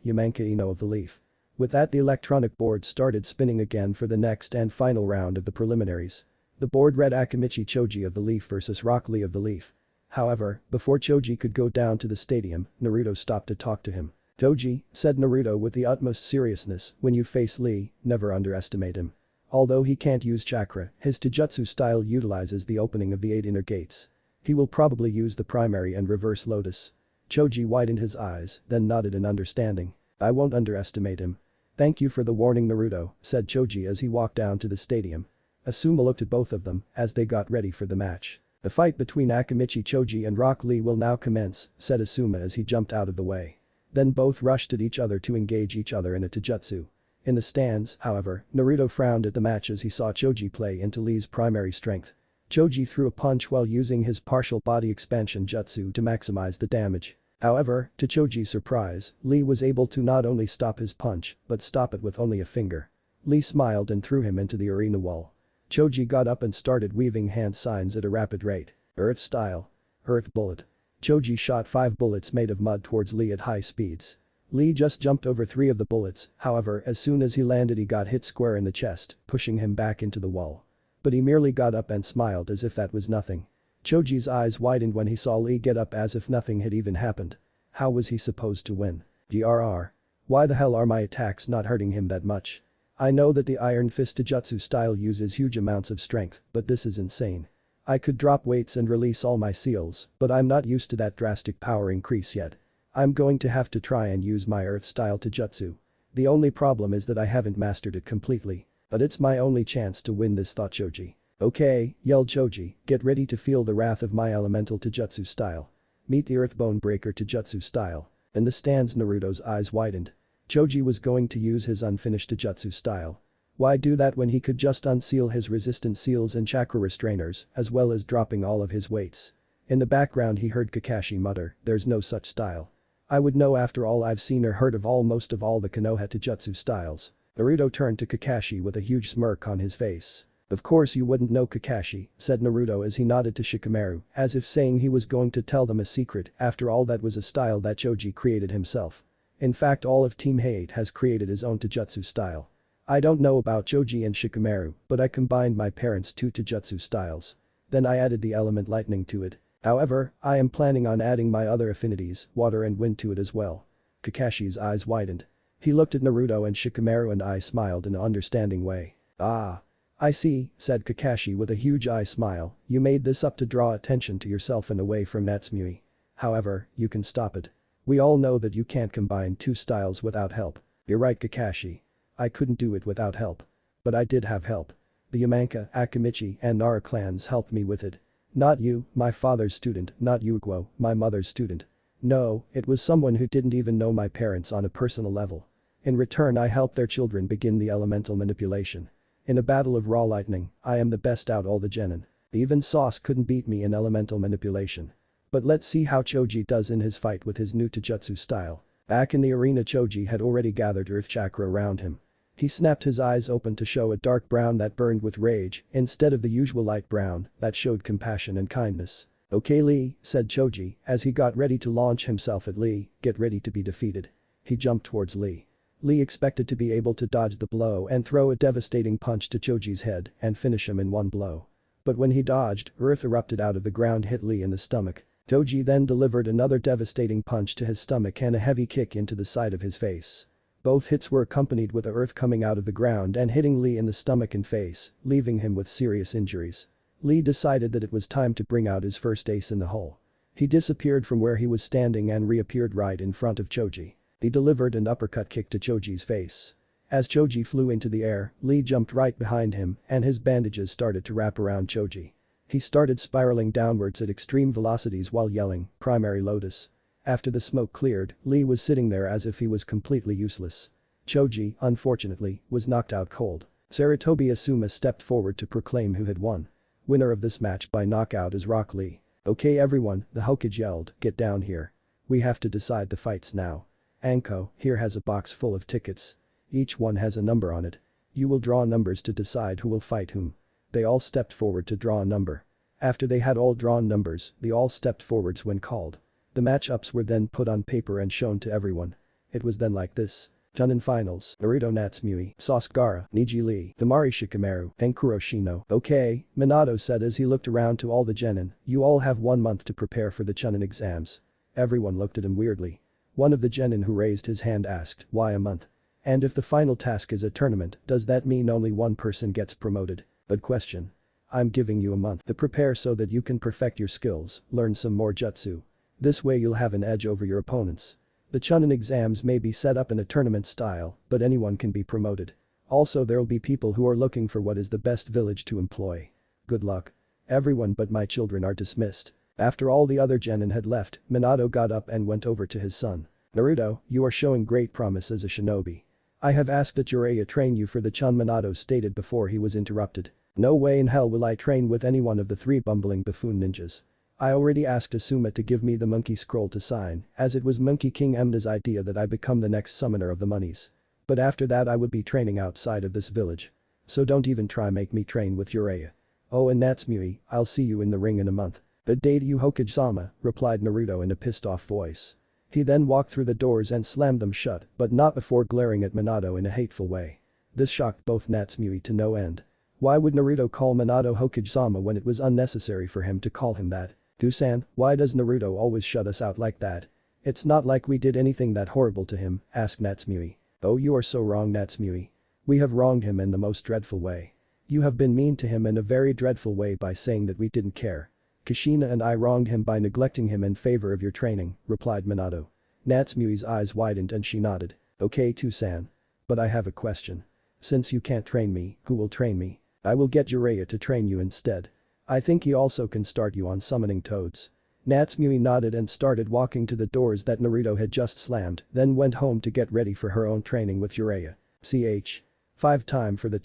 Yamenka Ino of the Leaf. With that, the electronic board started spinning again for the next and final round of the preliminaries. The board read Akimichi Choji of the Leaf versus Rock Lee of the Leaf. However, before Choji could go down to the stadium, Naruto stopped to talk to him. "Choji," said Naruto with the utmost seriousness, "when you face Lee, never underestimate him. Although he can't use chakra, his Taijutsu style utilizes the opening of the 8 inner gates. He will probably use the primary and reverse lotus." Choji widened his eyes, then nodded in understanding. "I won't underestimate him." "Thank you for the warning, Naruto," said Choji as he walked down to the stadium. Asuma looked at both of them as they got ready for the match. "The fight between Akimichi Choji and Rock Lee will now commence," said Asuma as he jumped out of the way. Then both rushed at each other to engage each other in a taijutsu. In the stands, however, Naruto frowned at the match as he saw Choji play into Lee's primary strength. Choji threw a punch while using his partial body expansion jutsu to maximize the damage. However, to Choji's surprise, Lee was able to not only stop his punch, but stop it with only a finger. Lee smiled and threw him into the arena wall. Choji got up and started weaving hand signs at a rapid rate. Earth style. Earth bullet. Choji shot 5 bullets made of mud towards Lee at high speeds. Lee just jumped over 3 of the bullets, however as soon as he landed he got hit square in the chest, pushing him back into the wall. But he merely got up and smiled as if that was nothing. Choji's eyes widened when he saw Lee get up as if nothing had even happened. How was he supposed to win? GRR. Why the hell are my attacks not hurting him that much? I know that the Iron Fist Taijutsu style uses huge amounts of strength, but this is insane. I could drop weights and release all my seals, but I'm not used to that drastic power increase yet. I'm going to have to try and use my Earth style Taijutsu. The only problem is that I haven't mastered it completely. But it's my only chance to win this, thought Choji. "Okay," yelled Choji, "get ready to feel the wrath of my elemental Taijutsu style. Meet the Earthbone Breaker Taijutsu style." In the stands, Naruto's eyes widened. Choji was going to use his unfinished Taijutsu style. Why do that when he could just unseal his resistance seals and chakra restrainers, as well as dropping all of his weights? In the background he heard Kakashi mutter, "There's no such style. I would know after all I've seen or heard of most of all the Konoha Taijutsu styles." Naruto turned to Kakashi with a huge smirk on his face. "Of course you wouldn't know, Kakashi," said Naruto as he nodded to Shikamaru, as if saying he was going to tell them a secret. After all, that was a style that Choji created himself. In fact, all of Team Hate has created his own Taijutsu style. I don't know about Choji and Shikamaru, but I combined my parents' 2 Taijutsu styles. Then I added the element lightning to it. However, I am planning on adding my other affinities, water and wind, to it as well." Kakashi's eyes widened. He looked at Naruto and Shikamaru and I smiled in an understanding way. "Ah. I see," said Kakashi with a huge eye smile, "you made this up to draw attention to yourself and away from Natsumui. However, you can stop it. We all know that you can't combine 2 styles without help." "You're right, Kakashi. I couldn't do it without help. But I did have help. The Yamanka, Akimichi and Nara clans helped me with it. Not you, my father's student, not Yuguo, my mother's student. No, it was someone who didn't even know my parents on a personal level. In return, I helped their children begin the elemental manipulation. In a battle of raw lightning, I am the best out all the genin. Even Sauce couldn't beat me in elemental manipulation. But let's see how Choji does in his fight with his new Taijutsu style." Back in the arena, Choji had already gathered earth chakra around him. He snapped his eyes open to show a dark brown that burned with rage instead of the usual light brown that showed compassion and kindness. "Okay, Lee," said Choji as he got ready to launch himself at Lee, "get ready to be defeated." He jumped towards Lee. Lee expected to be able to dodge the blow and throw a devastating punch to Choji's head and finish him in one blow. But when he dodged, earth erupted out of the ground, hit Lee in the stomach. Choji then delivered another devastating punch to his stomach and a heavy kick into the side of his face. Both hits were accompanied with the earth coming out of the ground and hitting Lee in the stomach and face, leaving him with serious injuries. Lee decided that it was time to bring out his first ace in the hole. He disappeared from where he was standing and reappeared right in front of Choji. He delivered an uppercut kick to Choji's face. As Choji flew into the air, Lee jumped right behind him and his bandages started to wrap around Choji. He started spiraling downwards at extreme velocities while yelling, "Primary Lotus." After the smoke cleared, Lee was sitting there as if he was completely useless. Choji, unfortunately, was knocked out cold. Sarutobi Asuma stepped forward to proclaim who had won. Winner of this match by knockout is Rock Lee. "Okay everyone," the Hokage yelled, "get down here. We have to decide the fights now. Anko, here has a box full of tickets. Each one has a number on it. You will draw numbers to decide who will fight whom. They all stepped forward to draw a number. After they had all drawn numbers, they all stepped forwards when called. The matchups were then put on paper and shown to everyone. It was then like this. Chunin Finals, Naruto Natsumui, Sasuke Gaara, Niji Lee, Himari Shikamaru, and Kuroshino. Okay, Minato said as he looked around to all the genin, you all have 1 month to prepare for the Chunin exams. Everyone looked at him weirdly. One of the genin who raised his hand asked, why a month? And if the final task is a tournament, does that mean only one person gets promoted? Good question. I'm giving you a month to prepare so that you can perfect your skills, learn some more jutsu. This way you'll have an edge over your opponents. The Chunin exams may be set up in a tournament style, but anyone can be promoted. Also there'll be people who are looking for what is the best village to employ. Good luck. Everyone but my children are dismissed. After all the other genin had left, Minato got up and went over to his son. Naruto, you are showing great promise as a shinobi. I have asked that Jiraiya train you for the Chun. Minato stated before he was interrupted. No way in hell will I train with any one of the 3 bumbling buffoon ninjas. I already asked Asuma to give me the monkey scroll to sign, as it was Monkey King Emna's idea that I become the next summoner of the monies. But after that I would be training outside of this village. So don't even try make me train with Jiraiya. Oh, and Natsumui, I'll see you in the ring in a month. Good day to you, Hokage-sama, replied Naruto in a pissed-off voice. He then walked through the doors and slammed them shut, but not before glaring at Minato in a hateful way. This shocked both Natsumui to no end. Why would Naruto call Minato Hokage-sama when it was unnecessary for him to call him that? Dusan, why does Naruto always shut us out like that? It's not like we did anything that horrible to him, asked Natsumui. Oh, you are so wrong, Natsumui. We have wronged him in the most dreadful way. You have been mean to him in a very dreadful way by saying that we didn't care. Kushina and I wronged him by neglecting him in favor of your training, replied Minato. Natsumi's eyes widened and she nodded. Okay, Dusan. But I have a question. Since you can't train me, who will train me? I will get Jiraiya to train you instead. I think he also can start you on summoning toads. Natsumui nodded and started walking to the doors that Naruto had just slammed, then went home to get ready for her own training with Jiraiya. Ch. 5 time for the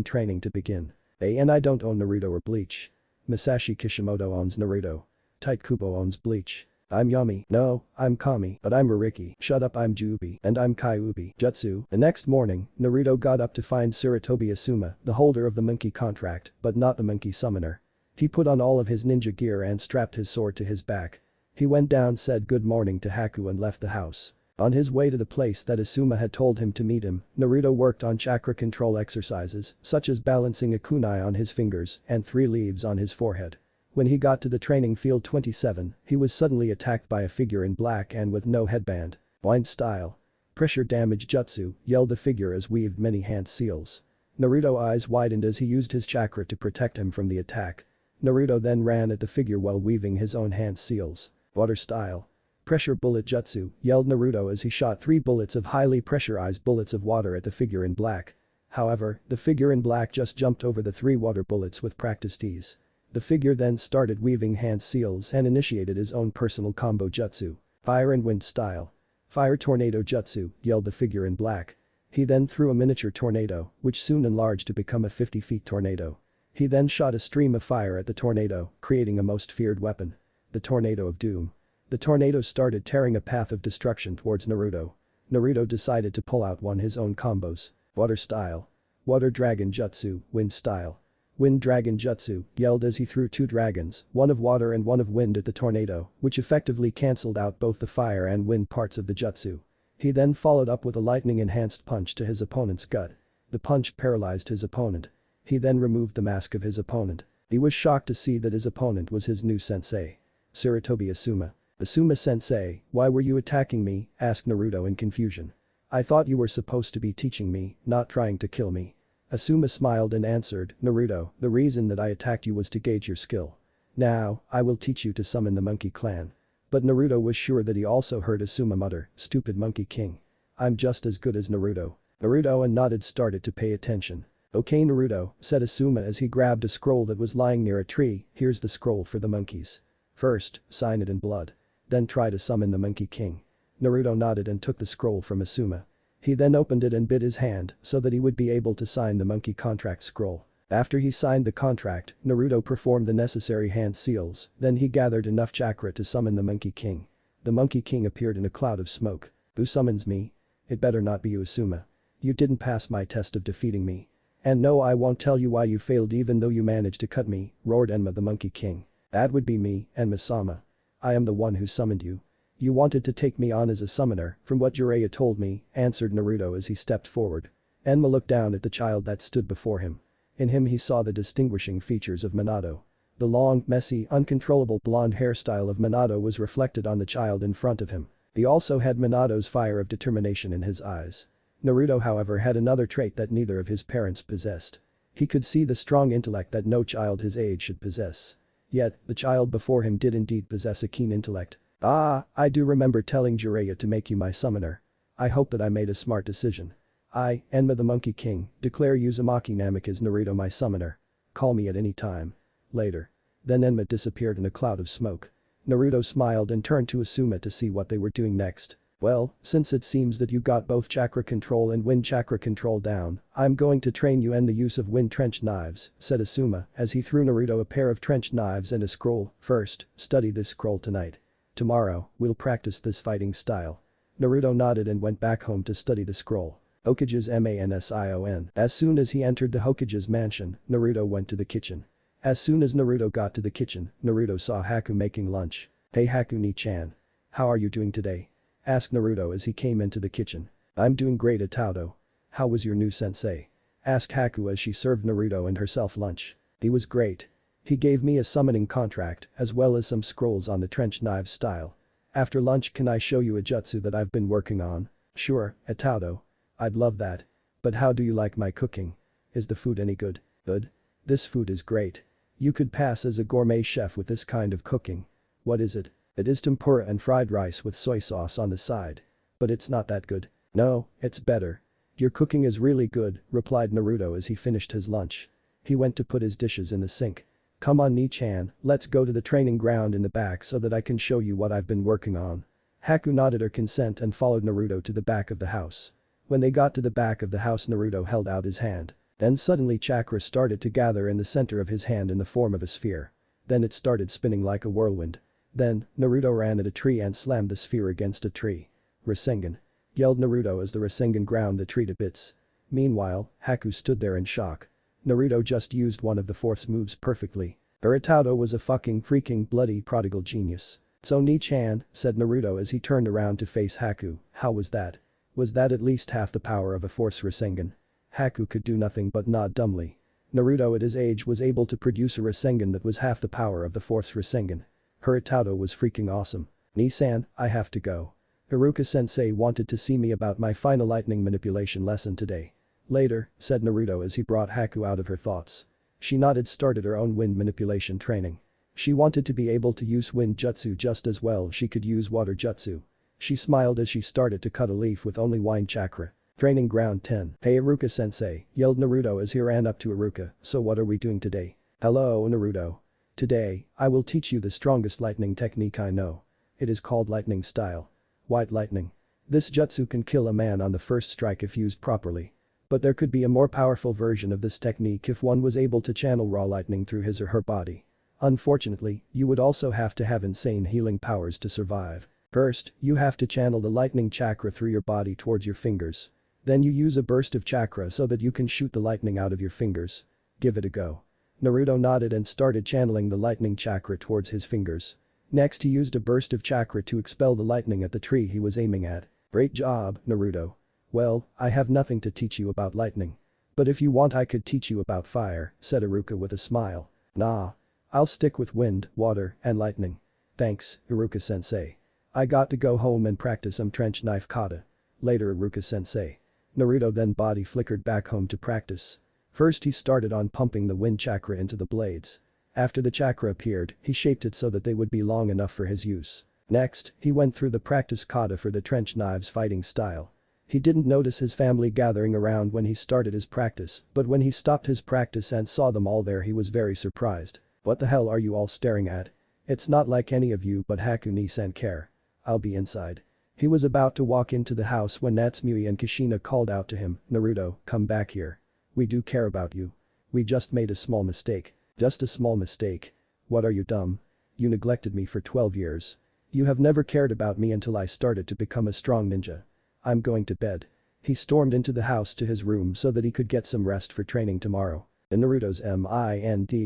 training to begin. And I don't own Naruto or Bleach. Masashi Kishimoto owns Naruto. Tite Kubo owns Bleach. I'm Yami. No, I'm Kami, but I'm Ariki. Shut up, I'm Jubi. And I'm Kyuubi. Jutsu. The next morning, Naruto got up to find Sarutobi Asuma, the holder of the monkey contract, but not the monkey summoner. He put on all of his ninja gear and strapped his sword to his back. He went down, said good morning to Haku and left the house. On his way to the place that Asuma had told him to meet him, Naruto worked on chakra control exercises, such as balancing a kunai on his fingers and 3 leaves on his forehead. When he got to the training field 27, he was suddenly attacked by a figure in black and with no headband. Blind style. Pressure damage jutsu, yelled the figure as weaved many hand seals. Naruto's eyes widened as he used his chakra to protect him from the attack. Naruto then ran at the figure while weaving his own hand seals. Water style. Pressure bullet jutsu, yelled Naruto as he shot 3 bullets of highly pressurized bullets of water at the figure in black. However, the figure in black just jumped over the 3 water bullets with practiced ease. The figure then started weaving hand seals and initiated his own personal combo jutsu. Fire and wind style. Fire tornado jutsu, yelled the figure in black. He then threw a miniature tornado, which soon enlarged to become a 50-feet tornado. He then shot a stream of fire at the tornado, creating a most feared weapon. The Tornado of Doom. The tornado started tearing a path of destruction towards Naruto. Naruto decided to pull out his own combos. Water style. Water dragon jutsu, wind style. Wind dragon jutsu, yelled as he threw 2 dragons, one of water and one of wind at the tornado, which effectively cancelled out both the fire and wind parts of the jutsu. He then followed up with a lightning-enhanced punch to his opponent's gut. The punch paralyzed his opponent. He then removed the mask of his opponent. He was shocked to see that his opponent was his new sensei. Sarutobi Asuma. Asuma-sensei, why were you attacking me? Asked Naruto in confusion. I thought you were supposed to be teaching me, not trying to kill me. Asuma smiled and answered, Naruto, the reason that I attacked you was to gauge your skill. Now, I will teach you to summon the Monkey Clan. But Naruto was sure that he also heard Asuma mutter, stupid Monkey King. I'm just as good as Naruto. Naruto and nodded started to pay attention. Okay Naruto, said Asuma as he grabbed a scroll that was lying near a tree, here's the scroll for the monkeys. First, sign it in blood. Then try to summon the Monkey King. Naruto nodded and took the scroll from Asuma. He then opened it and bit his hand so that he would be able to sign the monkey contract scroll. After he signed the contract, Naruto performed the necessary hand seals, then he gathered enough chakra to summon the Monkey King. The Monkey King appeared in a cloud of smoke. Who summons me? It better not be you Asuma. You didn't pass my test of defeating me. And no, I won't tell you why you failed even though you managed to cut me, roared Enma the Monkey King. That would be me, Enma-sama. I am the one who summoned you. You wanted to take me on as a summoner, from what Jiraiya told me, answered Naruto as he stepped forward. Enma looked down at the child that stood before him. In him he saw the distinguishing features of Minato. The long, messy, uncontrollable blonde hairstyle of Minato was reflected on the child in front of him. He also had Minato's fire of determination in his eyes. Naruto however had another trait that neither of his parents possessed. He could see the strong intellect that no child his age should possess. Yet, the child before him did indeed possess a keen intellect. Ah, I do remember telling Jiraiya to make you my summoner. I hope that I made a smart decision. I, Enma the Monkey King, declare Uzumaki Namik as Naruto my summoner. Call me at any time. Later. Then Enma disappeared in a cloud of smoke. Naruto smiled and turned to Asuma to see what they were doing next. Well, since it seems that you got both chakra control and wind chakra control down, I'm going to train you in the use of wind trench knives, said Asuma as he threw Naruto a pair of trench knives and a scroll. First, study this scroll tonight. Tomorrow, we'll practice this fighting style. Naruto nodded and went back home to study the scroll. Hokage's mansion. As soon as he entered the Hokage's mansion, Naruto went to the kitchen. As soon as Naruto got to the kitchen, Naruto saw Haku making lunch. Hey Haku-ni-chan. How are you doing today? Asked Naruto as he came into the kitchen. I'm doing great Ataudo. How was your new sensei? Asked Haku as she served Naruto and herself lunch. He was great. He gave me a summoning contract as well as some scrolls on the trench knife style. After lunch can I show you a jutsu that I've been working on? Sure, Ataudo. I'd love that. But how do you like my cooking? Is the food any good? Good? This food is great. You could pass as a gourmet chef with this kind of cooking. What is it? It is tempura and fried rice with soy sauce on the side. But it's not that good. No, it's better. Your cooking is really good, replied Naruto as he finished his lunch. He went to put his dishes in the sink. Come on Ni-chan, let's go to the training ground in the back so that I can show you what I've been working on. Haku nodded her consent and followed Naruto to the back of the house. When they got to the back of the house Naruto held out his hand. Then suddenly chakra started to gather in the center of his hand in the form of a sphere. Then it started spinning like a whirlwind. Then, Naruto ran at a tree and slammed the sphere against a tree. Rasengan. Yelled Naruto as the Rasengan ground the tree to bits. Meanwhile, Haku stood there in shock. Naruto just used one of the force moves perfectly. Naruto was a fucking freaking bloody prodigal genius. So Ni-chan, said Naruto as he turned around to face Haku, how was that? Was that at least half the power of a force Rasengan? Haku could do nothing but nod dumbly. Naruto at his age was able to produce a Rasengan that was half the power of the force Rasengan. Naruto was freaking awesome. Ni-san, I have to go. Iruka-sensei wanted to see me about my final lightning manipulation lesson today. Later, said Naruto as he brought Haku out of her thoughts. She nodded started her own wind manipulation training. She wanted to be able to use wind jutsu just as well she could use water jutsu. She smiled as she started to cut a leaf with only wind chakra. Training ground 10. Hey Iruka-sensei, yelled Naruto as he ran up to Iruka, so what are we doing today? Hello Naruto. Today, I will teach you the strongest lightning technique I know. It is called lightning style. White lightning. This jutsu can kill a man on the first strike if used properly. But there could be a more powerful version of this technique if one was able to channel raw lightning through his or her body. Unfortunately, you would also have to have insane healing powers to survive. First, you have to channel the lightning chakra through your body towards your fingers. Then you use a burst of chakra so that you can shoot the lightning out of your fingers. Give it a go. Naruto nodded and started channeling the lightning chakra towards his fingers. Next he used a burst of chakra to expel the lightning at the tree he was aiming at. Great job, Naruto. Well, I have nothing to teach you about lightning. But if you want I could teach you about fire, said Iruka with a smile. Nah. I'll stick with wind, water, and lightning. Thanks, Iruka-sensei. I got to go home and practice some trench knife kata. Later Iruka-sensei. Naruto then body flickered back home to practice. First he started on pumping the wind chakra into the blades. After the chakra appeared, he shaped it so that they would be long enough for his use. Next, he went through the practice kata for the trench knives fighting style. He didn't notice his family gathering around when he started his practice, but when he stopped his practice and saw them all there he was very surprised. What the hell are you all staring at? It's not like any of you but Haku-ni-san care. I'll be inside. He was about to walk into the house when Natsumui and Kushina called out to him, Naruto, come back here. We do care about you. We just made a small mistake. Just a small mistake. What are you dumb? You neglected me for 12 years. You have never cared about me until I started to become a strong ninja. I'm going to bed. He stormed into the house to his room so that he could get some rest for training tomorrow. In Naruto's MINDSCAPE.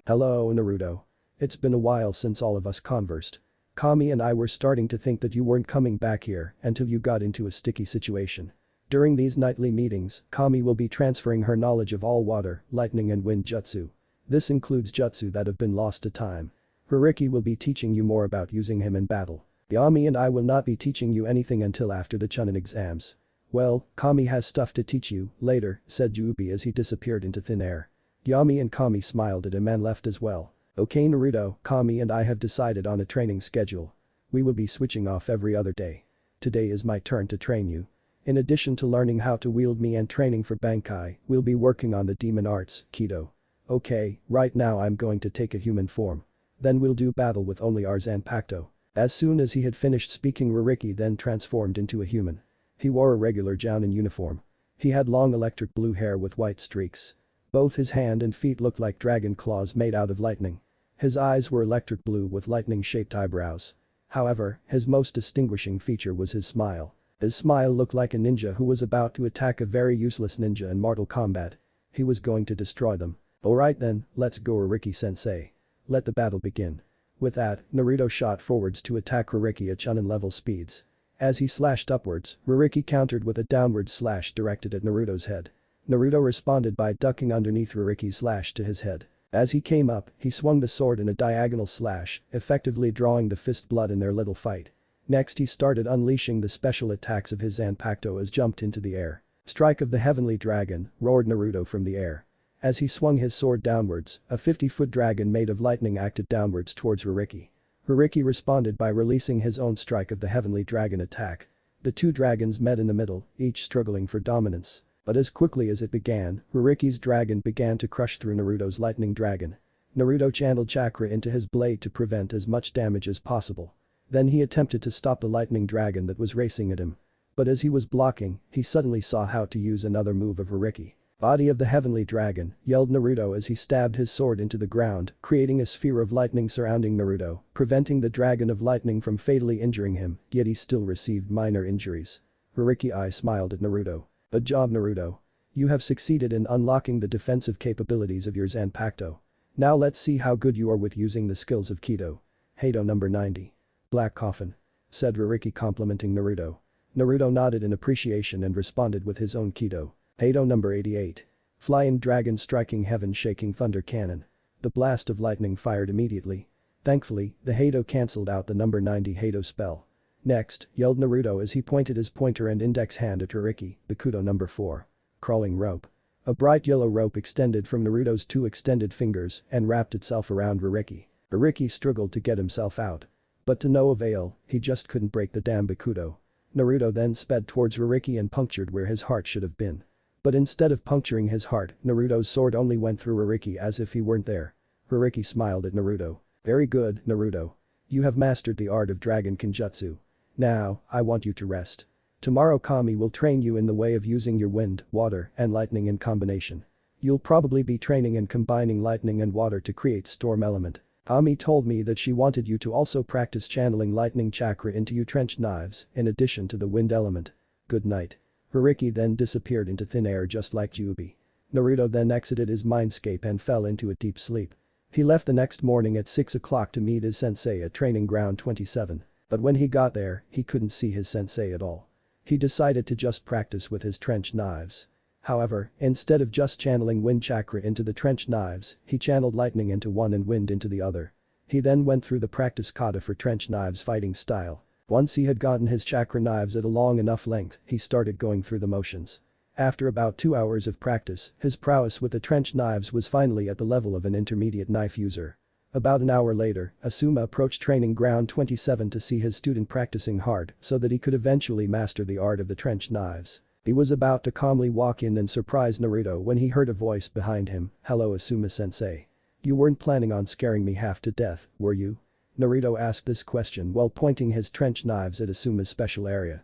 Hello Naruto. It's been a while since all of us conversed. Kami and I were starting to think that you weren't coming back here until you got into a sticky situation. During these nightly meetings, Kami will be transferring her knowledge of all water, lightning and wind jutsu. This includes jutsu that have been lost to time. Hiriki will be teaching you more about using him in battle. Yami and I will not be teaching you anything until after the Chunin exams. Well, Kami has stuff to teach you, later, said Yubi as he disappeared into thin air. Yami and Kami smiled at him and left as well. Okay Naruto, Kami and I have decided on a training schedule. We will be switching off every other day. Today is my turn to train you. In addition to learning how to wield me and training for Bankai, we'll be working on the demon arts, Kido. Okay, right now I'm going to take a human form. Then we'll do battle with only our Zanpakuto. As soon as he had finished speaking, Ririki then transformed into a human. He wore a regular Jounin uniform. He had long electric blue hair with white streaks. Both his hand and feet looked like dragon claws made out of lightning. His eyes were electric blue with lightning-shaped eyebrows. However, his most distinguishing feature was his smile. His smile looked like a ninja who was about to attack a very useless ninja in Mortal Kombat. He was going to destroy them. Alright then, let's go Ririki-sensei. Let the battle begin. With that, Naruto shot forwards to attack Ririki at Chunin level speeds. As he slashed upwards, Ririki countered with a downward slash directed at Naruto's head. Naruto responded by ducking underneath Ririki's slash to his head. As he came up, he swung the sword in a diagonal slash, effectively drawing the fist blood in their little fight. Next he started unleashing the special attacks of his Zanpakuto as jumped into the air. Strike of the Heavenly Dragon, roared Naruto from the air. As he swung his sword downwards, a 50-foot dragon made of lightning acted downwards towards Ririki. Ririki responded by releasing his own strike of the Heavenly Dragon attack. The two dragons met in the middle, each struggling for dominance. But as quickly as it began, Ririki's dragon began to crush through Naruto's lightning dragon. Naruto channeled chakra into his blade to prevent as much damage as possible. Then he attempted to stop the lightning dragon that was racing at him. But as he was blocking, he suddenly saw how to use another move of Ririki. Body of the Heavenly Dragon, yelled Naruto as he stabbed his sword into the ground, creating a sphere of lightning surrounding Naruto, preventing the Dragon of Lightning from fatally injuring him, yet he still received minor injuries. Ririki smiled at Naruto. Good job Naruto. You have succeeded in unlocking the defensive capabilities of your Zanpakuto. Now let's see how good you are with using the skills of Kido. Hado number 90. Black Coffin. Said Ririki complimenting Naruto. Naruto nodded in appreciation and responded with his own Kido. Hado number 88. Flying Dragon striking heaven shaking thunder cannon. The blast of lightning fired immediately. Thankfully, the Hado cancelled out the number 90 Hado spell. Next, yelled Naruto as he pointed his pointer and index hand at Ririki, Bakuto number 4. Crawling rope. A bright yellow rope extended from Naruto's two extended fingers and wrapped itself around Ririki. Ririki struggled to get himself out. But to no avail, he just couldn't break the damn Bakuto. Naruto then sped towards Ririki and punctured where his heart should have been. But instead of puncturing his heart, Naruto's sword only went through Ririki as if he weren't there. Ririki smiled at Naruto. Very good, Naruto. You have mastered the art of Dragon Kenjutsu. Now, I want you to rest. Tomorrow Kami will train you in the way of using your wind, water, and lightning in combination. You'll probably be training in combining lightning and water to create storm element. Kami told me that she wanted you to also practice channeling lightning chakra into your trenched knives, in addition to the wind element. Good night. Ririki then disappeared into thin air just like Yubi. Naruto then exited his mindscape and fell into a deep sleep. He left the next morning at 6 o'clock to meet his sensei at Training Ground 27. But when he got there, he couldn't see his sensei at all. He decided to just practice with his trenched knives. However, instead of just channeling wind chakra into the trenched knives, he channeled lightning into one and wind into the other. He then went through the practice kata for trenched knives fighting style. Once he had gotten his chakra knives at a long enough length, he started going through the motions. After about 2 hours of practice, his prowess with the trenched knives was finally at the level of an intermediate knife user. About an hour later, Asuma approached Training Ground 27 to see his student practicing hard so that he could eventually master the art of the trenched knives. He was about to calmly walk in and surprise Naruto when he heard a voice behind him. Hello Asuma-sensei. You weren't planning on scaring me half to death, were you? Naruto asked this question while pointing his trenched knives at Asuma's special area.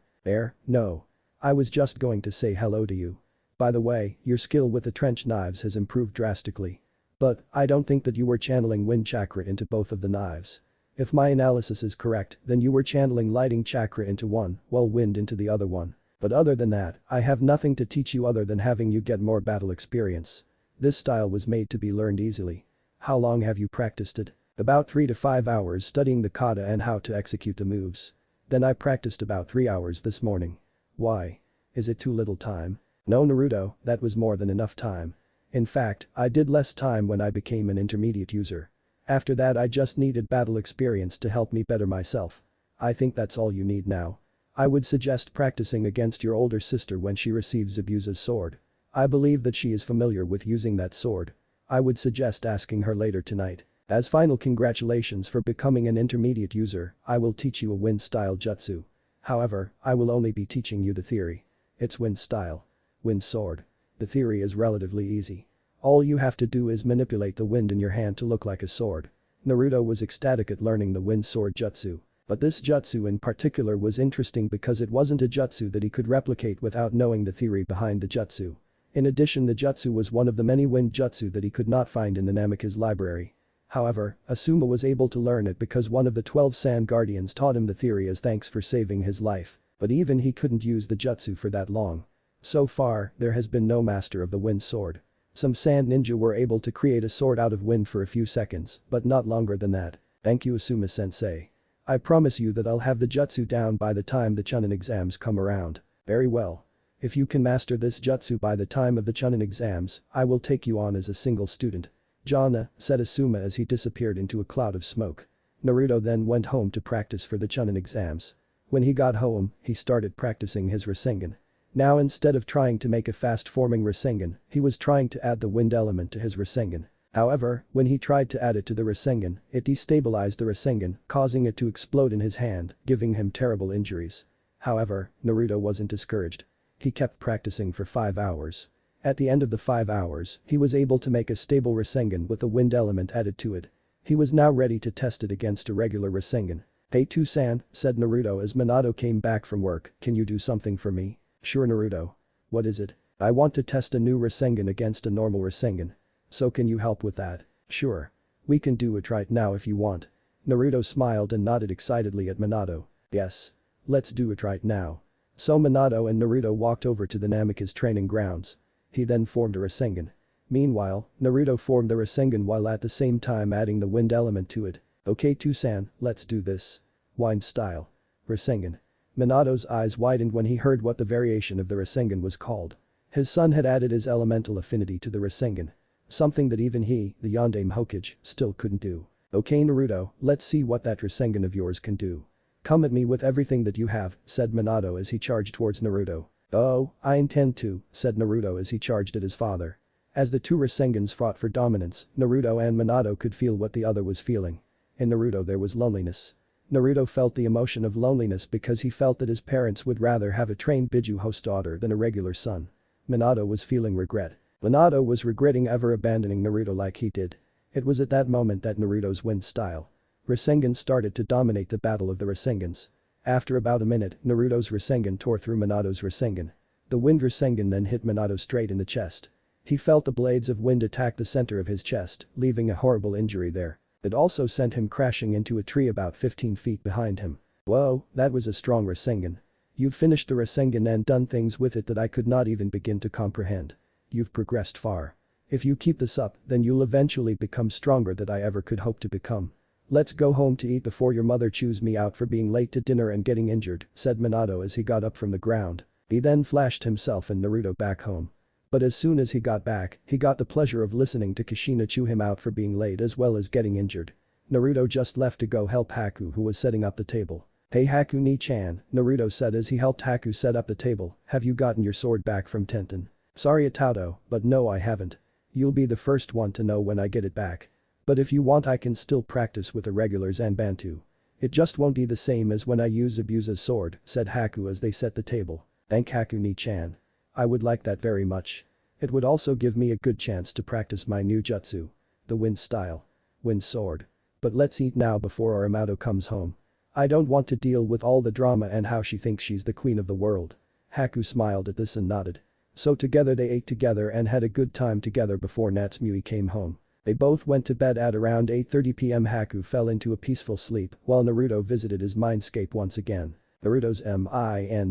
No. I was just going to say hello to you. By the way, your skill with the trenched knives has improved drastically. But, I don't think that you were channeling wind chakra into both of the knives. If my analysis is correct, then you were channeling lighting chakra into one, while wind into the other one. But other than that, I have nothing to teach you other than having you get more battle experience. This style was made to be learned easily. How long have you practiced it? About 3 to 5 hours studying the kata and how to execute the moves. Then I practiced about 3 hours this morning. Why? Is it too little time? No, Naruto, that was more than enough time. In fact, I did less time when I became an intermediate user. After that I just needed battle experience to help me better myself. I think that's all you need now. I would suggest practicing against your older sister when she receives Zabuza's sword. I believe that she is familiar with using that sword. I would suggest asking her later tonight. As final congratulations for becoming an intermediate user, I will teach you a wind-style jutsu. However, I will only be teaching you the theory. It's wind-style. Wind sword. The theory is relatively easy. All you have to do is manipulate the wind in your hand to look like a sword. Naruto was ecstatic at learning the wind sword jutsu. But this jutsu in particular was interesting because it wasn't a jutsu that he could replicate without knowing the theory behind the jutsu. In addition, the jutsu was one of the many wind jutsu that he could not find in the Namikaze library. However, Asuma was able to learn it because one of the 12 Sand Guardians taught him the theory as thanks for saving his life. But even he couldn't use the jutsu for that long. So far, there has been no master of the wind sword. Some sand ninja were able to create a sword out of wind for a few seconds, but not longer than that. Thank you, Asuma-sensei. I promise you that I'll have the jutsu down by the time the Chunin exams come around. Very well. If you can master this jutsu by the time of the Chunin exams, I will take you on as a single student. Jana, said Asuma as he disappeared into a cloud of smoke. Naruto then went home to practice for the Chunin exams. When he got home, he started practicing his Rasengan. Now instead of trying to make a fast-forming Rasengan, he was trying to add the wind element to his Rasengan. However, when he tried to add it to the Rasengan, it destabilized the Rasengan, causing it to explode in his hand, giving him terrible injuries. However, Naruto wasn't discouraged. He kept practicing for 5 hours. At the end of the 5 hours, he was able to make a stable Rasengan with the wind element added to it. He was now ready to test it against a regular Rasengan. Hey Toussaint, said Naruto as Minato came back from work, can you do something for me? Sure Naruto. What is it? I want to test a new Rasengan against a normal Rasengan. So can you help with that? Sure. We can do it right now if you want. Naruto smiled and nodded excitedly at Minato. Yes. Let's do it right now. So Minato and Naruto walked over to the Namikaze training grounds. He then formed a Rasengan. Meanwhile, Naruto formed the Rasengan while at the same time adding the wind element to it. Okay Toussaint, let's do this. Wind style. Rasengan. Minato's eyes widened when he heard what the variation of the Rasengan was called. His son had added his elemental affinity to the Rasengan. Something that even he, the Yondaime Hokage, still couldn't do. Okay Naruto, let's see what that Rasengan of yours can do. Come at me with everything that you have, said Minato as he charged towards Naruto. Oh, I intend to, said Naruto as he charged at his father. As the two Rasengans fought for dominance, Naruto and Minato could feel what the other was feeling. In Naruto there was loneliness. Naruto felt the emotion of loneliness because he felt that his parents would rather have a trained Biju host daughter than a regular son. Minato was feeling regret. Minato was regretting ever abandoning Naruto like he did. It was at that moment that Naruto's wind style Rasengan started to dominate the battle of the Rasengans. After about a minute, Naruto's Rasengan tore through Minato's Rasengan. The wind Rasengan then hit Minato straight in the chest. He felt the blades of wind attack the center of his chest, leaving a horrible injury there. It also sent him crashing into a tree about 15 feet behind him. Whoa, that was a strong Rasengan. You've finished the Rasengan and done things with it that I could not even begin to comprehend. You've progressed far. If you keep this up, then you'll eventually become stronger than I ever could hope to become. Let's go home to eat before your mother chews me out for being late to dinner and getting injured, said Minato as he got up from the ground. He then flashed himself and Naruto back home. But as soon as he got back, he got the pleasure of listening to Kushina chew him out for being late as well as getting injured. Naruto just left to go help Haku who was setting up the table. Hey Haku ni-chan, Naruto said as he helped Haku set up the table, have you gotten your sword back from Tenten? Sorry Atauto, but no I haven't. You'll be the first one to know when I get it back. But if you want I can still practice with a regular Zanbanto. It just won't be the same as when I use Zabuza's sword, said Haku as they set the table. Thank Haku ni-chan. I would like that very much. It would also give me a good chance to practice my new jutsu. The wind style. Wind sword. But let's eat now before Oromato comes home. I don't want to deal with all the drama and how she thinks she's the queen of the world. Haku smiled at this and nodded. So together they ate together and had a good time together before Natsumui came home. They both went to bed at around 8:30 p.m. Haku fell into a peaceful sleep while Naruto visited his mindscape once again. Naruto's MINDSCAPE.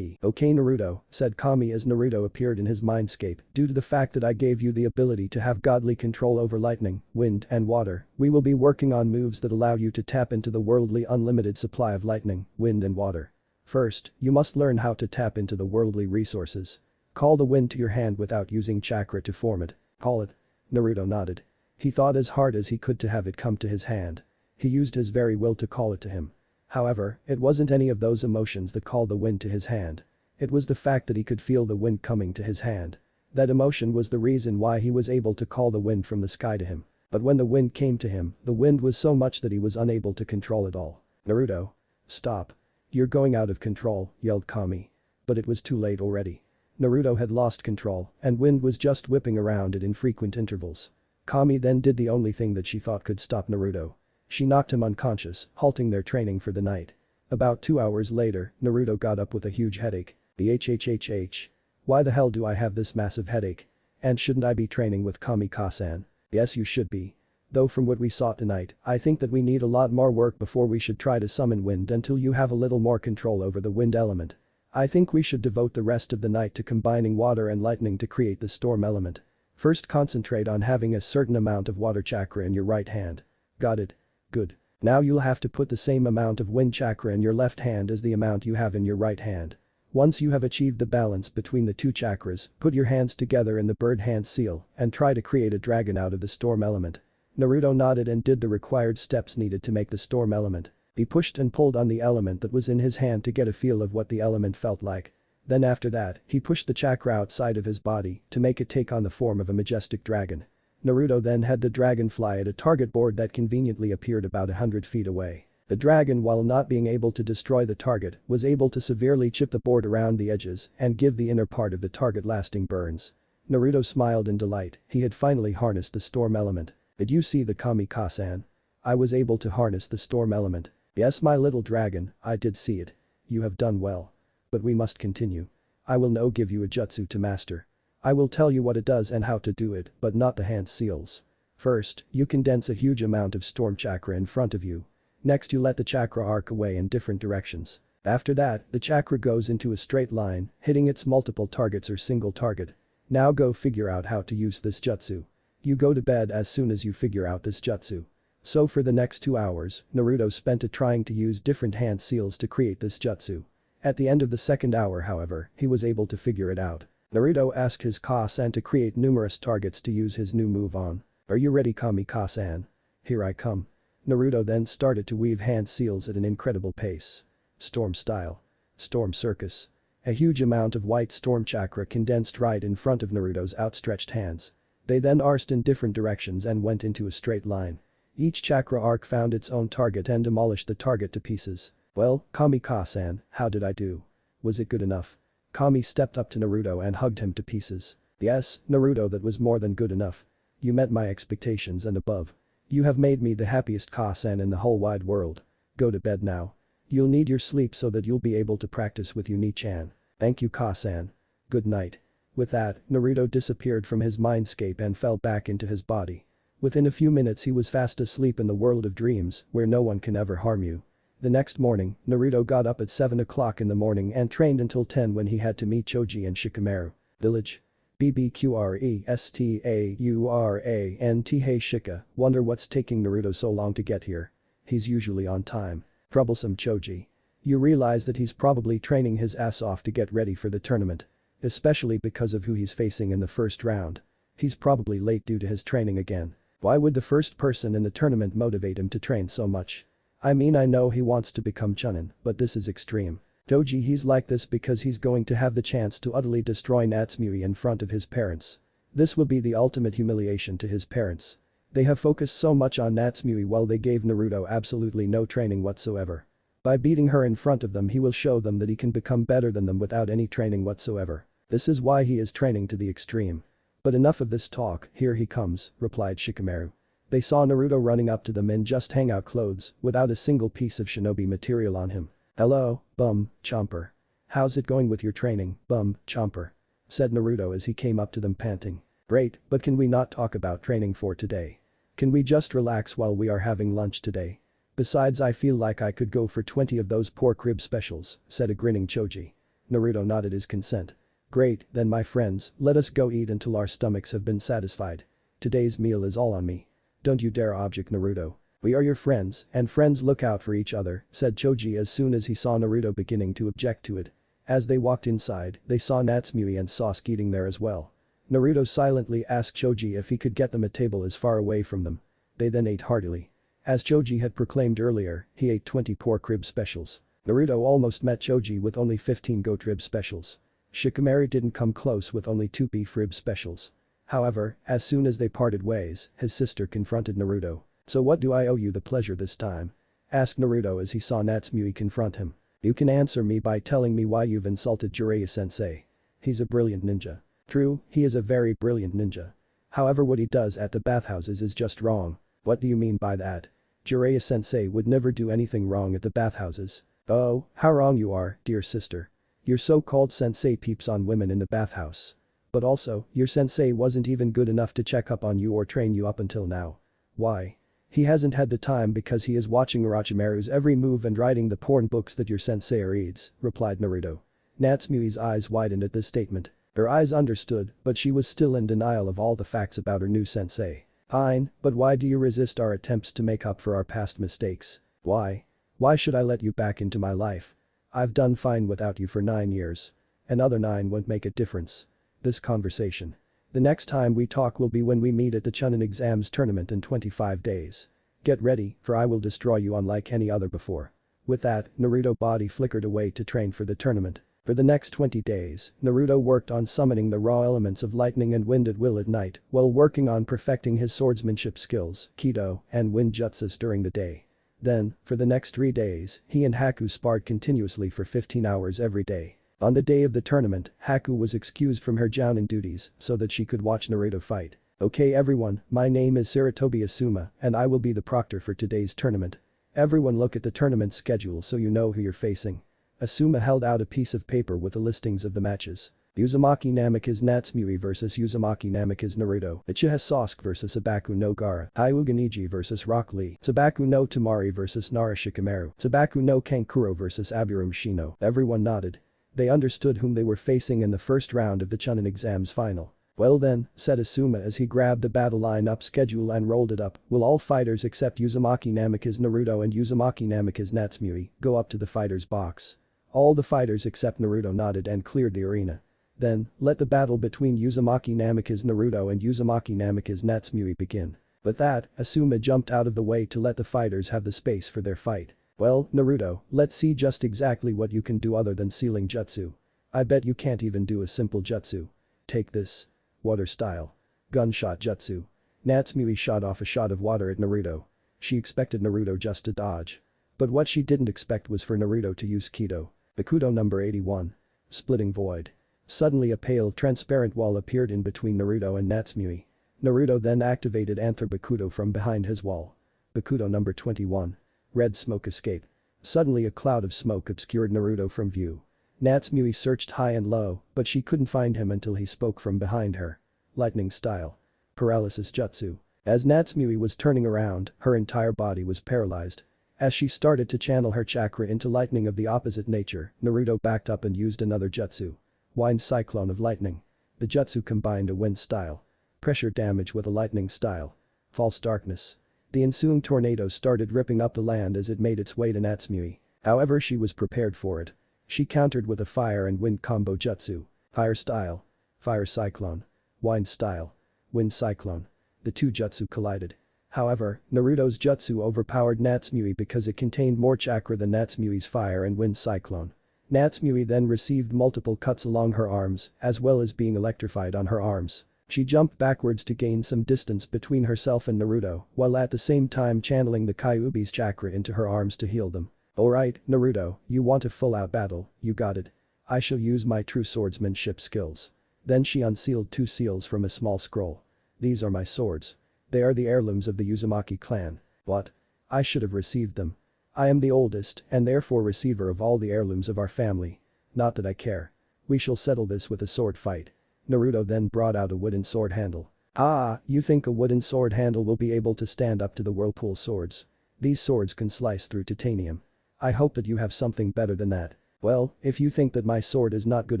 Okay Naruto, said Kami as Naruto appeared in his mindscape, due to the fact that I gave you the ability to have godly control over lightning, wind and water, we will be working on moves that allow you to tap into the worldly unlimited supply of lightning, wind and water. First, you must learn how to tap into the worldly resources. Call the wind to your hand without using chakra to form it. Call it. Naruto nodded. He thought as hard as he could to have it come to his hand. He used his very will to call it to him. However, it wasn't any of those emotions that called the wind to his hand. It was the fact that he could feel the wind coming to his hand. That emotion was the reason why he was able to call the wind from the sky to him. But when the wind came to him, the wind was so much that he was unable to control it all. Naruto. Stop. You're going out of control, yelled Kami. But it was too late already. Naruto had lost control, and wind was just whipping around at infrequent intervals. Kami then did the only thing that she thought could stop Naruto. She knocked him unconscious, halting their training for the night. About 2 hours later, Naruto got up with a huge headache. Bhhhh. Why the hell do I have this massive headache? And shouldn't I be training with Kami-Kasan? Yes you should be. Though from what we saw tonight, I think that we need a lot more work before we should try to summon wind until you have a little more control over the wind element. I think we should devote the rest of the night to combining water and lightning to create the storm element. First concentrate on having a certain amount of water chakra in your right hand. Got it? Good. Now you'll have to put the same amount of wind chakra in your left hand as the amount you have in your right hand. Once you have achieved the balance between the two chakras, put your hands together in the bird hand seal and try to create a dragon out of the storm element. Naruto nodded and did the required steps needed to make the storm element. He pushed and pulled on the element that was in his hand to get a feel of what the element felt like. Then after that, he pushed the chakra outside of his body to make it take on the form of a majestic dragon. Naruto then had the dragon fly at a target board that conveniently appeared about 100 feet away. The dragon, while not being able to destroy the target, was able to severely chip the board around the edges and give the inner part of the target lasting burns. Naruto smiled in delight, he had finally harnessed the storm element. Did you see the Kami-Kasan? I was able to harness the storm element. Yes my little dragon, I did see it. You have done well. But we must continue. I will now give you a jutsu to master. I will tell you what it does and how to do it, but not the hand seals. First, you condense a huge amount of storm chakra in front of you. Next you let the chakra arc away in different directions. After that, the chakra goes into a straight line, hitting its multiple targets or single target. Now go figure out how to use this jutsu. You go to bed as soon as you figure out this jutsu. So for the next 2 hours, Naruto spent it trying to use different hand seals to create this jutsu. At the end of the second hour however, he was able to figure it out. Naruto asked his Ka-san to create numerous targets to use his new move on. Are you ready Kami-Ka-san? Here I come. Naruto then started to weave hand seals at an incredible pace. Storm style. Storm circus. A huge amount of white storm chakra condensed right in front of Naruto's outstretched hands. They then arced in different directions and went into a straight line. Each chakra arc found its own target and demolished the target to pieces. Well, Kami-Ka-san, how did I do? Was it good enough? Kami stepped up to Naruto and hugged him to pieces. Yes, Naruto, that was more than good enough. You met my expectations and above. You have made me the happiest Ka-san in the whole wide world. Go to bed now. You'll need your sleep so that you'll be able to practice with Uni-chan. Thank you Ka-san. Good night. With that, Naruto disappeared from his mindscape and fell back into his body. Within a few minutes he was fast asleep in the world of dreams where no one can ever harm you. The next morning, Naruto got up at 7 o'clock in the morning and trained until 10 when he had to meet Choji and Shikamaru. Village. BBQRESTAURANT. Hey Shika, wonder what's taking Naruto so long to get here. He's usually on time. Troublesome Choji. You realize that he's probably training his ass off to get ready for the tournament. Especially because of who he's facing in the first round. He's probably late due to his training again. Why would the first person in the tournament motivate him to train so much? I mean I know he wants to become Chunin, but this is extreme. Choji he's like this because he's going to have the chance to utterly destroy Natsumi in front of his parents. This will be the ultimate humiliation to his parents. They have focused so much on Natsumi while they gave Naruto absolutely no training whatsoever. By beating her in front of them he will show them that he can become better than them without any training whatsoever. This is why he is training to the extreme. But enough of this talk, here he comes, replied Shikamaru. They saw Naruto running up to them in just hangout clothes, without a single piece of shinobi material on him. Hello, Bum Chomper. How's it going with your training, Bum Chomper? Said Naruto as he came up to them panting. Great, but can we not talk about training for today? Can we just relax while we are having lunch today? Besides, I feel like I could go for 20 of those pork rib specials, said a grinning Choji. Naruto nodded his consent. Great, then my friends, let us go eat until our stomachs have been satisfied. Today's meal is all on me. Don't you dare object, Naruto. We are your friends, and friends look out for each other, said Choji as soon as he saw Naruto beginning to object to it. As they walked inside, they saw Natsumi and Sasuke eating there as well. Naruto silently asked Choji if he could get them a table as far away from them. They then ate heartily. As Choji had proclaimed earlier, he ate 20 pork rib specials. Naruto almost met Choji with only 15 goat rib specials. Shikamaru didn't come close with only 2 beef rib specials. However, as soon as they parted ways, his sister confronted Naruto. So what do I owe you the pleasure this time? Asked Naruto as he saw Natsumi confront him. You can answer me by telling me why you've insulted Jiraiya-sensei. He's a brilliant ninja. True, he is a very brilliant ninja. However, what he does at the bathhouses is just wrong. What do you mean by that? Jiraiya-sensei would never do anything wrong at the bathhouses. Oh, how wrong you are, dear sister. Your so-called sensei peeps on women in the bathhouse. But also, your sensei wasn't even good enough to check up on you or train you up until now. Why? He hasn't had the time because he is watching Orochimaru's every move and writing the porn books that your sensei reads, replied Naruto. Natsumi's eyes widened at this statement. Her eyes understood, but she was still in denial of all the facts about her new sensei. Fine, but why do you resist our attempts to make up for our past mistakes? Why? Why should I let you back into my life? I've done fine without you for 9 years. Another 9 won't make a difference. This conversation. The next time we talk will be when we meet at the Chunin exams tournament in 25 days. Get ready, for I will destroy you unlike any other before. With that, Naruto's body flickered away to train for the tournament. For the next 20 days, Naruto worked on summoning the raw elements of lightning and wind at will at night, while working on perfecting his swordsmanship skills, Kido, and wind jutsus during the day. Then, for the next 3 days, he and Haku sparred continuously for 15 hours every day. On the day of the tournament, Haku was excused from her jounin duties so that she could watch Naruto fight. Okay everyone, my name is Sarutobi Asuma and I will be the proctor for today's tournament. Everyone look at the tournament schedule so you know who you're facing. Asuma held out a piece of paper with the listings of the matches. Uzumaki Namikaze Natsumi vs Uzumaki Namikaze Naruto. Uchiha Sasuke vs Sabaku no Gaara. Hyuga Neji vs Rock Lee. Sabaku no Temari vs Nara Shikamaru. Sabaku no Kankuro vs Aburame Shino. Everyone nodded. They understood whom they were facing in the first round of the Chunin exams final. Well then, said Asuma as he grabbed the battle line-up schedule and rolled it up, will all fighters except Uzumaki Namikaze Naruto and Uzumaki Namikaze Natsumi go up to the fighter's box? All the fighters except Naruto nodded and cleared the arena. Then, let the battle between Uzumaki Namikaze Naruto and Uzumaki Namikaze Natsumi begin. With that, Asuma jumped out of the way to let the fighters have the space for their fight. Well, Naruto, let's see just exactly what you can do other than sealing jutsu. I bet you can't even do a simple jutsu. Take this. Water style. Gunshot jutsu. Natsumi shot off a shot of water at Naruto. She expected Naruto just to dodge. But what she didn't expect was for Naruto to use Kido. Bakudo number 81. Splitting void. Suddenly a pale transparent wall appeared in between Naruto and Natsumi. Naruto then activated Anther Bakudo from behind his wall. Bakudo number 21. Red smoke escape. Suddenly a cloud of smoke obscured Naruto from view. Natsumi searched high and low, but she couldn't find him until he spoke from behind her. Lightning style. Paralysis jutsu. As Natsumi was turning around, her entire body was paralyzed. As she started to channel her chakra into lightning of the opposite nature, Naruto backed up and used another jutsu. Wind cyclone of lightning. The jutsu combined a wind style. Pressure damage with a lightning style. False darkness. The ensuing tornado started ripping up the land as it made its way to Natsumi. However, she was prepared for it. She countered with a fire and wind combo jutsu. Fire style. Fire cyclone. Wind style. Wind cyclone. The two jutsu collided. However, Naruto's jutsu overpowered Natsumi because it contained more chakra than Natsumi's fire and wind cyclone. Natsumi then received multiple cuts along her arms, as well as being electrified on her arms. She jumped backwards to gain some distance between herself and Naruto, while at the same time channeling the Kyuubi's chakra into her arms to heal them. Alright, Naruto, you want a full-out battle, you got it. I shall use my true swordsmanship skills. Then she unsealed 2 seals from a small scroll. These are my swords. They are the heirlooms of the Uzumaki clan. What? I should have received them. I am the oldest and therefore receiver of all the heirlooms of our family. Not that I care. We shall settle this with a sword fight. Naruto then brought out a wooden sword handle. Ah, you think a wooden sword handle will be able to stand up to the whirlpool swords? These swords can slice through titanium. I hope that you have something better than that. Well, if you think that my sword is not good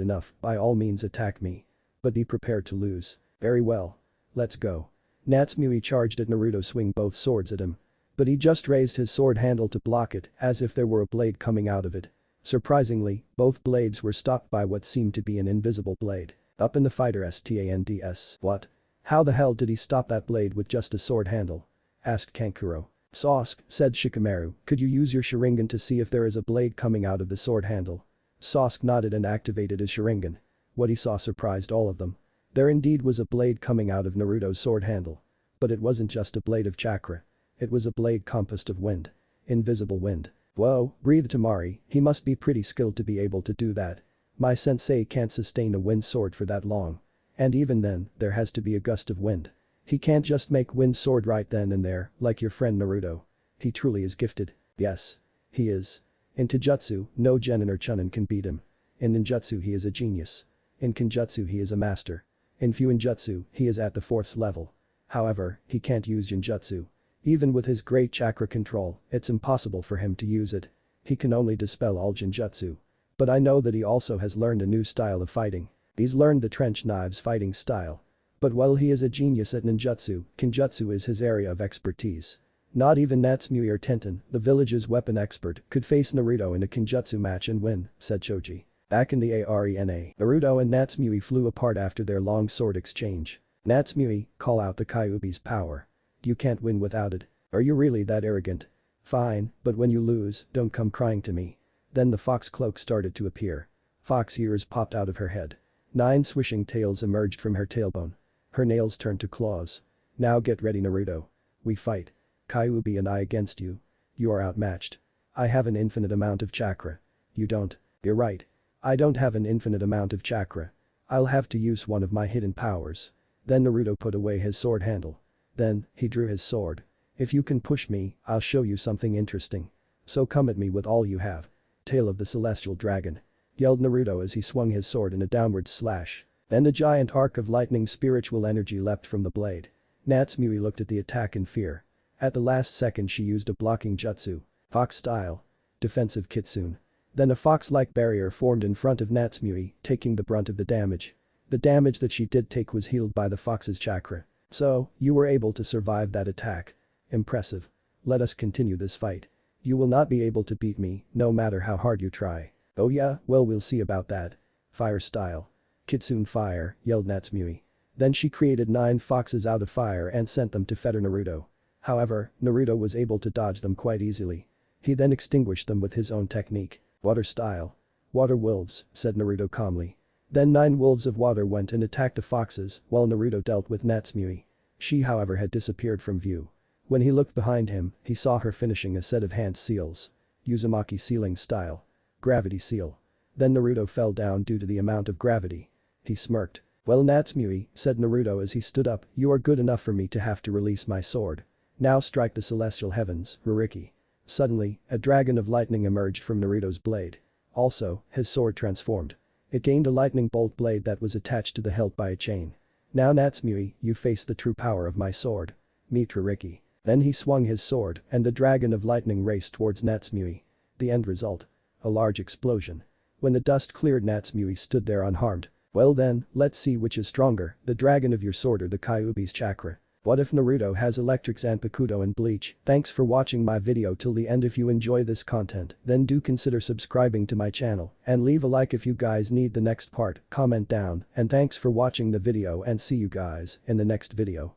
enough, by all means attack me. But be prepared to lose. Very well. Let's go. Natsumi charged at Naruto, swing both swords at him. But he just raised his sword handle to block it as if there were a blade coming out of it. Surprisingly, both blades were stopped by what seemed to be an invisible blade. Up in the fighter stands. What? How the hell did he stop that blade with just a sword handle? Asked Kankuro. Sasuke, said Shikamaru, could you use your Sharingan to see if there is a blade coming out of the sword handle? Sasuke nodded and activated his Sharingan. What he saw surprised all of them. There indeed was a blade coming out of Naruto's sword handle. But it wasn't just a blade of chakra. It was a blade composed of wind. Invisible wind. Whoa, breathed Temari, he must be pretty skilled to be able to do that. My sensei can't sustain a wind sword for that long. And even then, there has to be a gust of wind. He can't just make wind sword right then and there, like your friend Naruto. He truly is gifted. Yes. He is. In Taijutsu, no Genin or Chunin can beat him. In ninjutsu he is a genius. In Kenjutsu he is a master. In Fuinjutsu, he is at the 4th level. However, he can't use Genjutsu. Even with his great chakra control, it's impossible for him to use it. He can only dispel all Genjutsu. But I know that he also has learned a new style of fighting. He's learned the trench knives fighting style. But while he is a genius at ninjutsu, Kenjutsu is his area of expertise. Not even Natsumi or Tenten, the village's weapon expert, could face Naruto in a Kenjutsu match and win, said Choji. Back in the arena, Naruto and Natsumi flew apart after their long sword exchange. Natsumi, call out the Kyuubi's power. You can't win without it. Are you really that arrogant? Fine, but when you lose, don't come crying to me. Then the fox cloak started to appear. Fox ears popped out of her head. 9 swishing tails emerged from her tailbone. Her nails turned to claws. Now get ready, Naruto. We fight. Kyuubi and I against you. You are outmatched. I have an infinite amount of chakra. You don't. You're right. I don't have an infinite amount of chakra. I'll have to use one of my hidden powers. Then Naruto put away his sword handle. Then, he drew his sword. If you can push me, I'll show you something interesting. So come at me with all you have. Tail of the Celestial Dragon. Yelled Naruto as he swung his sword in a downward slash. Then a giant arc of lightning spiritual energy leapt from the blade. Natsumi looked at the attack in fear. At the last second she used a blocking jutsu. Fox style. Defensive kitsune. Then a fox-like barrier formed in front of Natsumi, taking the brunt of the damage. The damage that she did take was healed by the fox's chakra. So, you were able to survive that attack. Impressive. Let us continue this fight. You will not be able to beat me, no matter how hard you try. Oh yeah, well we'll see about that. Fire style. Kitsune fire, yelled Natsumi. Then she created 9 foxes out of fire and sent them to fetter Naruto. However, Naruto was able to dodge them quite easily. He then extinguished them with his own technique. Water style. Water wolves, said Naruto calmly. Then 9 wolves of water went and attacked the foxes while Naruto dealt with Natsumi. She however had disappeared from view. When he looked behind him, he saw her finishing a set of hand seals. Uzumaki sealing style. Gravity seal. Then Naruto fell down due to the amount of gravity. He smirked. Well Natsumi, said Naruto as he stood up, you are good enough for me to have to release my sword. Now strike the celestial heavens, Ruriki. Suddenly, a dragon of lightning emerged from Naruto's blade. Also, his sword transformed. It gained a lightning bolt blade that was attached to the hilt by a chain. Now Natsumi, you face the true power of my sword. Meet Ruriki. Then he swung his sword and the dragon of lightning raced towards Natsumi. The end result. A large explosion. When the dust cleared, Natsumi stood there unharmed. Well then, let's see which is stronger, the dragon of your sword or the Kyuubi's chakra. What if Naruto has electric Zanpakuto and Bleach? Thanks for watching my video till the end. If you enjoy this content, then do consider subscribing to my channel and leave a like if you guys need the next part, comment down, and thanks for watching the video and see you guys in the next video.